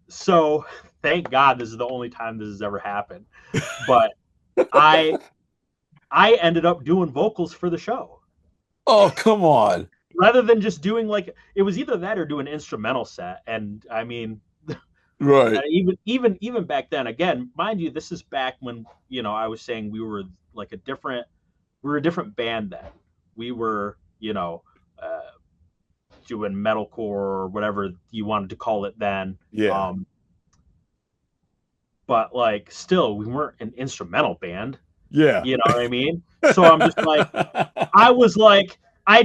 So thank God this is the only time this has ever happened. But I ended up doing vocals for the show. Oh, come on. Rather than just doing like, it was either that or do an instrumental set. And I mean, right. Even back then, again, mind you, this is back when, I was saying we were like a different band then. We were, doing metalcore or whatever you wanted to call it then. Yeah. But like, still, we weren't an instrumental band. Yeah. You know what I mean? So I'm just like, I was like, I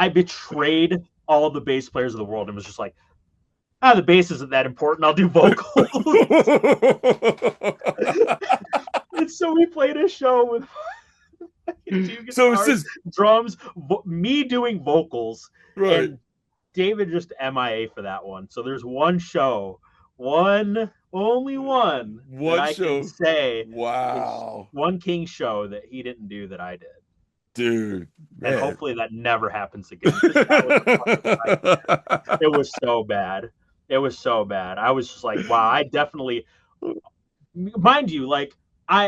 betrayed all of the bass players of the world and was just like, the bass isn't that important. I'll do vocals. And so we played a show with so it's just drums, me doing vocals, right? And David just MIA for that one. So there's one show, only one that I can say, wow, one King show that he didn't do that I did, dude. Man. And hopefully that never happens again. It was so bad. It was so bad. I was just like, wow, I definitely, mind you, like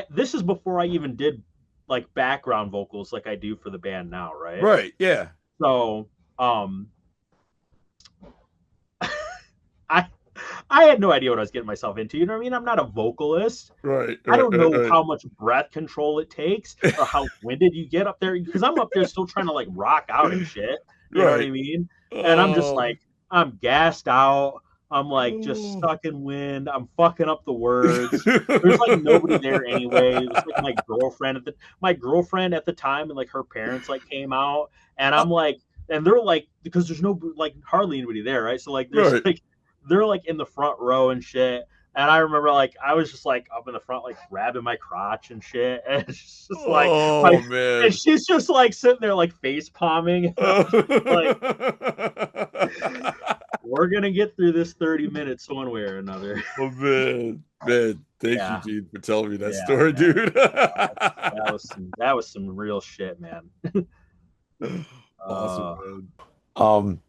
this is before I even did like background vocals like I do for the band now, right? Right, yeah. I had no idea what I was getting myself into. You know what I mean? I'm not a vocalist. Right, I right, don't right, know right. how much breath control it takes or how winded you get up there because I'm up there still trying to like rock out and shit. You know what I Right. mean? And I'm just Oh, like, I'm gassed out. I'm like just oh. sucking wind. I'm fucking up the words. There's like nobody there anyway. It was like my girlfriend at the time and like her parents like came out and I'm like and they're like because there's no like hardly anybody there, right? So like there's Right. like they're like in the front row and shit. And I remember, like, I was just like up in the front, like grabbing my crotch and shit. And it's just like Oh my, and man. she's just like sitting there, like face palming. And I'm just like, we're gonna get through this 30 minutes one way or another. Oh man, man, thank you, Yeah, Gene, for telling me that yeah, story, man. dude. That was some real shit, man. Awesome, Uh, man.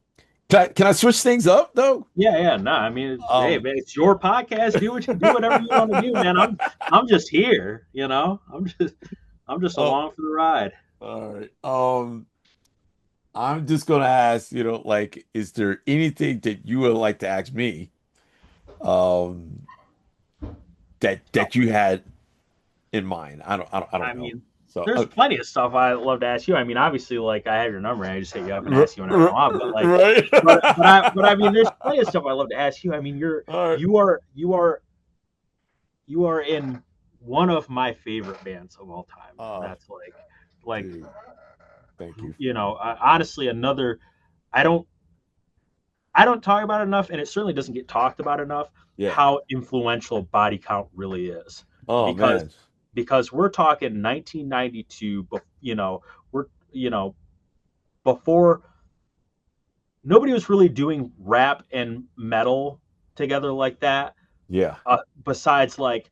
Can I switch things up though? yeah. No, I mean, hey, Um, man, it's your podcast. Do whatever you want to do, man. I'm just here, you know. I'm just oh, along for the ride. all right. I'm just gonna ask, like, is there anything that you would like to ask me, um, that you had in mind? I I don't know. mean, So, there's plenty of stuff I'd love to ask you. I mean, obviously, like I have your number, and I just hit you up and r ask you whenever I r want. But like, right. but I mean, there's plenty of stuff I love to ask you. I mean, All right. you are in one of my favorite bands of all time. And Oh, that's like dude, thank you. honestly, another. I don't I don't talk about it enough, and it certainly doesn't get talked about enough. Yeah. How influential Body Count really is, Oh because man. we're talking 1992. We're before nobody was really doing rap and metal together like that. Yeah. Besides like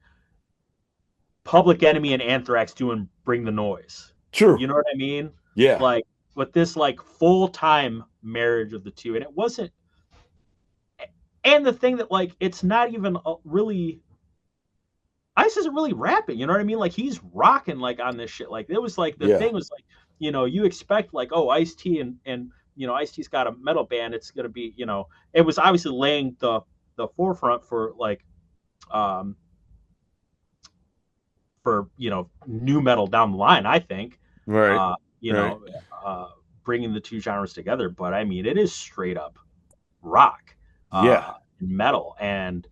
Public Enemy and Anthrax doing Bring the Noise. True. You know what I mean? Yeah. Like with this like full time marriage of the two, and it wasn't. And the thing that like it's not even really Ice isn't really rapping, you know what I mean? Like he's rocking like on this shit. Like it was like the Yeah. thing was like, you expect like, oh, Ice T and Ice T's got a metal band, it's gonna be, it was obviously laying the forefront for like um for new metal down the line, I think. Right. Uh, you Right. know, bringing the two genres together. But I mean it is straight up rock, Yeah. and metal. And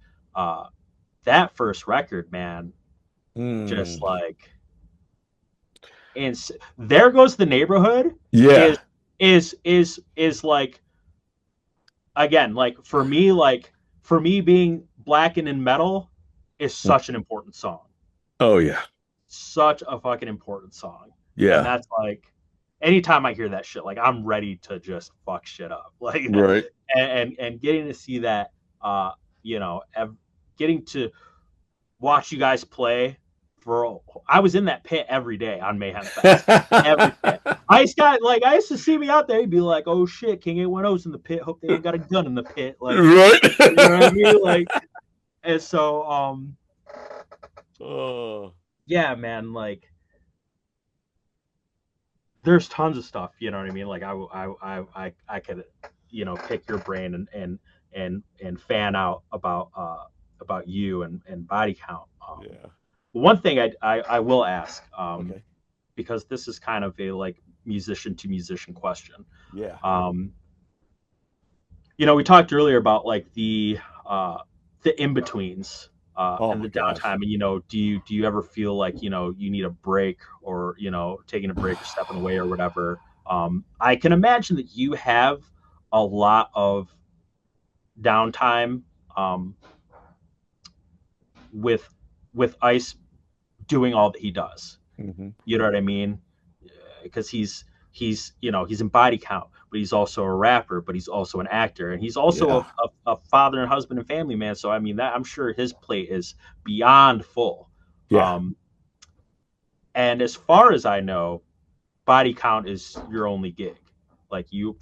that first record, man, just Mm. like and there goes the neighborhood Yeah. is is like again like for me being black and in metal is such an important song, Oh yeah. such a fucking important song. And Yeah. that's like anytime I hear that shit, like I'm ready to just fuck shit up. Like Right. and getting to see that getting to watch you guys play for I was in that pit every day on Mayhem Fest. Every pit. I used to see me out there, he'd be like, oh shit, King 810's in the pit. Hope they ain't got a gun in the pit. Like Right. you know what I mean? Like and so Oh. yeah, man, like there's tons of stuff, you know what I mean? Like I could, pick your brain and fan out about you and Body Count. Yeah. One thing I will ask, Okay. because this is kind of a like musician to musician question. Yeah. We talked earlier about like the in betweens Oh and my the gosh. downtime. And do you ever feel like you need a break or taking a break or stepping away or whatever? I can imagine that you have a lot of downtime with Ice doing all that he does. Hmm. You know what I mean? Because he's in Body Count, but he's also a rapper, but he's also an actor, and he's also Yeah. a father and husband and family man. So I mean that I'm sure his plate is beyond full. Yeah. And as far as I know, Body Count is your only gig. Like your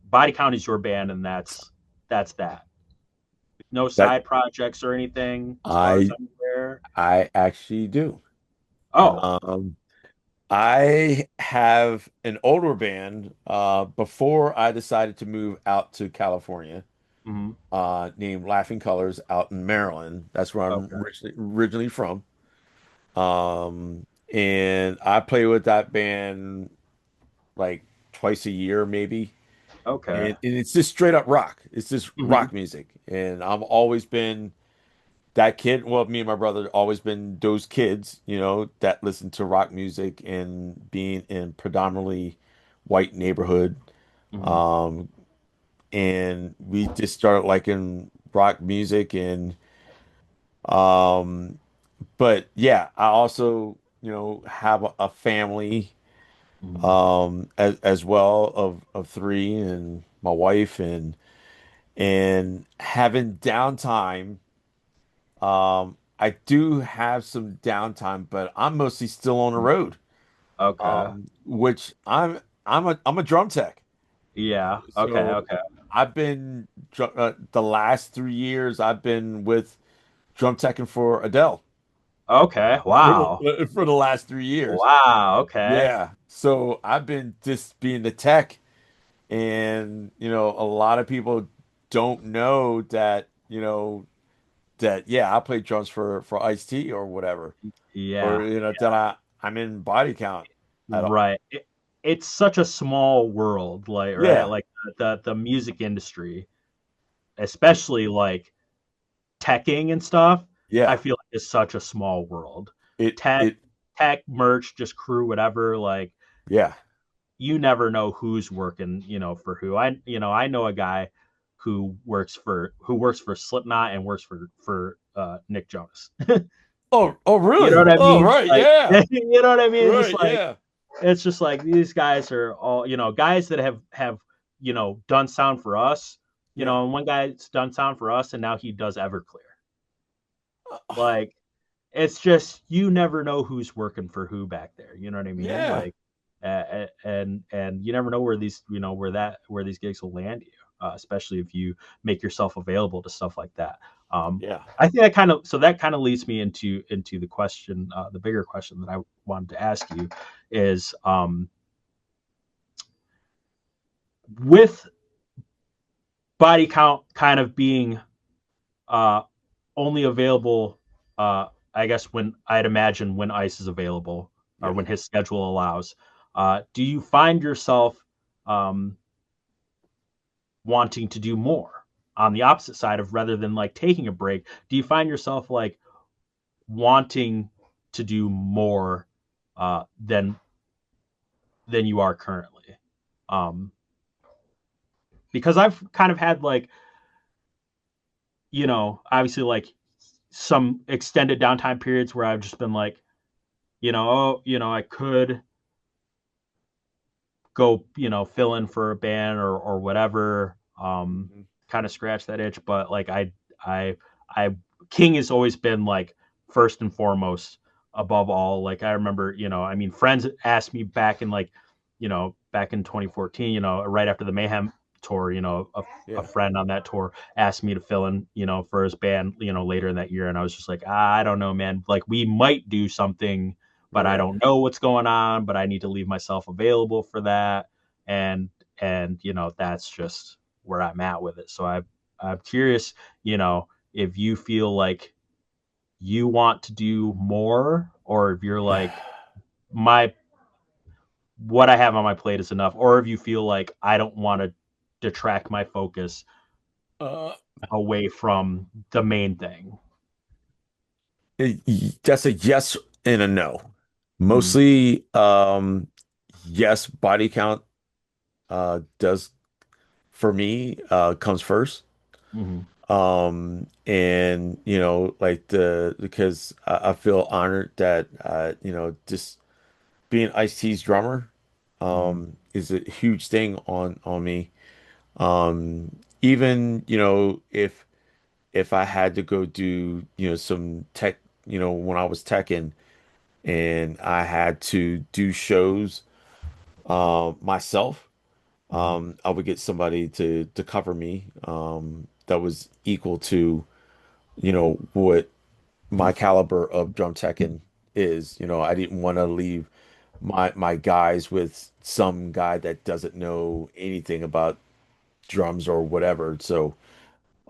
Body Count is your band, and that's that. No That side projects or anything, as far as I I'm aware. I actually do. Oh, Um, I have an older band before I decided to move out to California. Hmm. named Laughing Colors out in Maryland. That's where I'm Okay. originally from. And I play with that band like twice a year, maybe. Okay. And it's just straight up rock. It's just Hmm. rock music. And I've always been that kid. Well, me and my brother always been those kids, that listen to rock music and being in predominantly white neighborhood. Hmm. Um, and we just started liking rock music and um but yeah, I also, have a family Hmm. as well of three and my wife and having downtime. I do have some downtime, but I'm mostly still on the road. Okay. Which I'm a drum tech. Yeah. Okay. So Okay. I've been the last 3 years I've been with drum teching for Adele Okay. for Wow. for the last 3 years. Wow. Okay. Yeah. So I've been just being the tech, and a lot of people don't know that, that yeah, I play drums for Ice-T or whatever. Or Yeah. that I'm in body count at all. Right. It's such a small world, like, right? Yeah. Like the music industry, especially like teching and stuff. I Yeah. feel like it's such a small world. It Tech, it tech, merch, just crew, whatever. Like, yeah. you never know who's working, for who. I know a guy who works for Slipknot and works for Nick Jonas. Oh You know really? what I Oh mean? right, Like, yeah. you know what I mean? Right, yeah. It's just like these guys are all, guys that have done sound for us. Yeah. And one guy's done sound for us, and now he does Everclear. Like, it's just you never know who's working for who back there. You know what I mean? Yeah. Like, and you never know where where these gigs will land you, especially if you make yourself available to stuff like that. Um, Yeah. I think that kind of leads me into the question, the bigger question that I wanted to ask you is, with body count kind of being uh, only available, I guess when I'd imagine when ice is available or Yeah. when his schedule allows. Do you find yourself um, wanting to do more on the opposite side of, rather than like taking a break? Do you find yourself like wanting to do more than you are currently? Um, because I've kind of had like, obviously like some extended downtime periods where I've just been like, I could go, fill in for a band or whatever, Mhm. kind of scratch that itch. But like I King has always been like first and foremost above all. Like, I remember, I mean, friends asked me back in like, back in 2014, right after the Mayhem tour, a Yeah. friend on that tour asked me to fill in, for his band, later in that year. And I was just like, I don't know, man. Like, we might do something, but I Right. don't know what's going on, but I need to leave myself available for that. And that's just where I'm at with it. So I'm curious, if you feel like you want to do more, or if you're like, my what I have on my plate is enough, or if you feel like I don't want to detract my focus Uh, away from the main thing. that's a yes and a no. Mm-hmm. Mostly, yes, body count does for me comes first. Mm-hmm. And like because I feel honored that just being Ice-T's drummer Mm-hmm. is a huge thing on me. Even if I had to go do some tech, when I was teching and I had to do shows myself, Mm-hmm. I would get somebody to cover me that was equal to what my caliber of drum teching is. I didn't want to leave my guys with some guy that doesn't know anything about drums or whatever. So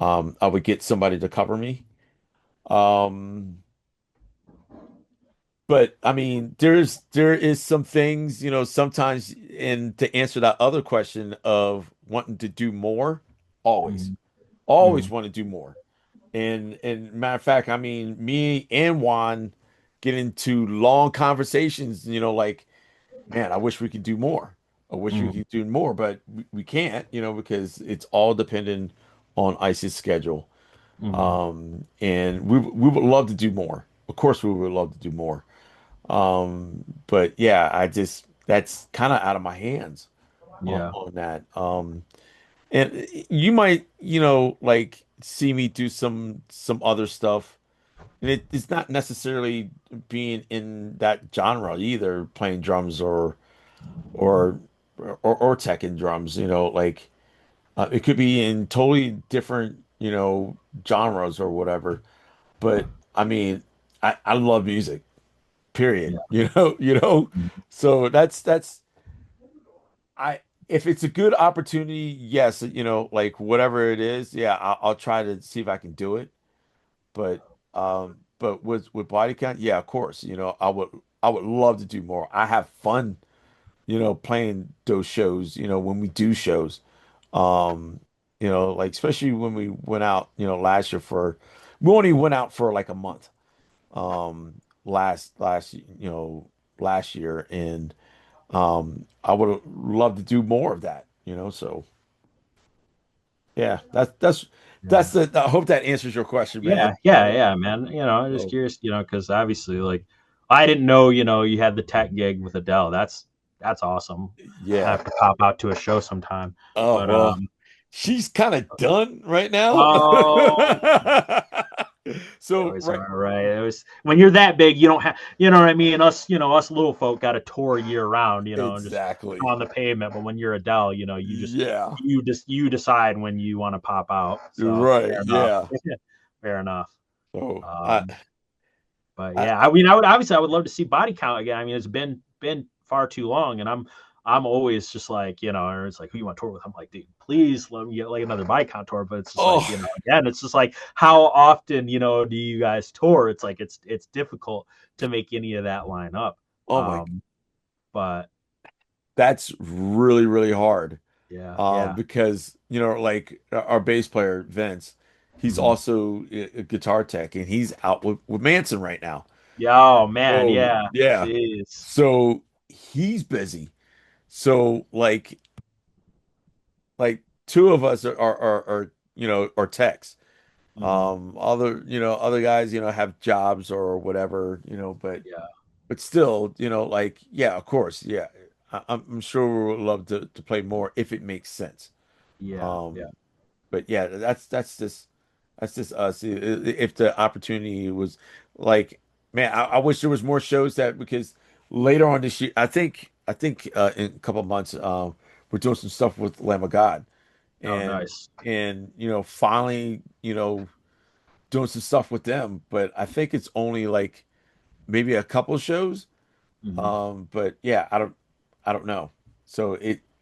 I would get somebody to cover me. Um, but I mean, there is some things, sometimes, and to answer that other question of wanting to do more, always, Mhm. always Mhm. want to do more. And matter of fact, I mean, me and Juan get into long conversations, like, man, I wish we could do more. I wish we Mhm. could do more, but we can't, because it's all dependent on ICE's schedule. Mhm. And we would love to do more. Of course, we would love to do more. But yeah, that's kind of out of my hands Yeah. on that. And you might, like see me do some other stuff. And it's not necessarily being in that genre either, playing drums or or tech in drums, like it could be in totally different, genres or whatever. But I mean, I love music, period. Yeah. Mhm. So that's I if it's a good opportunity, yes, like whatever it is, yeah, I'll try to see if I can do it. But with body count, yeah, of course, I would love to do more. I have fun, playing those shows, when we do shows. Um, like especially when we went out, last year we only went out for like a month. Last last year, and I would love to do more of that, so yeah, that's Yeah. the I hope that answers your question, Yeah, man. yeah, yeah, man. I'm just So curious, because obviously, like, I didn't know, you had the tech gig with Adele. That's awesome. I yeah. have to pop out to a show sometime. Oh But well, she's kind of done right now. oh, So always all right, right. It was when you're that big, you don't have, you know what I mean. Us little folk got to tour year round, and just exactly. on the pavement. But when you're Adele, Yeah. you decide when you want to pop out. So Right. fair enough. Yeah. Fair enough. So Um, But I yeah, I mean, I would love to see body count again. I mean, it's been far too long, and I'm always just like, or it's like, who you want to tour with? I'm like, dude, please let me get like another body count tour. But it's just like, oh again, it's just like, how often, do you guys tour? It's like it's difficult to make any of that line up. oh my, Um, but that's really really hard. yeah, yeah. Because like our bass player Vince, he's Mhm. also a guitar tech, and he's out with Manson right now. Yeah, oh man, Oh yeah. yeah. Jeez. So he's busy. So like two of us are are techs. Mhm. Other guys, have jobs or whatever, Yeah, but still, like, yeah, of course, yeah. I'm sure we would love to play more if it makes sense. yeah, yeah. Um, but yeah, that's just us. If the opportunity was like, man, I wish there was more shows that because later on this year, I think in a couple of months, we're doing some stuff with Lamb of God, Oh, and nice. finally, doing some stuff with them. But I think it's only like maybe a couple of shows. Mhm. But yeah, I don't know. So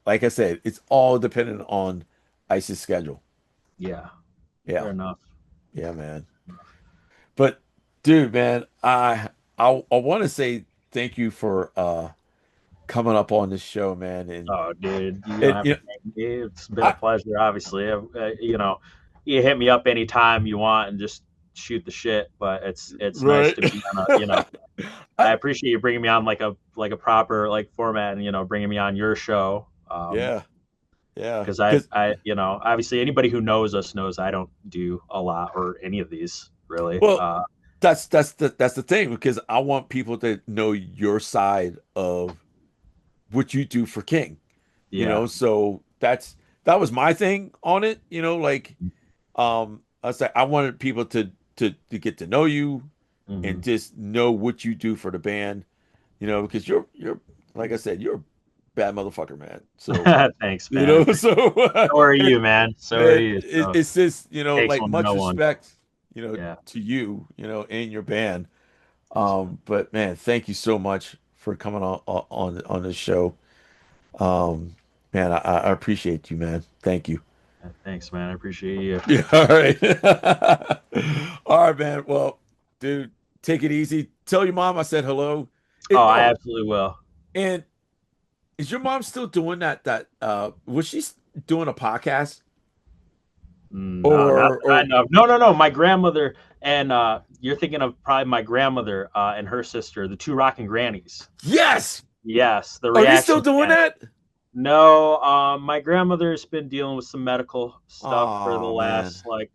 like I said, it's all dependent on ICE's schedule. Yeah, Yeah, fair enough. yeah, man. But dude, man, I want to say thank you for coming up on this show, man. And Oh, dude, you don't it, have to thank me. It's been a I pleasure. Obviously, you hit me up anytime you want and just shoot the shit. But it's nice right. to be on a, I, I appreciate you bringing me on like a proper like format and bringing me on your show. yeah, yeah. Because Because obviously anybody who knows us knows I don't do a lot or any of these really. well, that's the thing because I want people to know your side of what you do for King. Yeah. So that was my thing on it. Like I was like I wanted people to get to know you Hmm. and just know what you do for the band. Because you're like I said, you're a bad motherfucker, man. So Thanks, man. so So are and you, man. So are and you. So it's just takes like one to much know one. respect Yeah. to you and your band. But man, thank you so much for coming on this show. Um, man, I appreciate you, man. Thank you. Thanks, man. I appreciate you. Yeah, all right. All right, man. Well, dude, take it easy. Tell your mom I said hello. Oh, I Oh, absolutely will. and is your mom still doing was she doing a podcast? No, not Or that I know of. No, no, no. My grandmother and you're thinking of probably my grandmother and her sister, the two rockin' grannies. yes. Yes, the Are they still reaction doing channel. that? No, my grandmother's been dealing with some medical stuff for the Oh man.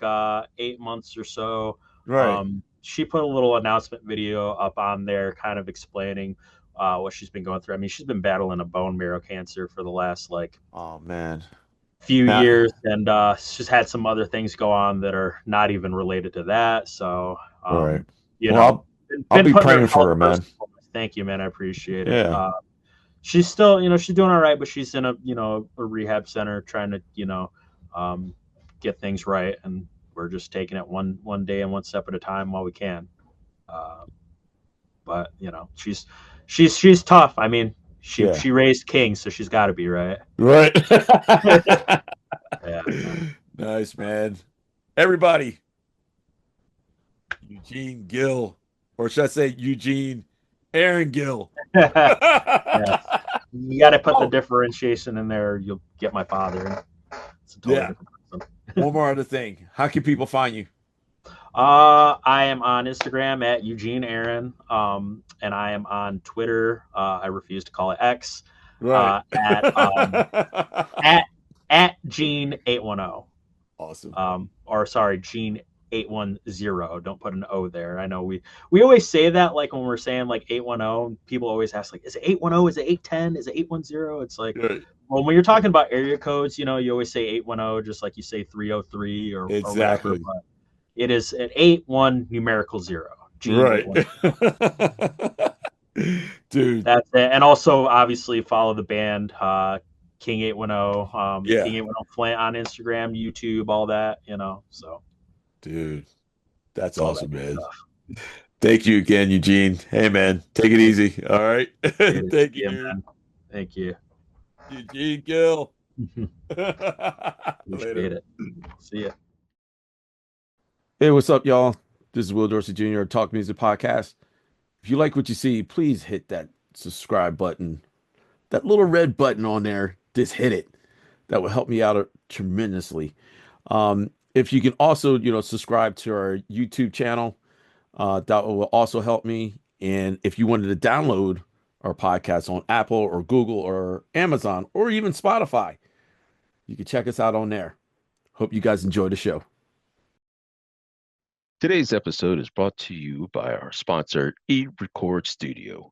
last 8 months or so. Right. She put a little announcement video up on there, kind of explaining what she's been going through. I mean, she's been battling a bone marrow cancer for the last Oh man. few Now, years, and she's had some other things go on that are not even related to that. So, all right. you Well, know, I'll been be putting her praying for health her, first man. and foremost. Thank you, man. I appreciate it. Yeah. She's still, she's doing all right, but she's in a rehab center trying to, get things right, and we're just taking it one day and one step at a time while we can. But she's tough. I mean, Yeah. she raised kings, so she's got to be right. Right. Yeah. Nice, man. Everybody, Eugene Gill, or should I say Eugene Aaaron Gill? Yeah. You got to put the Oh, differentiation in there, or you'll get my father. It's a totally yeah. different person. One more other thing. How can people find you? I am on Instagram at Eugene Aaron, and I am on Twitter. I refuse to call it X. Right. At Gene810. Awesome. Or sorry, Gene810. Don't put an O there. I know we always say that, like when we're saying like 810, people always ask like, is it 810? Is it 810? Is it 810? It's like, Right. well, when you're talking about area codes, you always say 810, just like you say 303 or whatever. Exactly. But it is an 81 numerical 0. Right. Gene810. Dude. That's it. And also, obviously, follow the band King 810, Yeah. King 810 Flint on Instagram, YouTube, all that. So Dude. That's all awesome, that man. stuff. Thank you again, Eugene. Hey, man. Take it easy. All right. Thank you. Man. Thank you. Eugene Gill. Appreciate it. See ya. Hey, what's up, y'all? This is Will Dorsey Jr. Talk Music Podcast. If you like what you see, please hit that subscribe button. That little red button on there, just hit it. That will help me out tremendously. If you can also, subscribe to our YouTube channel, that will also help me. And if you wanted to download our podcast on Apple or Google or Amazon or even Spotify, you can check us out on there. Hope you guys enjoy the show. Today's episode is brought to you by our sponsor, eRecordStudio,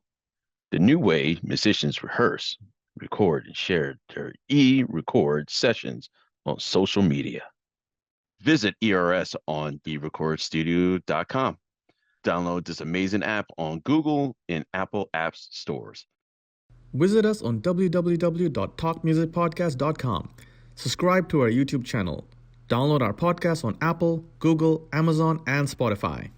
the new way musicians rehearse, record, and share their eRecord sessions on social media. Visit ERS on eRecordStudio.com. Download this amazing app on Google and Apple Apps stores. Visit us on www.talkmusicpodcast.com. Subscribe to our YouTube channel. Download our podcast on Apple, Google, Amazon, and Spotify.